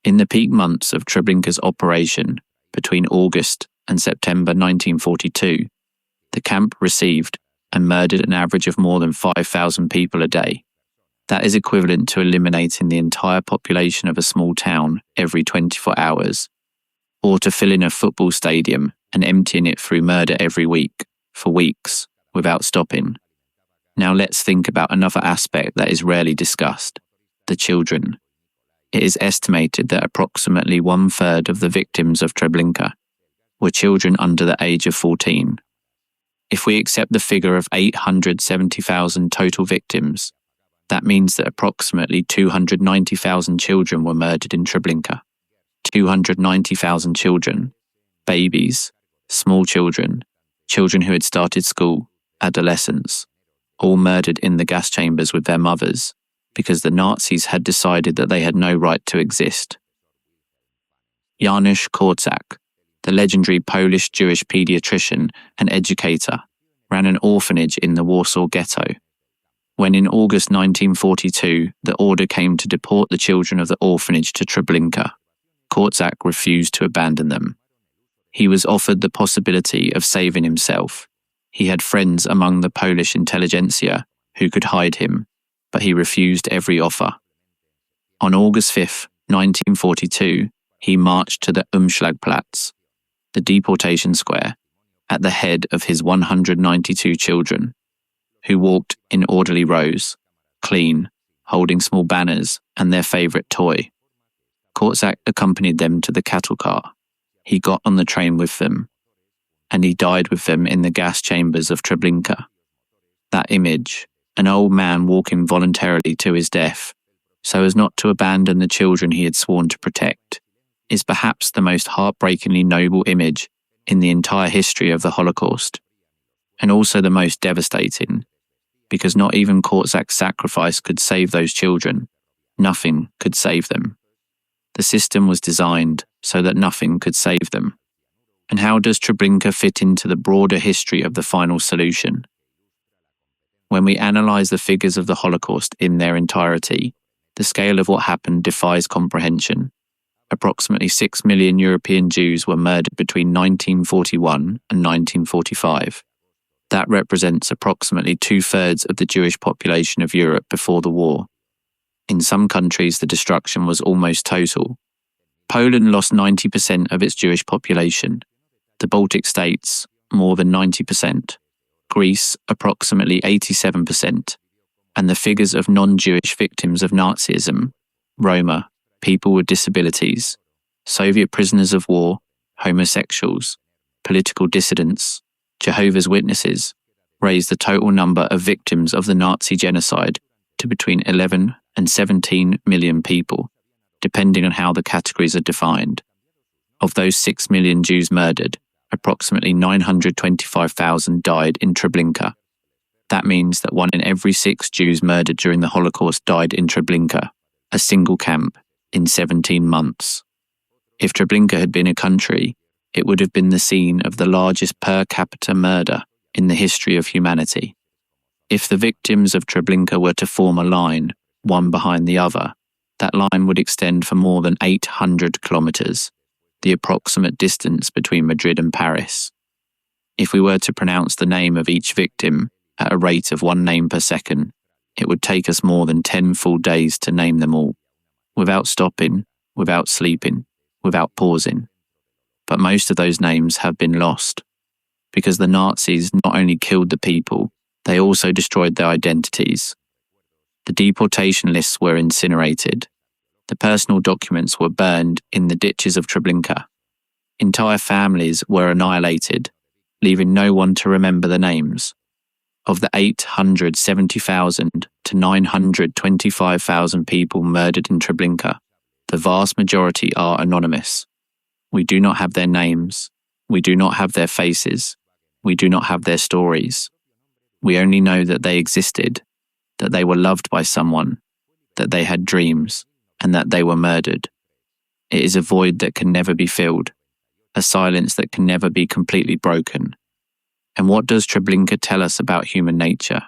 In the peak months of Treblinka's operation, between August and September 1942, the camp received and murdered an average of more than 5,000 people a day. That is equivalent to eliminating the entire population of a small town every 24 hours, or to filling a football stadium and emptying it through murder every week, for weeks, without stopping. Now let's think about another aspect that is rarely discussed: the children. It is estimated that approximately 1/3 of the victims of Treblinka were children under the age of 14. If we accept the figure of 870,000 total victims, that means that approximately 290,000 children were murdered in Treblinka. 290,000 children, babies, small children, children who had started school, adolescents, all murdered in the gas chambers with their mothers, because the Nazis had decided that they had no right to exist. Janusz Korczak, the legendary Polish Jewish pediatrician and educator, ran an orphanage in the Warsaw Ghetto. When in August 1942 the order came to deport the children of the orphanage to Treblinka, Korczak refused to abandon them. He was offered the possibility of saving himself. He had friends among the Polish intelligentsia who could hide him, but he refused every offer. On August 5, 1942, he marched to the Umschlagplatz, the deportation square, at the head of his 192 children, who walked in orderly rows, clean, holding small banners and their favourite toy. Korczak accompanied them to the cattle car. He got on the train with them, and he died with them in the gas chambers of Treblinka. That image, an old man walking voluntarily to his death, so as not to abandon the children he had sworn to protect, is perhaps the most heartbreakingly noble image in the entire history of the Holocaust, and also the most devastating, because not even Korczak's sacrifice could save those children. Nothing could save them. The system was designed so that nothing could save them. And how does Treblinka fit into the broader history of the final solution? When we analyse the figures of the Holocaust in their entirety, the scale of what happened defies comprehension. Approximately 6 million European Jews were murdered between 1941 and 1945. That represents approximately 2/3 of the Jewish population of Europe before the war. In some countries, the destruction was almost total. Poland lost 90% of its Jewish population. The Baltic states, more than 90%. Greece, approximately 87%. And the figures of non-Jewish victims of Nazism, Roma, people with disabilities, Soviet prisoners of war, homosexuals, political dissidents, Jehovah's Witnesses, raised the total number of victims of the Nazi genocide to between 11 and 17 million people, depending on how the categories are defined. Of those 6 million Jews murdered, approximately 925,000 died in Treblinka. That means that 1 in every 6 Jews murdered during the Holocaust died in Treblinka, a single camp, in 17 months. If Treblinka had been a country, it would have been the scene of the largest per capita murder in the history of humanity. If the victims of Treblinka were to form a line, one behind the other, that line would extend for more than 800 kilometres, the approximate distance between Madrid and Paris. If we were to pronounce the name of each victim at a rate of 1 name per second, it would take us more than 10 full days to name them all, without stopping, without sleeping, without pausing. But most of those names have been lost, because the Nazis not only killed the people, they also destroyed their identities. The deportation lists were incinerated. The personal documents were burned in the ditches of Treblinka. Entire families were annihilated, leaving no one to remember the names. Of the 870,000 to 925,000 people murdered in Treblinka, the vast majority are anonymous. We do not have their names. We do not have their faces. We do not have their stories. We only know that they existed, that they were loved by someone, that they had dreams, and that they were murdered. It is a void that can never be filled, a silence that can never be completely broken. And what does Treblinka tell us about human nature?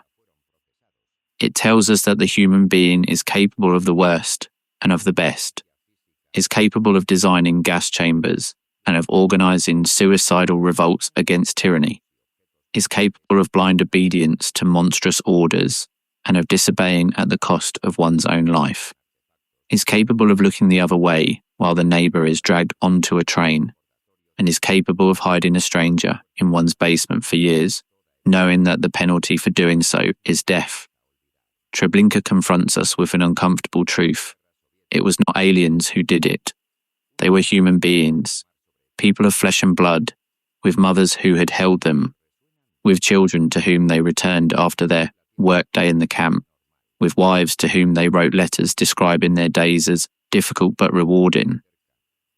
It tells us that the human being is capable of the worst and of the best, is capable of designing gas chambers and of organising suicidal revolts against tyranny, is capable of blind obedience to monstrous orders and of disobeying at the cost of one's own life, is capable of looking the other way while the neighbour is dragged onto a train, and is capable of hiding a stranger in one's basement for years, knowing that the penalty for doing so is death. Treblinka confronts us with an uncomfortable truth. It was not aliens who did it. They were human beings, people of flesh and blood, with mothers who had held them, with children to whom they returned after their workday in the camp, with wives to whom they wrote letters describing their days as difficult but rewarding.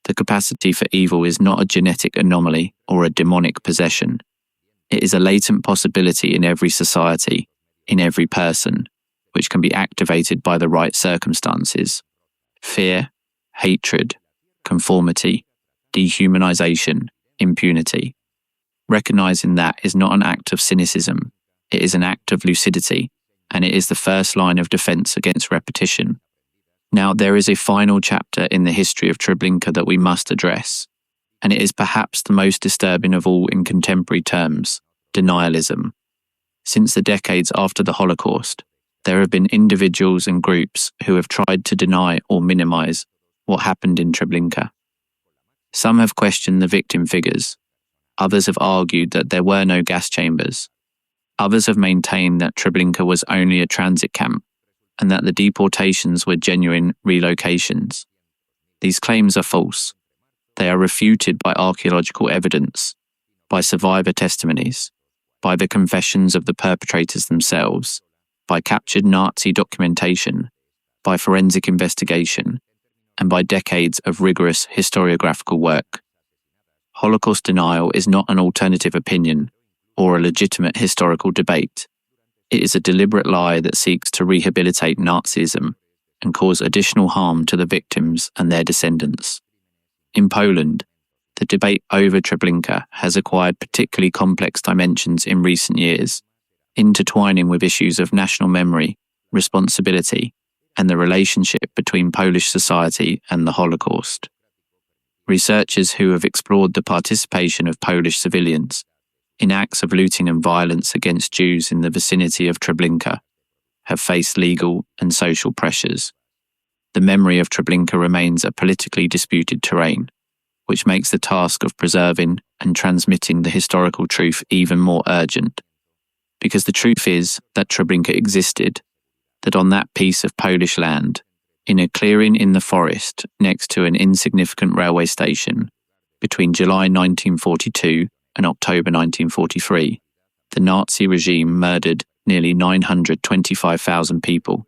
The capacity for evil is not a genetic anomaly or a demonic possession. It is a latent possibility in every society, in every person. which can be activated by the right circumstances: fear, hatred, conformity, dehumanization, impunity. Recognizing that is not an act of cynicism, it is an act of lucidity, and it is the first line of defense against repetition. Now, there is a final chapter in the history of Treblinka that we must address, and it is perhaps the most disturbing of all in contemporary terms: denialism. Since the decades after the Holocaust, there have been individuals and groups who have tried to deny or minimize what happened in Treblinka. Some have questioned the victim figures. Others have argued that there were no gas chambers. Others have maintained that Treblinka was only a transit camp and that the deportations were genuine relocations. These claims are false. They are refuted by archaeological evidence, by survivor testimonies, by the confessions of the perpetrators themselves, by captured Nazi documentation, by forensic investigation, and by decades of rigorous historiographical work. Holocaust denial is not an alternative opinion or a legitimate historical debate. It is a deliberate lie that seeks to rehabilitate Nazism and cause additional harm to the victims and their descendants. In Poland, the debate over Treblinka has acquired particularly complex dimensions in recent years, intertwining with issues of national memory, responsibility, and the relationship between Polish society and the Holocaust. Researchers who have explored the participation of Polish civilians in acts of looting and violence against Jews in the vicinity of Treblinka have faced legal and social pressures. The memory of Treblinka remains a politically disputed terrain, which makes the task of preserving and transmitting the historical truth even more urgent. Because the truth is that Treblinka existed, that on that piece of Polish land, in a clearing in the forest next to an insignificant railway station, between July 1942 and October 1943, the Nazi regime murdered nearly 925,000 people,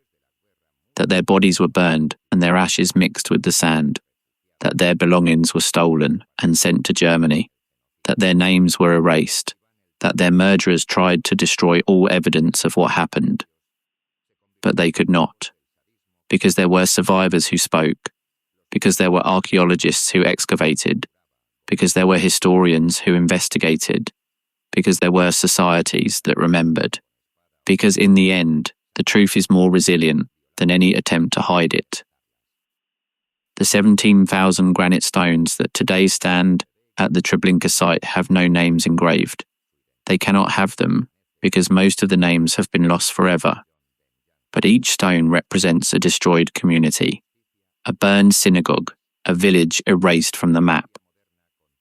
that their bodies were burned and their ashes mixed with the sand, that their belongings were stolen and sent to Germany, that their names were erased, that their murderers tried to destroy all evidence of what happened. But they could not, because there were survivors who spoke, because there were archaeologists who excavated, because there were historians who investigated, because there were societies that remembered, because in the end, the truth is more resilient than any attempt to hide it. The 17,000 granite stones that today stand at the Treblinka site have no names engraved. They cannot have them because most of the names have been lost forever. But each stone represents a destroyed community, a burned synagogue, a village erased from the map.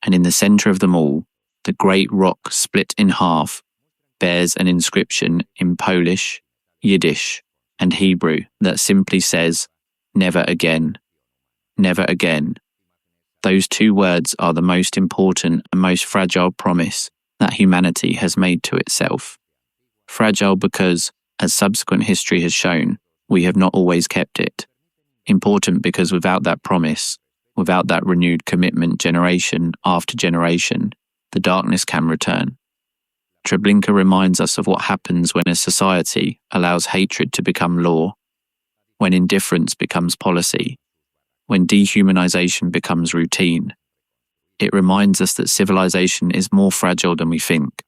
And in the center of them all, the great rock split in half bears an inscription in Polish, Yiddish, and Hebrew that simply says, "Never again, never again." Those two words are the most important and most fragile promise that humanity has made to itself. Fragile because, as subsequent history has shown, we have not always kept it. Important because without that promise, without that renewed commitment generation after generation, the darkness can return. Treblinka reminds us of what happens when a society allows hatred to become law, when indifference becomes policy, when dehumanization becomes routine. It reminds us that civilization is more fragile than we think,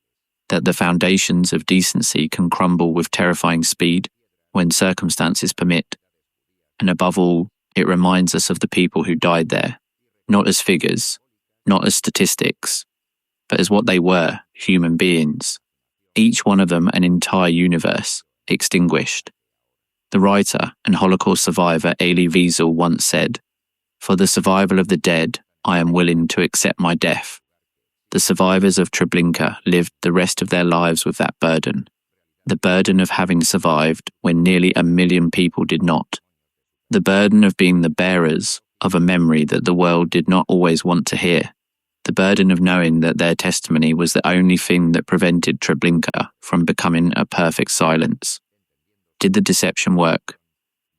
that the foundations of decency can crumble with terrifying speed when circumstances permit. And above all, it reminds us of the people who died there, not as figures, not as statistics, but as what they were, human beings. Each one of them an entire universe, extinguished. The writer and Holocaust survivor Elie Wiesel once said, "For the survival of the dead, I am willing to accept my death." The survivors of Treblinka lived the rest of their lives with that burden, the burden of having survived when nearly 1 million people did not, the burden of being the bearers of a memory that the world did not always want to hear, the burden of knowing that their testimony was the only thing that prevented Treblinka from becoming a perfect silence. Did the deception work?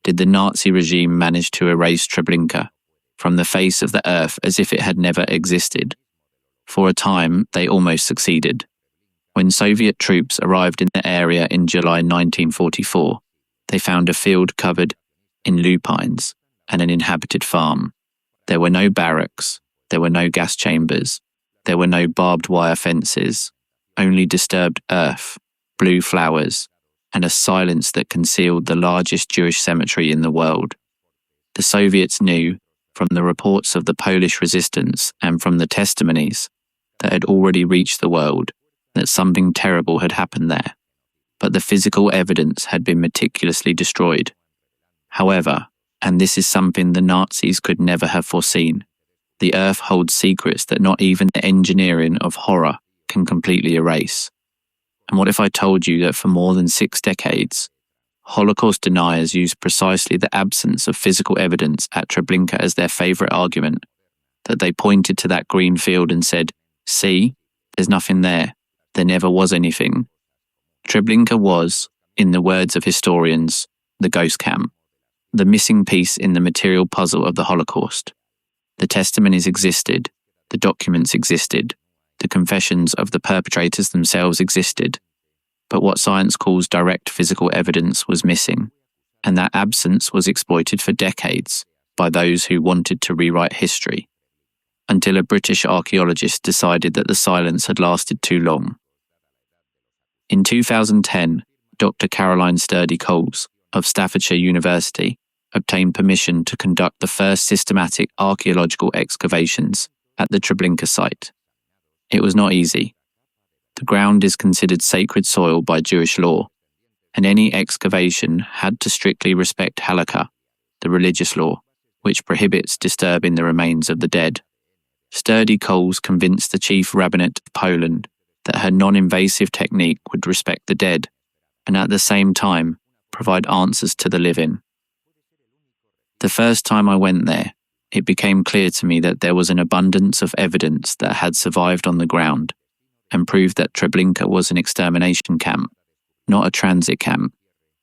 Did the Nazi regime manage to erase Treblinka from the face of the earth as if it had never existed? For a time, they almost succeeded. When Soviet troops arrived in the area in July 1944, They found a field covered in lupines and an inhabited farm. There were no barracks, there were no gas chambers, there were no barbed wire fences, only disturbed earth, blue flowers, and a silence that concealed the largest Jewish cemetery in the world. The Soviets knew, from the reports of the Polish resistance and from the testimonies that had already reached the world, that something terrible had happened there, but the physical evidence had been meticulously destroyed. However, and this is something the Nazis could never have foreseen, the earth holds secrets that not even the engineering of horror can completely erase. And what if I told you that for more than 6 decades, Holocaust deniers used precisely the absence of physical evidence at Treblinka as their favourite argument, that they pointed to that green field and said, "See, there's nothing there. There never was anything." Treblinka was, in the words of historians, the ghost camp, the missing piece in the material puzzle of the Holocaust. The testimonies existed, the documents existed, the confessions of the perpetrators themselves existed, but what science calls direct physical evidence was missing, and that absence was exploited for decades by those who wanted to rewrite history, until a British archaeologist decided that the silence had lasted too long. In 2010, Dr. Caroline Sturdy-Coles of Staffordshire University obtained permission to conduct the first systematic archaeological excavations at the Treblinka site. It was not easy. The ground is considered sacred soil by Jewish law, and any excavation had to strictly respect halakha, the religious law, which prohibits disturbing the remains of the dead. Sturdy-Coles convinced the chief rabbinate of Poland that her non-invasive technique would respect the dead, and at the same time provide answers to the living. The first time I went there, it became clear to me that there was an abundance of evidence that had survived on the ground and proved that Treblinka was an extermination camp, not a transit camp,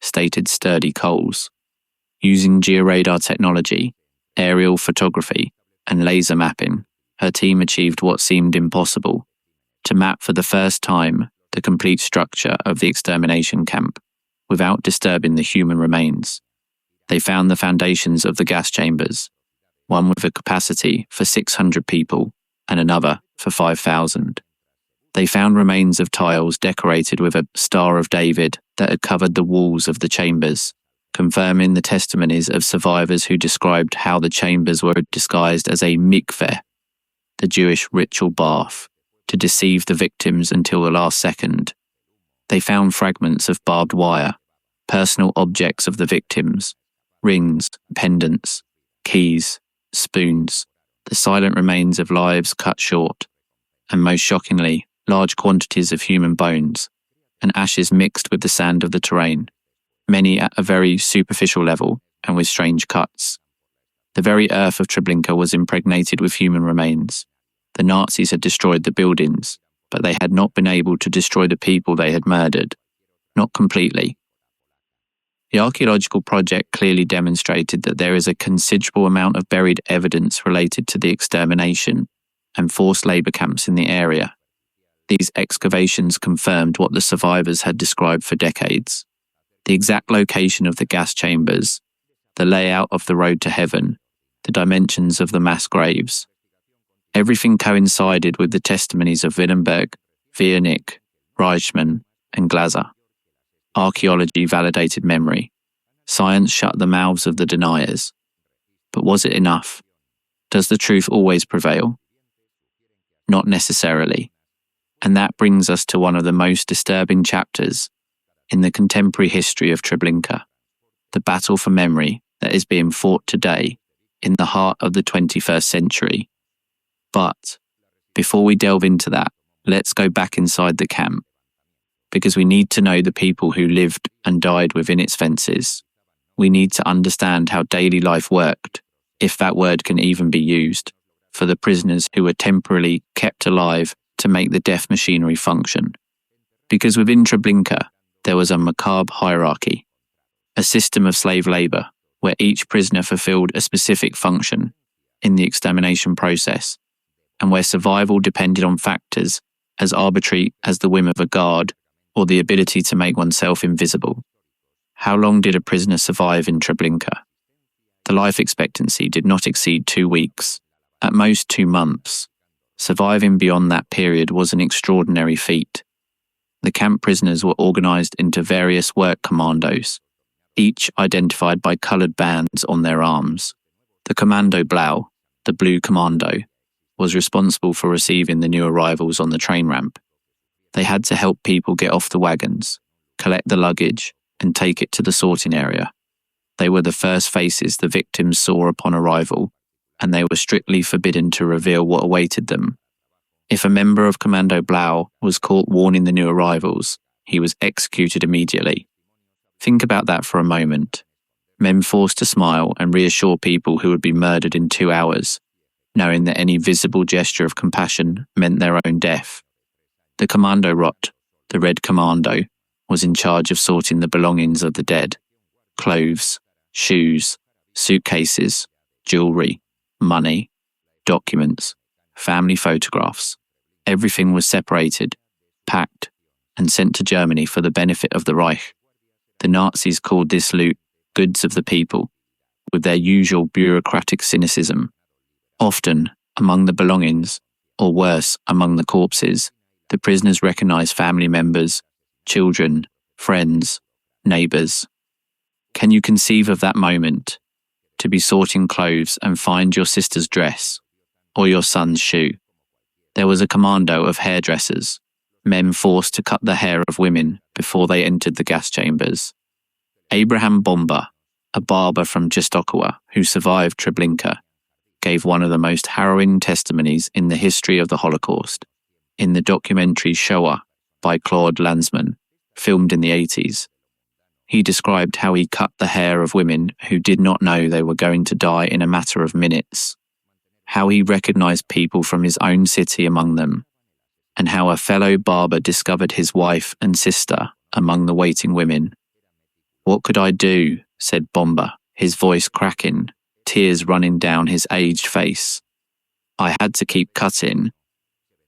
stated Sturdy-Coles. Using georadar technology, aerial photography, and laser mapping, her team achieved what seemed impossible: to map for the first time the complete structure of the extermination camp without disturbing the human remains. They found the foundations of the gas chambers, one with a capacity for 600 people and another for 5,000. They found remains of tiles decorated with a Star of David that had covered the walls of the chambers, confirming the testimonies of survivors who described how the chambers were disguised as a mikveh, the Jewish ritual bath, to deceive the victims until the last second. They found fragments of barbed wire, personal objects of the victims, rings, pendants, keys, spoons, the silent remains of lives cut short, and most shockingly, large quantities of human bones and ashes mixed with the sand of the terrain, many at a very superficial level and with strange cuts. The very earth of Treblinka was impregnated with human remains. The Nazis had destroyed the buildings, but they had not been able to destroy the people they had murdered. Not completely. The archaeological project clearly demonstrated that there is a considerable amount of buried evidence related to the extermination and forced labour camps in the area. These excavations confirmed what the survivors had described for decades: the exact location of the gas chambers, the layout of the road to heaven, the dimensions of the mass graves. Everything coincided with the testimonies of Willenberg, Wiernik, Reichmann, and Glaser. Archaeology validated memory. Science shut the mouths of the deniers. But was it enough? Does the truth always prevail? Not necessarily. And that brings us to one of the most disturbing chapters in the contemporary history of Treblinka, the battle for memory that is being fought today in the heart of the 21st century. But before we delve into that, let's go back inside the camp, because we need to know the people who lived and died within its fences. We need to understand how daily life worked, if that word can even be used, for the prisoners who were temporarily kept alive to make the death machinery function. Because within Treblinka, there was a macabre hierarchy, a system of slave labour where each prisoner fulfilled a specific function in the extermination process, and where survival depended on factors as arbitrary as the whim of a guard or the ability to make oneself invisible. How long did a prisoner survive in Treblinka? The life expectancy did not exceed 2 weeks, at most 2 months. Surviving beyond that period was an extraordinary feat. The camp prisoners were organized into various work commandos, each identified by colored bands on their arms. The Commando Blau, the Blue Commando, was responsible for receiving the new arrivals on the train ramp. They had to help people get off the wagons, collect the luggage, and take it to the sorting area. They were the first faces the victims saw upon arrival, and they were strictly forbidden to reveal what awaited them. If a member of Commando Blau was caught warning the new arrivals, he was executed immediately. Think about that for a moment. Men forced to smile and reassure people who would be murdered in 2 hours, knowing that any visible gesture of compassion meant their own death. The Commando Rot, the Red Commando, was in charge of sorting the belongings of the dead. Clothes, shoes, suitcases, jewelry, money, documents, family photographs. Everything was separated, packed, and sent to Germany for the benefit of the Reich. The Nazis called this loot goods of the people, with their usual bureaucratic cynicism. Often, among the belongings, or worse, among the corpses, the prisoners recognized family members, children, friends, neighbors. Can you conceive of that moment? To be sorting clothes and find your sister's dress, or your son's shoe. There was a commando of hairdressers, men forced to cut the hair of women before they entered the gas chambers. Abraham Bomba, a barber from Częstochowa who survived Treblinka, gave one of the most harrowing testimonies in the history of the Holocaust. In the documentary Shoah by Claude Lanzmann, filmed in the 80s, he described how he cut the hair of women who did not know they were going to die in a matter of minutes, how he recognized people from his own city among them, and how a fellow barber discovered his wife and sister among the waiting women. "What could I do?" said Bomba, his voice cracking, tears running down his aged face. "I had to keep cutting."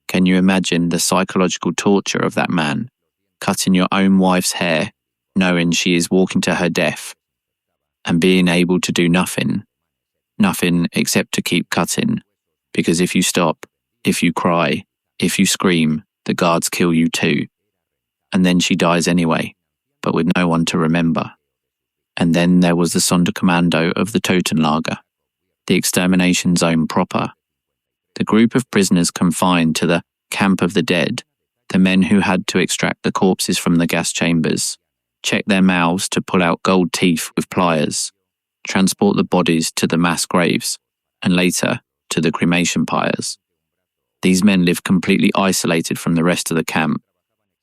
Can you imagine the psychological torture of that man, cutting your own wife's hair, knowing she is walking to her death, and being able to do nothing except to keep cutting, because if you stop, if you cry, if you scream, the guards kill you too. And then she dies anyway, but with no one to remember. And then there was the Sonderkommando of the Totenlager, the extermination zone proper. The group of prisoners confined to the Camp of the Dead, the men who had to extract the corpses from the gas chambers, check their mouths to pull out gold teeth with pliers, transport the bodies to the mass graves, and later to the cremation pyres. These men lived completely isolated from the rest of the camp.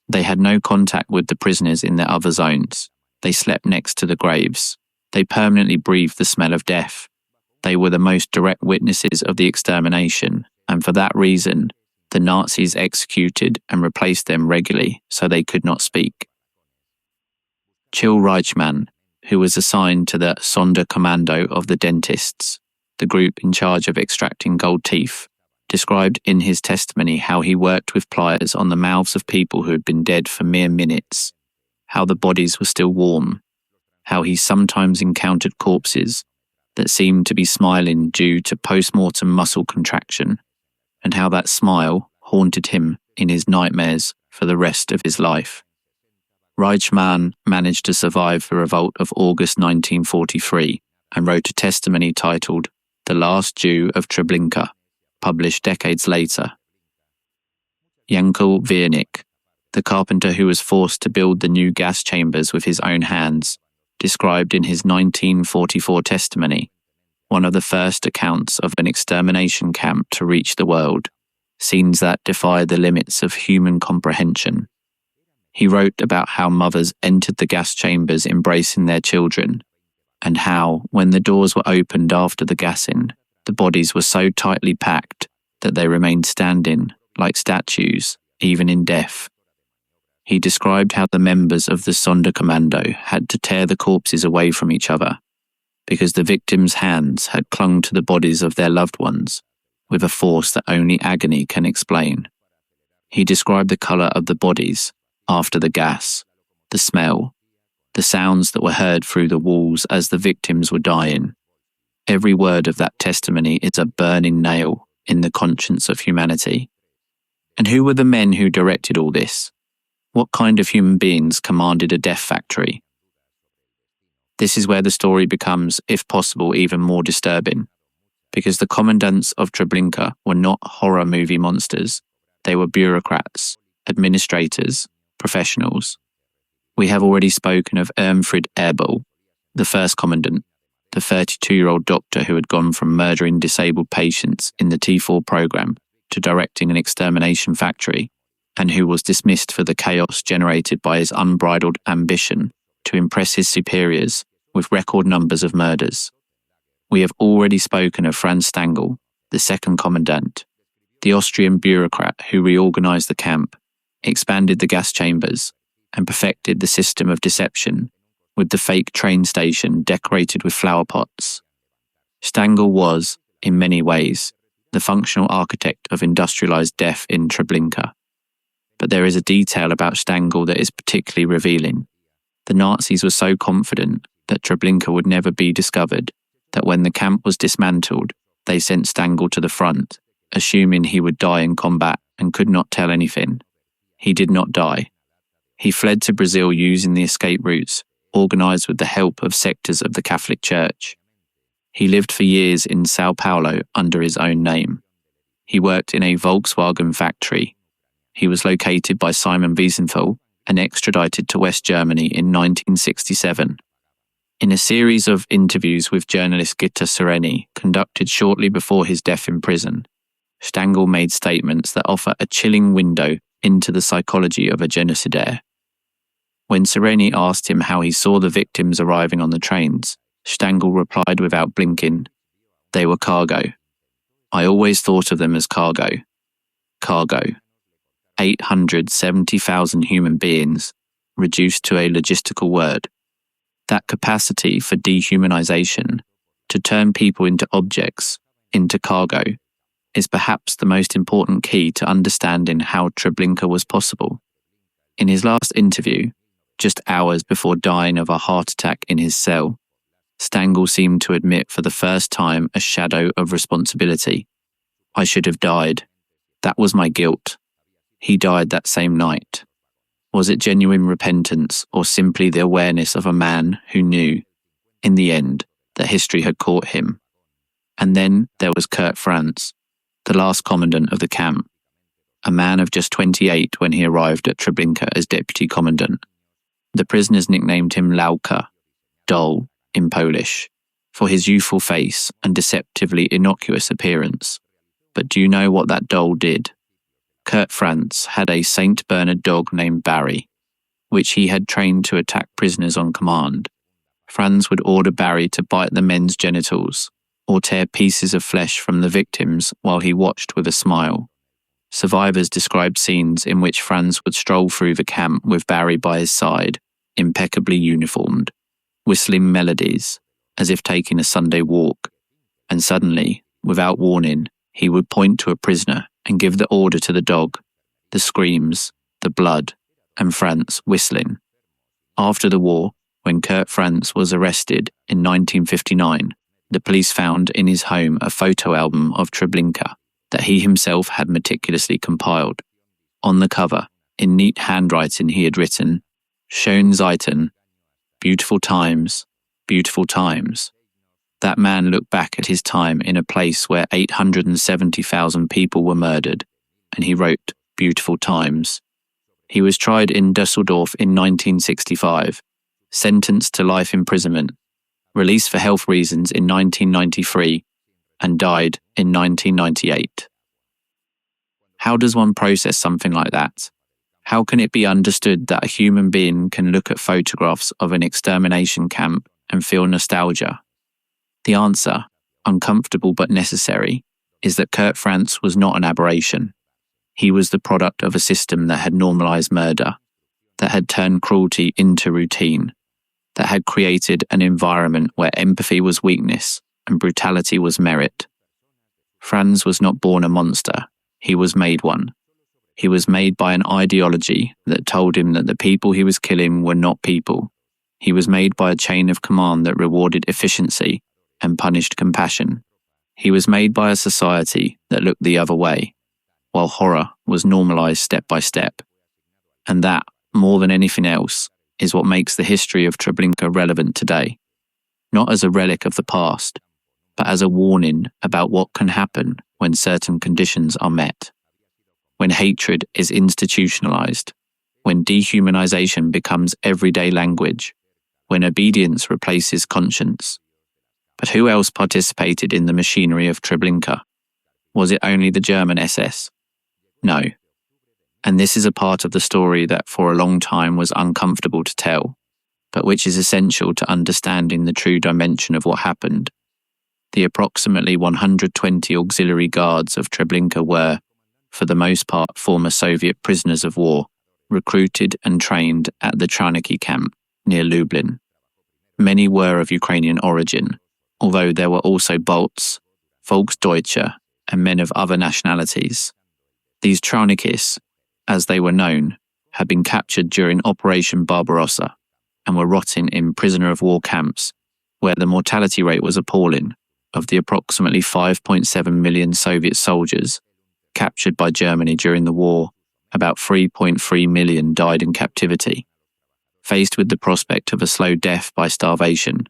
They had no contact with the prisoners in their other zones. They slept next to the graves. They permanently breathed the smell of death. They were the most direct witnesses of the extermination, and for that reason, the Nazis executed and replaced them regularly so they could not speak. Chill Reichmann, who was assigned to the Sonderkommando of the dentists, the group in charge of extracting gold teeth, described in his testimony how he worked with pliers on the mouths of people who had been dead for mere minutes, how the bodies were still warm, how he sometimes encountered corpses that seemed to be smiling due to post-mortem muscle contraction, and how that smile haunted him in his nightmares for the rest of his life. Reichmann managed to survive the revolt of August 1943 and wrote a testimony titled The Last Jew of Treblinka, published decades later. Jankel Wiernik, the carpenter who was forced to build the new gas chambers with his own hands, described in his 1944 testimony one of the first accounts of an extermination camp to reach the world, scenes that defy the limits of human comprehension. He wrote about how mothers entered the gas chambers embracing their children, and how, when the doors were opened after the gassing, the bodies were so tightly packed that they remained standing like statues, even in death. He described how the members of the Sonderkommando had to tear the corpses away from each other, because the victims' hands had clung to the bodies of their loved ones with a force that only agony can explain. He described the colour of the bodies after the gas, the smell, the sounds that were heard through the walls as the victims were dying. Every word of that testimony is a burning nail in the conscience of humanity. And who were the men who directed all this? What kind of human beings commanded a death factory? This is where the story becomes, if possible, even more disturbing, because the commandants of Treblinka were not horror movie monsters. They were bureaucrats, administrators, professionals. We have already spoken of Irmfried Erbel, the first commandant, the 32-year-old doctor who had gone from murdering disabled patients in the T4 program to directing an extermination factory, and who was dismissed for the chaos generated by his unbridled ambition to impress his superiors with record numbers of murders. We have already spoken of Franz Stangl, the second commandant, the Austrian bureaucrat who reorganized the camp, expanded the gas chambers, and perfected the system of deception with the fake train station decorated with flower pots. Stangl was, in many ways, the functional architect of industrialized death in Treblinka. But there is a detail about Stangl that is particularly revealing. The Nazis were so confident that Treblinka would never be discovered that when the camp was dismantled, they sent Stangl to the front, assuming he would die in combat and could not tell anything. He did not die. He fled to Brazil using the escape routes, organized with the help of sectors of the Catholic Church. He lived for years in Sao Paulo under his own name. He worked in a Volkswagen factory. He was located by Simon Wiesenthal and extradited to West Germany in 1967. In a series of interviews with journalist Gitta Sereni, conducted shortly before his death in prison, Stangl made statements that offer a chilling window into the psychology of a genocidaire. When Sereni asked him how he saw the victims arriving on the trains, Stangl replied without blinking, "They were cargo. I always thought of them as cargo. Cargo. 870,000 human beings, reduced to a logistical word. That capacity for dehumanization, to turn people into objects, into cargo, is perhaps the most important key to understanding how Treblinka was possible." In his last interview, just hours before dying of a heart attack in his cell, Stangl seemed to admit for the first time a shadow of responsibility. "I should have died. That was my guilt." He died that same night. Was it genuine repentance or simply the awareness of a man who knew, in the end, that history had caught him? And then there was Kurt Franz, the last commandant of the camp, a man of just 28 when he arrived at Treblinka as deputy commandant. The prisoners nicknamed him Lauka, dull, in Polish, for his youthful face and deceptively innocuous appearance. But do you know what that doll did? Kurt Franz had a St. Bernard dog named Barry, which he had trained to attack prisoners on command. Franz would order Barry to bite the men's genitals or tear pieces of flesh from the victims while he watched with a smile. Survivors described scenes in which Franz would stroll through the camp with Barry by his side, impeccably uniformed, whistling melodies, as if taking a Sunday walk, and suddenly, without warning, he would point to a prisoner and give the order to the dog, the screams, the blood, and Franz whistling. After the war, when Kurt Franz was arrested in 1959, the police found in his home a photo album of Treblinka that he himself had meticulously compiled. On the cover, in neat handwriting, he had written, "Schön Zeiten, beautiful times, beautiful times." That man looked back at his time in a place where 870,000 people were murdered, and he wrote beautiful times. He was tried in Düsseldorf in 1965, sentenced to life imprisonment, released for health reasons in 1993, and died in 1998. How does one process something like that? How can it be understood that a human being can look at photographs of an extermination camp and feel nostalgia? The answer, uncomfortable but necessary, is that Kurt Franz was not an aberration. He was the product of a system that had normalized murder, that had turned cruelty into routine, that had created an environment where empathy was weakness and brutality was merit. Franz was not born a monster, he was made one. He was made by an ideology that told him that the people he was killing were not people. He was made by a chain of command that rewarded efficiency and punished compassion. He was made by a society that looked the other way, while horror was normalized step by step. And that, more than anything else, is what makes the history of Treblinka relevant today. Not as a relic of the past, but as a warning about what can happen when certain conditions are met. When hatred is institutionalized, when dehumanization becomes everyday language, when obedience replaces conscience. But who else participated in the machinery of Treblinka? Was it only the German SS? No. And this is a part of the story that for a long time was uncomfortable to tell, but which is essential to understanding the true dimension of what happened. The approximately 120 auxiliary guards of Treblinka were, for the most part, former Soviet prisoners of war, recruited and trained at the Treblinka camp near Lublin. Many were of Ukrainian origin, although there were also Balts, Volksdeutsche, and men of other nationalities. These Treblinkists, as they were known, had been captured during Operation Barbarossa and were rotting in prisoner of war camps, where the mortality rate was appalling. Of the approximately 5.7 million Soviet soldiers captured by Germany during the war, about 3.3 million died in captivity. Faced with the prospect of a slow death by starvation,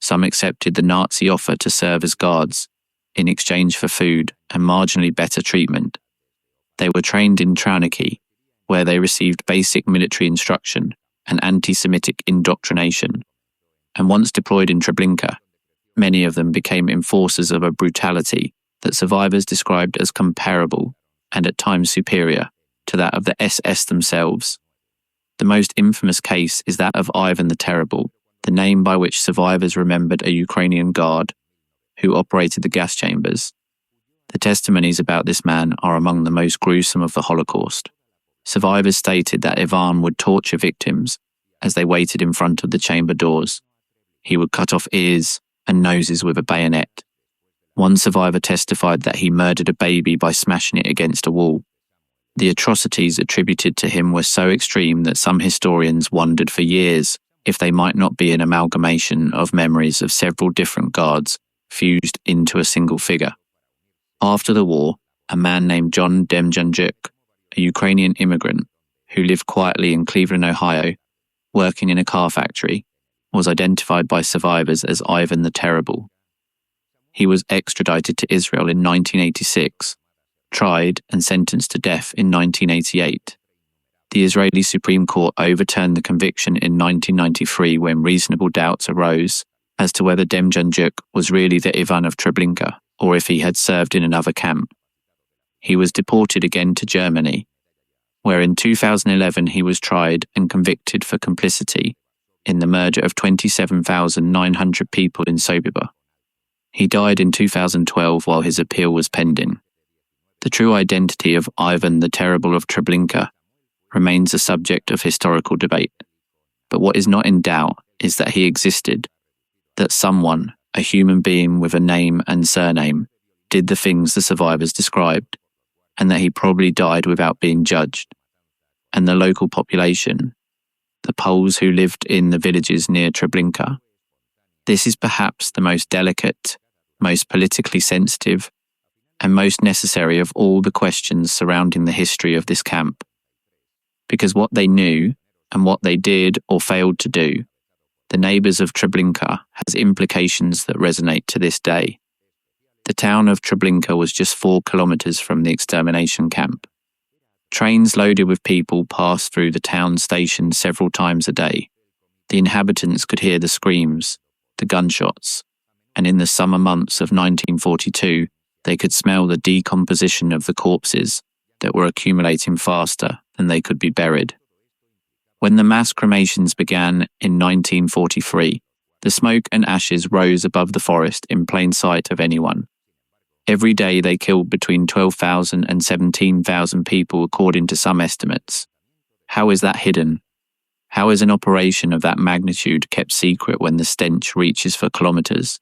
some accepted the Nazi offer to serve as guards in exchange for food and marginally better treatment. They were trained in Treblinka, where they received basic military instruction and anti-Semitic indoctrination. And once deployed in Treblinka, many of them became enforcers of a brutality that survivors described as comparable and at times superior to that of the SS themselves. The most infamous case is that of Ivan the Terrible, the name by which survivors remembered a Ukrainian guard who operated the gas chambers. The testimonies about this man are among the most gruesome of the Holocaust. Survivors stated that Ivan would torture victims as they waited in front of the chamber doors. He would cut off ears and noses with a bayonet. One survivor testified that he murdered a baby by smashing it against a wall. The atrocities attributed to him were so extreme that some historians wondered for years if they might not be an amalgamation of memories of several different guards fused into a single figure. After the war, a man named John Demjanjuk, a Ukrainian immigrant who lived quietly in Cleveland, Ohio, working in a car factory, was identified by survivors as Ivan the Terrible. He was extradited to Israel in 1986, tried and sentenced to death in 1988. The Israeli Supreme Court overturned the conviction in 1993 when reasonable doubts arose as to whether Demjanjuk was really the Ivan of Treblinka or if he had served in another camp. He was deported again to Germany, where in 2011 he was tried and convicted for complicity in the murder of 27,900 people in Sobibor. He died in 2012 while his appeal was pending. The true identity of Ivan the Terrible of Treblinka remains a subject of historical debate. But what is not in doubt is that he existed, that someone, a human being with a name and surname, did the things the survivors described, and that he probably died without being judged. And the local population, the Poles who lived in the villages near Treblinka. This is perhaps the most delicate, most politically sensitive, and most necessary of all the questions surrounding the history of this camp. Because what they knew, and what they did or failed to do, the neighbours of Treblinka, has implications that resonate to this day. The town of Treblinka was just 4 kilometres from the extermination camp. Trains loaded with people passed through the town station several times a day. The inhabitants could hear the screams, the gunshots, and in the summer months of 1942, they could smell the decomposition of the corpses that were accumulating faster than they could be buried. When the mass cremations began in 1943, the smoke and ashes rose above the forest in plain sight of anyone. Every day they killed between 12,000 and 17,000 people according to some estimates. How is that hidden? How is an operation of that magnitude kept secret when the stench reaches for kilometres,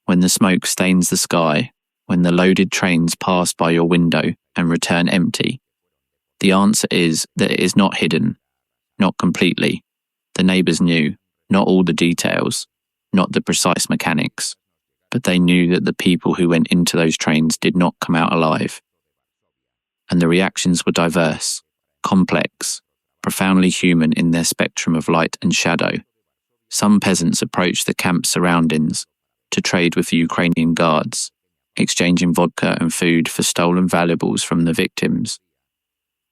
when the smoke stains the sky, when the loaded trains pass by your window and return empty? The answer is that it is not hidden, not completely. The neighbours knew. Not all the details, not the precise mechanics, but they knew that the people who went into those trains did not come out alive. And the reactions were diverse, complex, profoundly human in their spectrum of light and shadow. Some peasants approached the camp surroundings to trade with the Ukrainian guards, exchanging vodka and food for stolen valuables from the victims.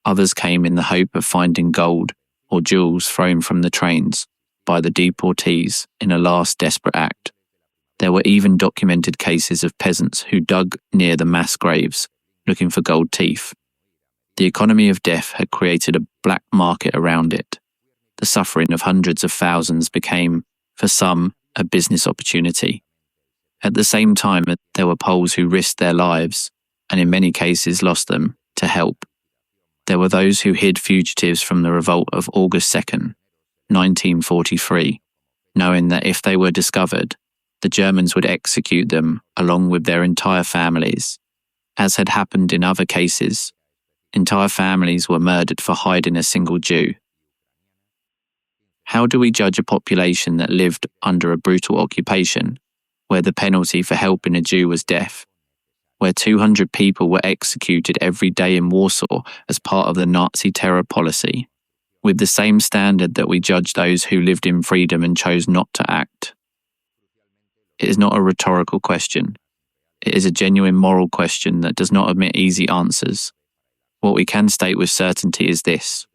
Others came in the hope of finding gold or jewels thrown from the trains by the deportees in a last desperate act. There were even documented cases of peasants who dug near the mass graves looking for gold teeth. The economy of death had created a black market around it. The suffering of hundreds of thousands became, for some, a business opportunity. At the same time, there were Poles who risked their lives, and in many cases lost them, to help. There were those who hid fugitives from the revolt of August 2nd, 1943, knowing that if they were discovered, the Germans would execute them along with their entire families. As had happened in other cases, entire families were murdered for hiding a single Jew. How do we judge a population that lived under a brutal occupation, where the penalty for helping a Jew was death, where 200 people were executed every day in Warsaw as part of the Nazi terror policy, with the same standard that we judge those who lived in freedom and chose not to act? It is not a rhetorical question. It is a genuine moral question that does not admit easy answers. What we can state with certainty is this: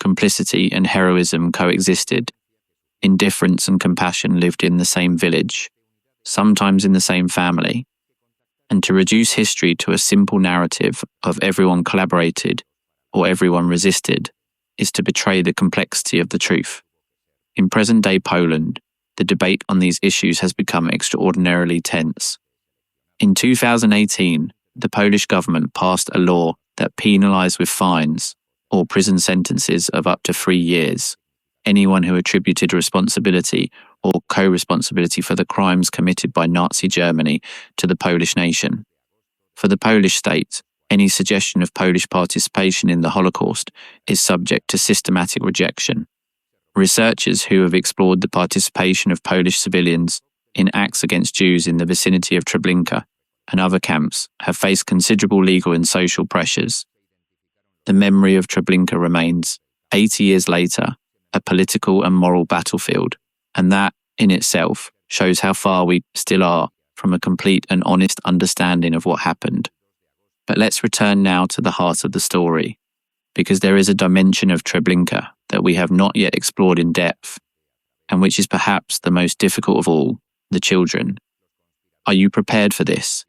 complicity and heroism coexisted. Indifference and compassion lived in the same village, sometimes in the same family. And to reduce history to a simple narrative of everyone collaborated or everyone resisted is to betray the complexity of the truth. In present-day Poland, the debate on these issues has become extraordinarily tense. In 2018, the Polish government passed a law that penalized with fines or prison sentences of up to 3 years anyone who attributed responsibility or co-responsibility for the crimes committed by Nazi Germany to the Polish nation. For the Polish state, any suggestion of Polish participation in the Holocaust is subject to systematic rejection. Researchers who have explored the participation of Polish civilians in acts against Jews in the vicinity of Treblinka and other camps have faced considerable legal and social pressures. The memory of Treblinka remains, 80 years later, a political and moral battlefield, and that, in itself, shows how far we still are from a complete and honest understanding of what happened. But let's return now to the heart of the story, because there is a dimension of Treblinka that we have not yet explored in depth, and which is perhaps the most difficult of all: the children. Are you prepared for this?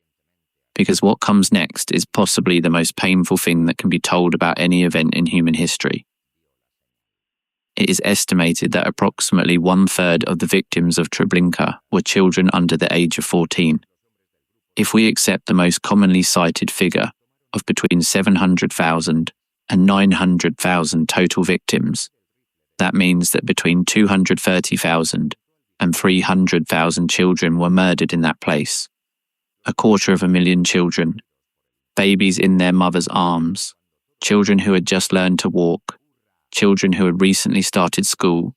Because what comes next is possibly the most painful thing that can be told about any event in human history. It is estimated that approximately 1/3 of the victims of Treblinka were children under the age of 14. If we accept the most commonly cited figure of between 700,000 and 900,000 total victims, that means that between 230,000 and 300,000 children were murdered in that place. 250,000 children, babies in their mother's arms, children who had just learned to walk, children who had recently started school,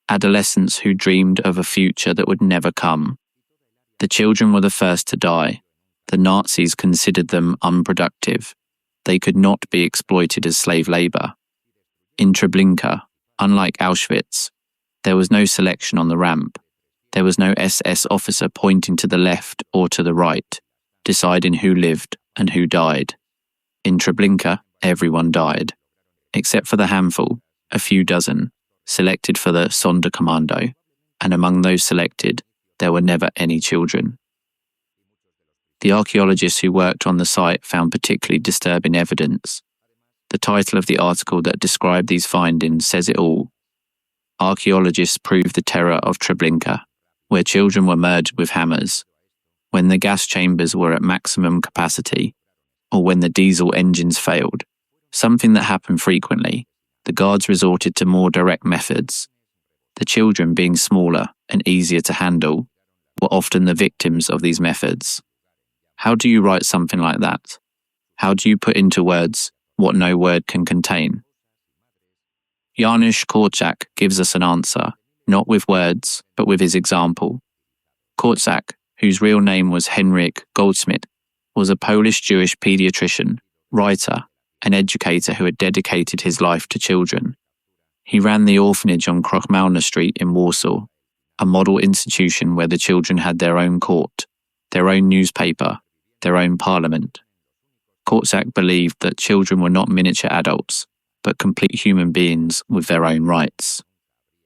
adolescents who dreamed of a future that would never come. The children were the first to die. The Nazis considered them unproductive. They could not be exploited as slave labor. In Treblinka, unlike Auschwitz, there was no selection on the ramp. There was no SS officer pointing to the left or to the right, deciding who lived and who died. In Treblinka, everyone died, except for the handful, a few dozen, selected for the Sonderkommando, and among those selected, there were never any children. The archaeologists who worked on the site found particularly disturbing evidence. The title of the article that described these findings says it all. Archaeologists proved the terror of Treblinka, where children were murdered with hammers, when the gas chambers were at maximum capacity, or when the diesel engines failed, something that happened frequently. The guards resorted to more direct methods. The children, being smaller and easier to handle, were often the victims of these methods. How do you write something like that? How do you put into words what no word can contain? Janusz Korczak gives us an answer. not with words, but with his example. Korczak, whose real name was Henryk Goldschmidt, was a Polish-Jewish pediatrician, writer, and educator who had dedicated his life to children. He ran the orphanage on Krochmalna Street in Warsaw, a model institution where the children had their own court, their own newspaper, their own parliament. Korczak believed that children were not miniature adults, but complete human beings with their own rights.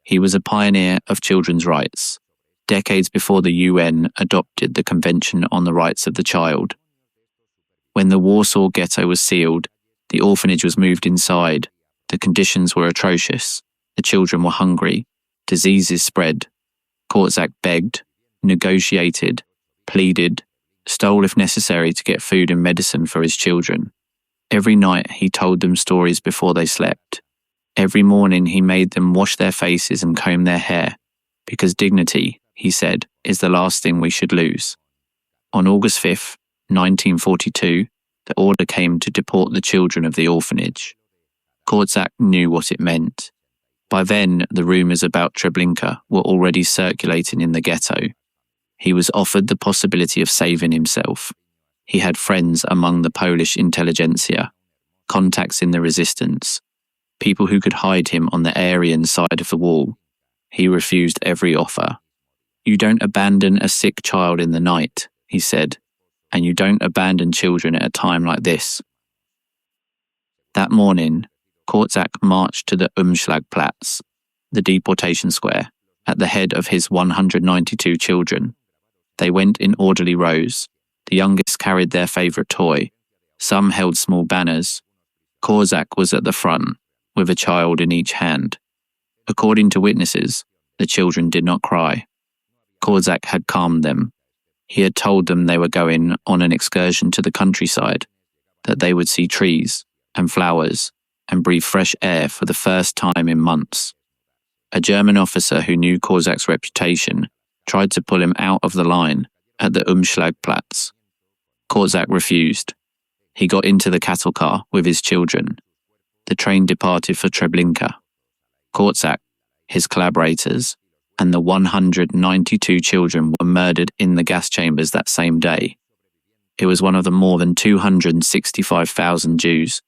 He was a pioneer of children's rights, decades before the UN adopted the Convention on the Rights of the Child. When the Warsaw Ghetto was sealed, the orphanage was moved inside. The conditions were atrocious. The children were hungry. Diseases spread. Korczak begged, negotiated, pleaded, stole if necessary to get food and medicine for his children. Every night he told them stories before they slept. Every morning he made them wash their faces and comb their hair, because dignity, he said, is the last thing we should lose. On August 5th, 1942, the order came to deport the children of the orphanage. Korczak knew what it meant. By then, the rumours about Treblinka were already circulating in the ghetto. He was offered the possibility of saving himself. He had friends among the Polish intelligentsia, contacts in the resistance, people who could hide him on the Aryan side of the wall. He refused every offer. "You don't abandon a sick child in the night," he said, "and you don't abandon children at a time like this." That morning, Korczak marched to the Umschlagplatz, the deportation square, at the head of his 192 children. They went in orderly rows. The youngest carried their favourite toy. Some held small banners. Korczak was at the front, with a child in each hand. According to witnesses, the children did not cry. Korczak had calmed them. He had told them they were going on an excursion to the countryside, that they would see trees and flowers and breathe fresh air for the first time in months. A German officer who knew Korczak's reputation tried to pull him out of the line at the Umschlagplatz. Korczak refused. He got into the cattle car with his children. The train departed for Treblinka. Korczak, his collaborators, and the 192 children were murdered in the gas chambers that same day. It was one of the more than 265,000 Jews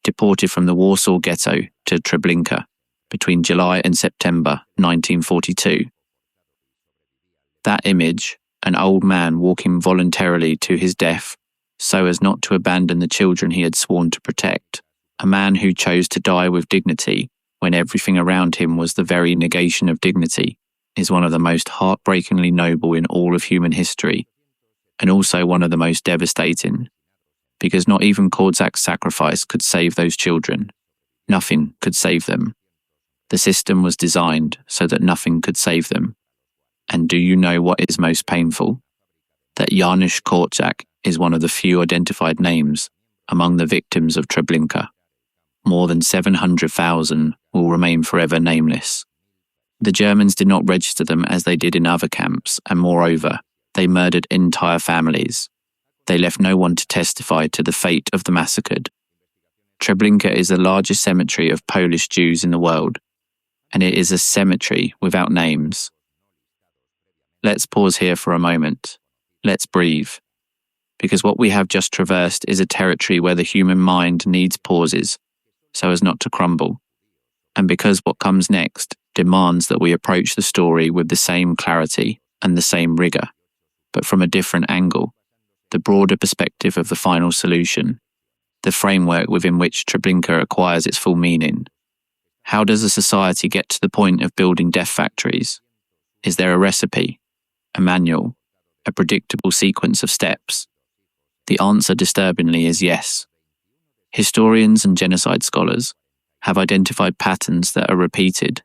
deported from the Warsaw Ghetto to Treblinka between July and September 1942. That image, an old man walking voluntarily to his death so as not to abandon the children he had sworn to protect, a man who chose to die with dignity when everything around him was the very negation of dignity, is one of the most heartbreakingly noble in all of human history, and also one of the most devastating, because not even Korczak's sacrifice could save those children. Nothing could save them. The system was designed so that nothing could save them. And do you know what is most painful? That Janusz Korczak is one of the few identified names among the victims of Treblinka. More than 700,000 will remain forever nameless. The Germans did not register them as they did in other camps, and moreover, they murdered entire families. They left no one to testify to the fate of the massacred. Treblinka is the largest cemetery of Polish Jews in the world, and it is a cemetery without names. Let's pause here for a moment. Let's breathe. Because what we have just traversed is a territory where the human mind needs pauses, so as not to crumble. And because what comes next demands that we approach the story with the same clarity and the same rigour, but from a different angle, the broader perspective of the final solution, the framework within which Treblinka acquires its full meaning. How does a society get to the point of building death factories? Is there a recipe, a manual, a predictable sequence of steps? The answer, disturbingly, is yes. Historians and genocide scholars have identified patterns that are repeated.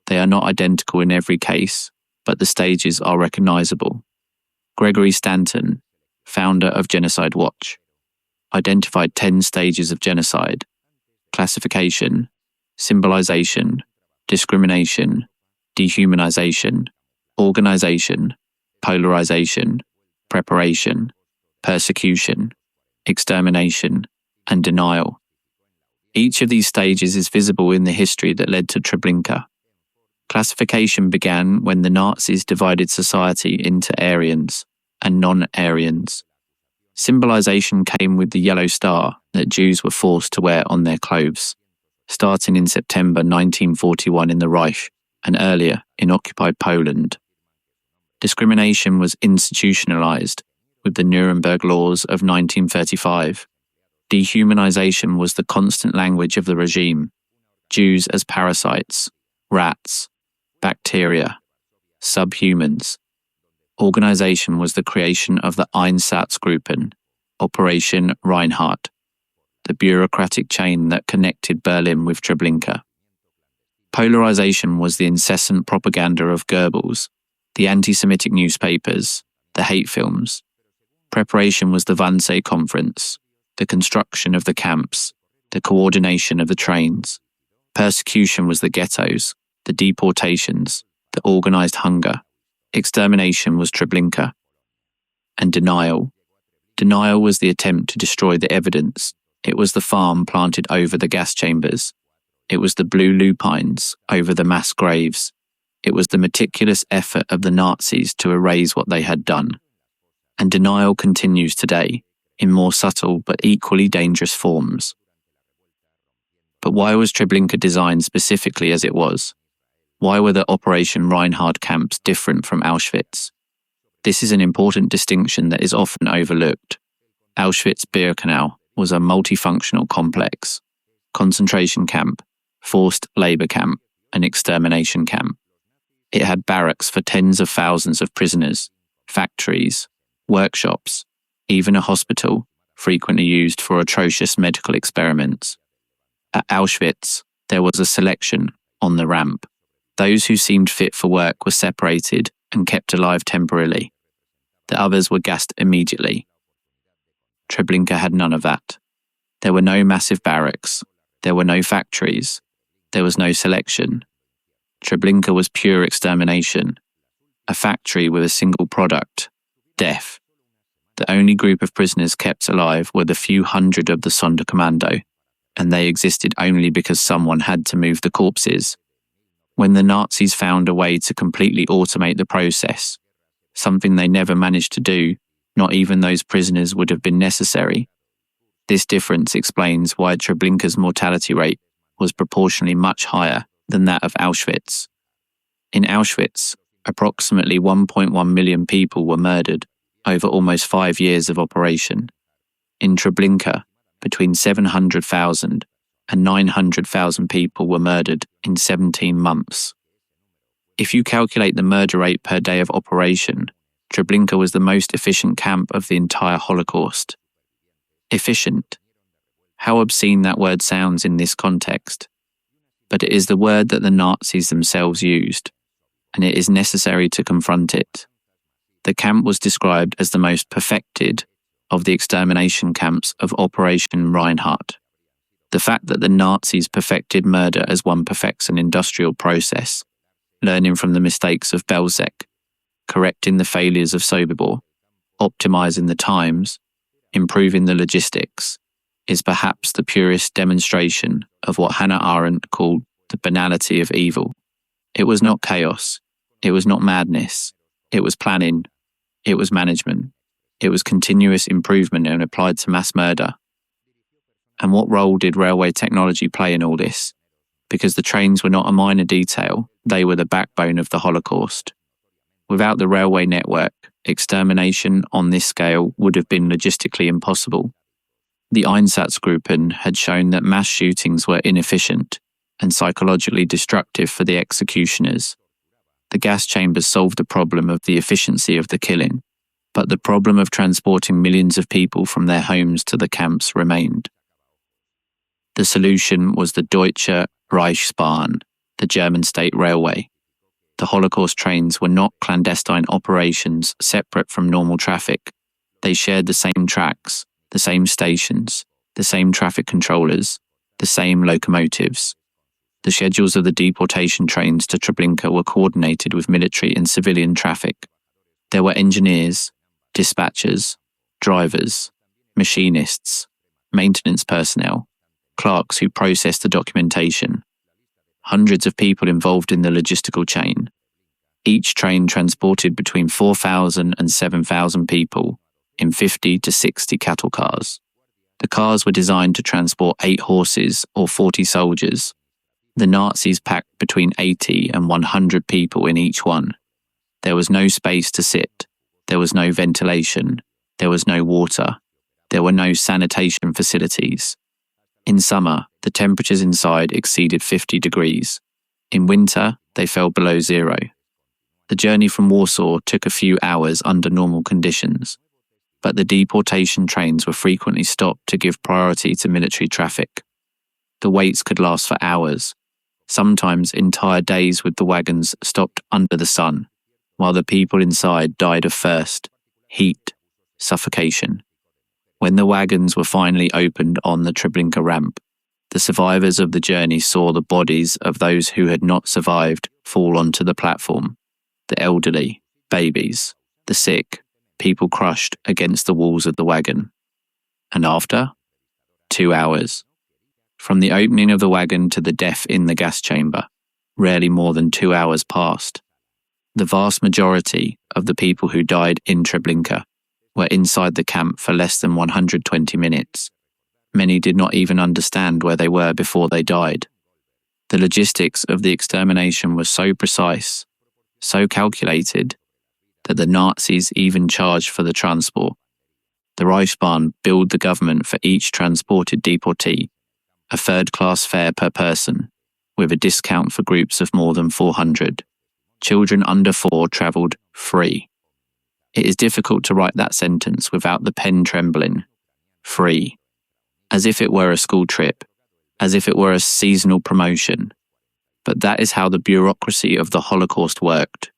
They are not identical in every case, but the stages are recognizable. Gregory Stanton, founder of Genocide Watch, identified 10 stages of genocide: classification, symbolization, discrimination, dehumanization, organization, polarization, preparation, persecution, extermination, and denial. Each of these stages is visible in the history that led to Treblinka. Classification began when the Nazis divided society into Aryans and non-Aryans. Symbolization came with the yellow star that Jews were forced to wear on their clothes, starting in September 1941 in the Reich and earlier in occupied Poland. Discrimination was institutionalized with the Nuremberg Laws of 1935. Dehumanization was the constant language of the regime. Jews as parasites, rats, bacteria, subhumans. Organization was the creation of the Einsatzgruppen, Operation Reinhardt, the bureaucratic chain that connected Berlin with Treblinka. Polarization was the incessant propaganda of Goebbels, the anti-Semitic newspapers, the hate films. Preparation was the Wannsee Conference, the construction of the camps, the coordination of the trains. Persecution was the ghettos, the deportations, the organized hunger. Extermination was Treblinka. And denial. Denial was the attempt to destroy the evidence. It was the farm planted over the gas chambers. It was the blue lupines over the mass graves. It was the meticulous effort of the Nazis to erase what they had done. And denial continues today, in more subtle but equally dangerous forms. But why was Treblinka designed specifically as it was? Why were the Operation Reinhardt camps different from Auschwitz? This is an important distinction that is often overlooked. Auschwitz-Birkenau was a multifunctional complex: concentration camp, forced labor camp, and extermination camp. It had barracks for tens of thousands of prisoners, factories, workshops, even a hospital, frequently used for atrocious medical experiments. At Auschwitz, there was a selection on the ramp. Those who seemed fit for work were separated and kept alive temporarily. The others were gassed immediately. Treblinka had none of that. There were no massive barracks. There were no factories. There was no selection. Treblinka was pure extermination. A factory with a single product: death. The only group of prisoners kept alive were the few hundred of the Sonderkommando, and they existed only because someone had to move the corpses. When the Nazis found a way to completely automate the process, something they never managed to do, not even those prisoners would have been necessary. This difference explains why Treblinka's mortality rate was proportionally much higher than that of Auschwitz. In Auschwitz, approximately 1.1 million people were murdered over almost 5 years of operation. In Treblinka, between 700,000 and 900,000 people were murdered in 17 months. If you calculate the murder rate per day of operation, Treblinka was the most efficient camp of the entire Holocaust. Efficient. How obscene that word sounds in this context. But it is the word that the Nazis themselves used, and it is necessary to confront it. The camp was described as the most perfected of the extermination camps of Operation Reinhardt. The fact that the Nazis perfected murder as one perfects an industrial process, learning from the mistakes of Belzec, correcting the failures of Sobibor, optimizing the times, improving the logistics, is perhaps the purest demonstration of what Hannah Arendt called the banality of evil. It was not chaos. It was not madness. It was planning. It was management. It was continuous improvement and applied to mass murder. And what role did railway technology play in all this? Because the trains were not a minor detail, they were the backbone of the Holocaust. Without the railway network, extermination on this scale would have been logistically impossible. The Einsatzgruppen had shown that mass shootings were inefficient and psychologically destructive for the executioners. The gas chambers solved the problem of the efficiency of the killing, but the problem of transporting millions of people from their homes to the camps remained. The solution was the Deutsche Reichsbahn, the German state railway. The Holocaust trains were not clandestine operations separate from normal traffic. They shared the same tracks, the same stations, the same traffic controllers, the same locomotives. The schedules of the deportation trains to Treblinka were coordinated with military and civilian traffic. There were engineers, dispatchers, drivers, machinists, maintenance personnel, clerks who processed the documentation. hundreds of people involved in the logistical chain. Each train transported between 4,000 and 7,000 people in 50 to 60 cattle cars. The cars were designed to transport 8 horses or 40 soldiers. The Nazis packed between 80 and 100 people in each one. There was no space to sit. There was no ventilation. There was no water. There were no sanitation facilities. In summer, the temperatures inside exceeded 50 degrees. In winter, they fell below zero. The journey from Warsaw took a few hours under normal conditions, but the deportation trains were frequently stopped to give priority to military traffic. The waits could last for hours, sometimes entire days, with the wagons stopped under the sun, while the people inside died of thirst, heat, suffocation. When the wagons were finally opened on the Treblinka ramp, the survivors of the journey saw the bodies of those who had not survived fall onto the platform. The elderly, babies, the sick, people crushed against the walls of the wagon. And after? 2 hours. From the opening of the wagon to the death in the gas chamber, rarely more than 2 hours passed. The vast majority of the people who died in Treblinka were inside the camp for less than 120 minutes. Many did not even understand where they were before they died. The logistics of the extermination were so precise, so calculated, that the Nazis even charged for the transport. The Reichsbahn billed the government for each transported deportee a third-class fare per person, with a discount for groups of more than 400. Children under 4 travelled free. It is difficult to write that sentence without the pen trembling. Free. As if it were a school trip, as if it were a seasonal promotion. But that is how the bureaucracy of the Holocaust worked,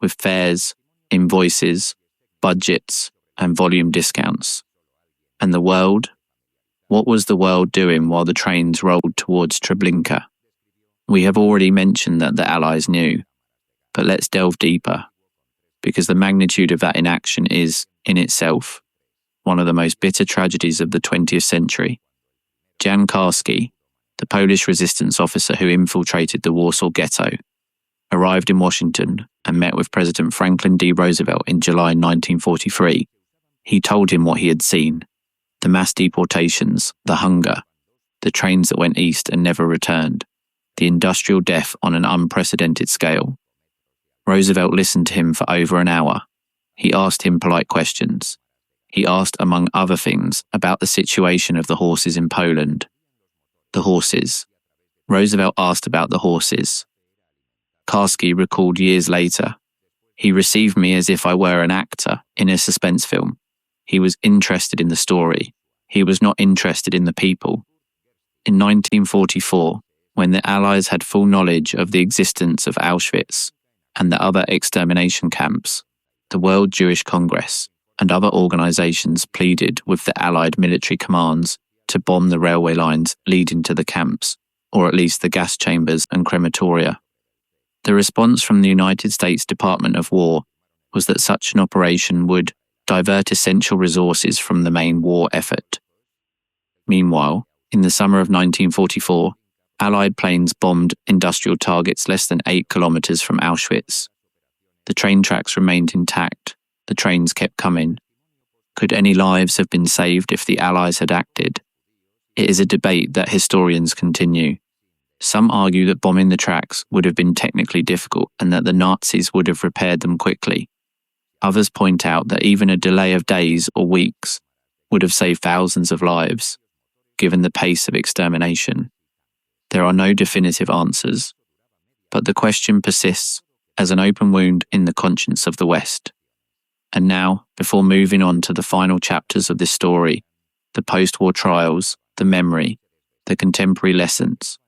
with fares, invoices, budgets, and volume discounts. And the world? What was the world doing while the trains rolled towards Treblinka? We have already mentioned that the Allies knew, but let's delve deeper, because the magnitude of that inaction is, in itself, one of the most bitter tragedies of the 20th century. Jan Karski, the Polish resistance officer who infiltrated the Warsaw Ghetto, arrived in Washington and met with President Franklin D. Roosevelt in July 1943. He told him what he had seen: the mass deportations, the hunger, the trains that went east and never returned, the industrial death on an unprecedented scale. Roosevelt listened to him for over an hour. He asked him polite questions. He asked, among other things, about the situation of the horses in Poland. The horses. Roosevelt asked about the horses. Karski recalled years later. He received me as if I were an actor in a suspense film. He was interested in the story. He was not interested in the people. In 1944, when the Allies had full knowledge of the existence of Auschwitz and the other extermination camps, the World Jewish Congress and other organizations pleaded with the Allied military commands to bomb the railway lines leading to the camps, or at least the gas chambers and crematoria. The response from the United States Department of War was that such an operation would divert essential resources from the main war effort. Meanwhile, in the summer of 1944, Allied planes bombed industrial targets less than 8 kilometers from Auschwitz. The train tracks remained intact. The trains kept coming. Could any lives have been saved if the Allies had acted? It is a debate that historians continue. Some argue that bombing the tracks would have been technically difficult and that the Nazis would have repaired them quickly. Others point out that even a delay of days or weeks would have saved thousands of lives, given the pace of extermination. There are no definitive answers, but the question persists as an open wound in the conscience of the West. And now, before moving on to the final chapters of this story, the post-war trials, the memory, the contemporary lessons,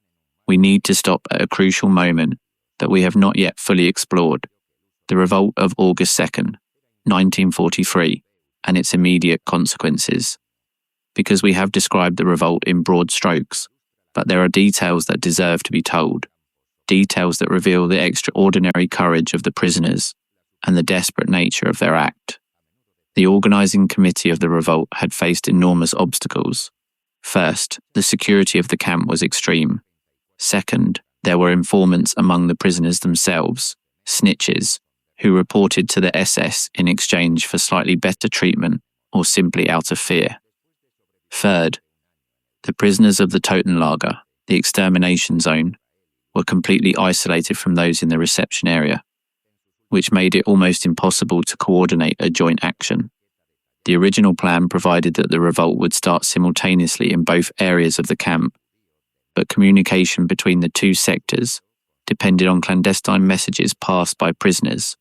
we need to stop at a crucial moment that we have not yet fully explored: the revolt of August 2nd, 1943, and its immediate consequences. Because we have described the revolt in broad strokes, but there are details that deserve to be told, details that reveal the extraordinary courage of the prisoners and the desperate nature of their act. The organising committee of the revolt had faced enormous obstacles. First, the security of the camp was extreme. Second, There were informants among the prisoners themselves, snitches, who reported to the SS in exchange for slightly better treatment or simply out of fear. Third, the prisoners of the Totenlager, the extermination zone, were completely isolated from those in the reception area, which made it almost impossible to coordinate a joint action. The original plan provided that the revolt would start simultaneously in both areas of the camp, but communication between the two sectors depended on clandestine messages passed by prisoners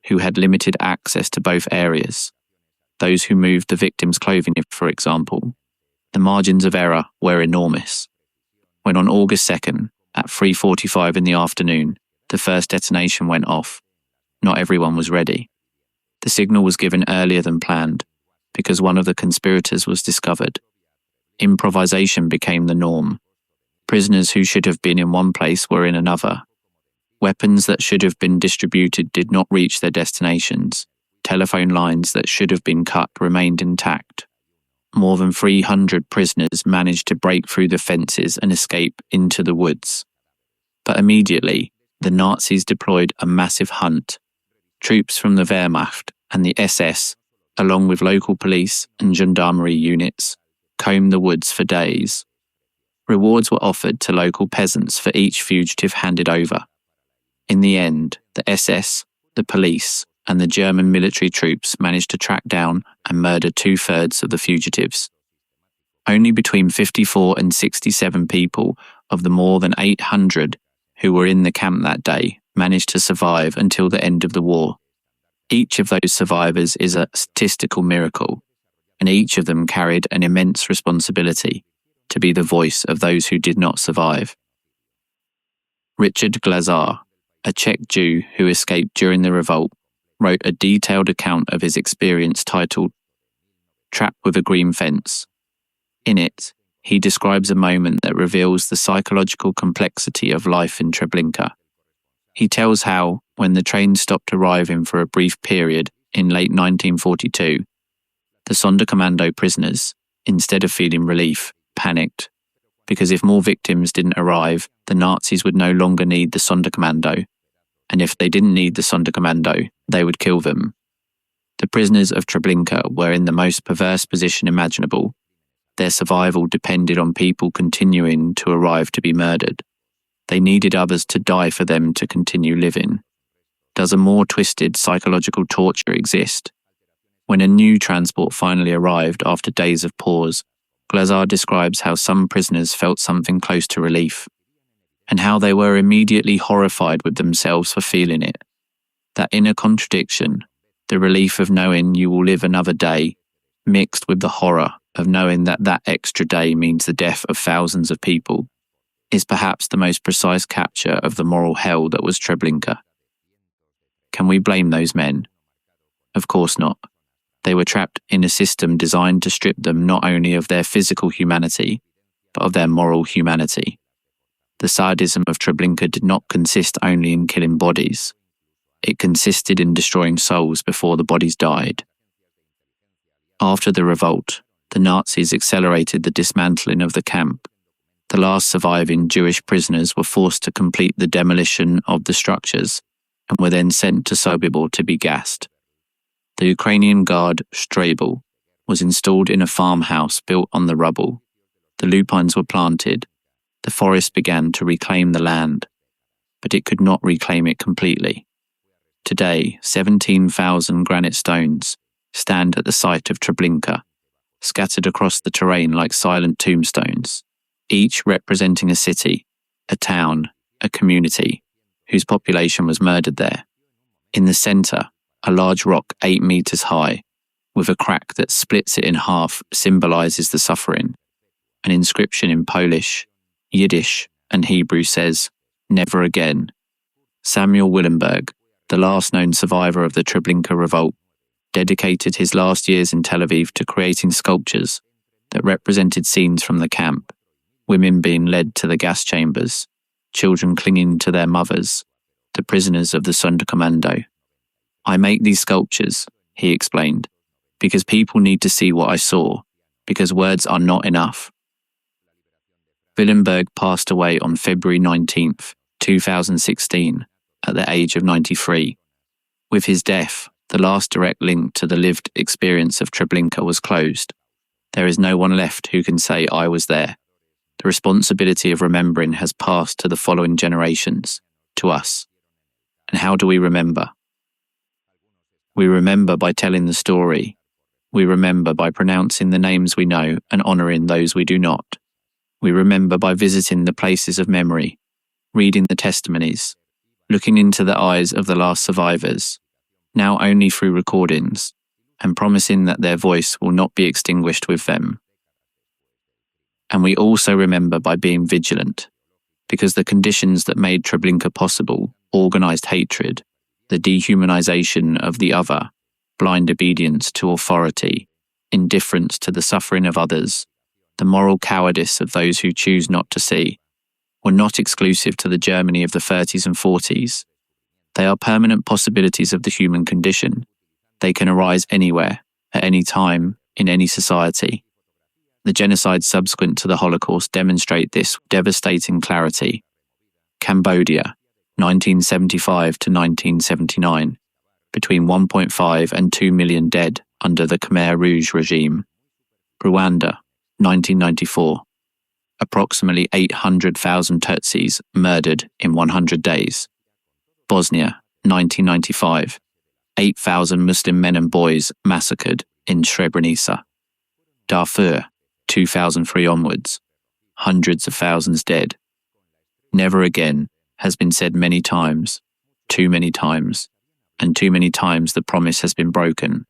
who had limited access to both areas. Those who moved the victims' clothing, for example. The margins of error were enormous. When on August 2nd, at 3:45 in the afternoon, the first detonation went off, not everyone was ready. The signal was given earlier than planned, because one of the conspirators was discovered. Improvisation became the norm. Prisoners who should have been in one place were in another. Weapons that should have been distributed did not reach their destinations. Telephone lines that should have been cut remained intact. More than 300 prisoners managed to break through the fences and escape into the woods. But immediately, the Nazis deployed a massive hunt. Troops from the Wehrmacht and the SS, along with local police and gendarmerie units, combed the woods for days. Rewards were offered to local peasants for each fugitive handed over. In the end, the SS, the police, and the German military troops managed to track down and murder 2/3 of the fugitives. Only between 54 and 67 people of the more than 800 who were in the camp that day managed to survive until the end of the war. Each of those survivors is a statistical miracle, and each of them carried an immense responsibility to be the voice of those who did not survive. Richard Glazar, a Czech Jew who escaped during the revolt, wrote a detailed account of his experience titled "Trapped with a Green Fence." In it, he describes a moment that reveals the psychological complexity of life in Treblinka. He tells how, when the train stopped arriving for a brief period in late 1942, the Sonderkommando prisoners, instead of feeling relief, panicked, because if more victims didn't arrive, the Nazis would no longer need the Sonderkommando, and if they didn't need the Sonderkommando, they would kill them. The prisoners of Treblinka were in the most perverse position imaginable. Their survival depended on people continuing to arrive to be murdered. They needed others to die for them to continue living. Does a more twisted psychological torture exist? When a new transport finally arrived after days of pause, Glazar describes how some prisoners felt something close to relief, and how they were immediately horrified with themselves for feeling it. That inner contradiction, the relief of knowing you will live another day, mixed with the horror of knowing that that extra day means the death of thousands of people, is perhaps the most precise capture of the moral hell that was Treblinka. Can we blame those men? Of course not. They were trapped in a system designed to strip them not only of their physical humanity, but of their moral humanity. The sadism of Treblinka did not consist only in killing bodies. It consisted in destroying souls before the bodies died. After the revolt, the Nazis accelerated the dismantling of the camp. The last surviving Jewish prisoners were forced to complete the demolition of the structures and were then sent to Sobibor to be gassed. The Ukrainian guard Strabel was installed in a farmhouse built on the rubble. The lupines were planted. The forest began to reclaim the land, but it could not reclaim it completely. Today, 17,000 granite stones stand at the site of Treblinka, scattered across the terrain like silent tombstones, each representing a city, a town, a community, whose population was murdered there. In the centre, a large rock 8 meters high, with a crack that splits it in half, symbolises the suffering. An inscription in Polish, Yiddish, and Hebrew says, "Never again." Samuel Willenberg, the last known survivor of the Treblinka revolt, dedicated his last years in Tel Aviv to creating sculptures that represented scenes from the camp, women being led to the gas chambers, children clinging to their mothers, the prisoners of the Sonderkommando. "I make these sculptures," he explained, "because people need to see what I saw, because words are not enough." Willenberg passed away on February 19th, 2016, at the age of 93. With his death, the last direct link to the lived experience of Treblinka was closed. There is no one left who can say, "I was there." The responsibility of remembering has passed to the following generations, to us. And how do we remember? We remember by telling the story. We remember by pronouncing the names we know and honouring those we do not. We remember by visiting the places of memory, reading the testimonies, looking into the eyes of the last survivors, now only through recordings, and promising that their voice will not be extinguished with them. And we also remember by being vigilant, because the conditions that made Treblinka possible, organised hatred, the dehumanisation of the other, blind obedience to authority, indifference to the suffering of others, the moral cowardice of those who choose not to see, were not exclusive to the Germany of the 30s and 40s. They are permanent possibilities of the human condition. They can arise anywhere, at any time, in any society. The genocides subsequent to the Holocaust demonstrate this with devastating clarity. Cambodia, 1975 to 1979, between 1.5 and 2 million dead under the Khmer Rouge regime. Rwanda, 1994, approximately 800,000 Tutsis murdered in 100 days. Bosnia, 1995, 8,000 Muslim men and boys massacred in Treblinka. Darfur, 2003 onwards, hundreds of thousands dead. Never again has been said many times, and too many times the promise has been broken.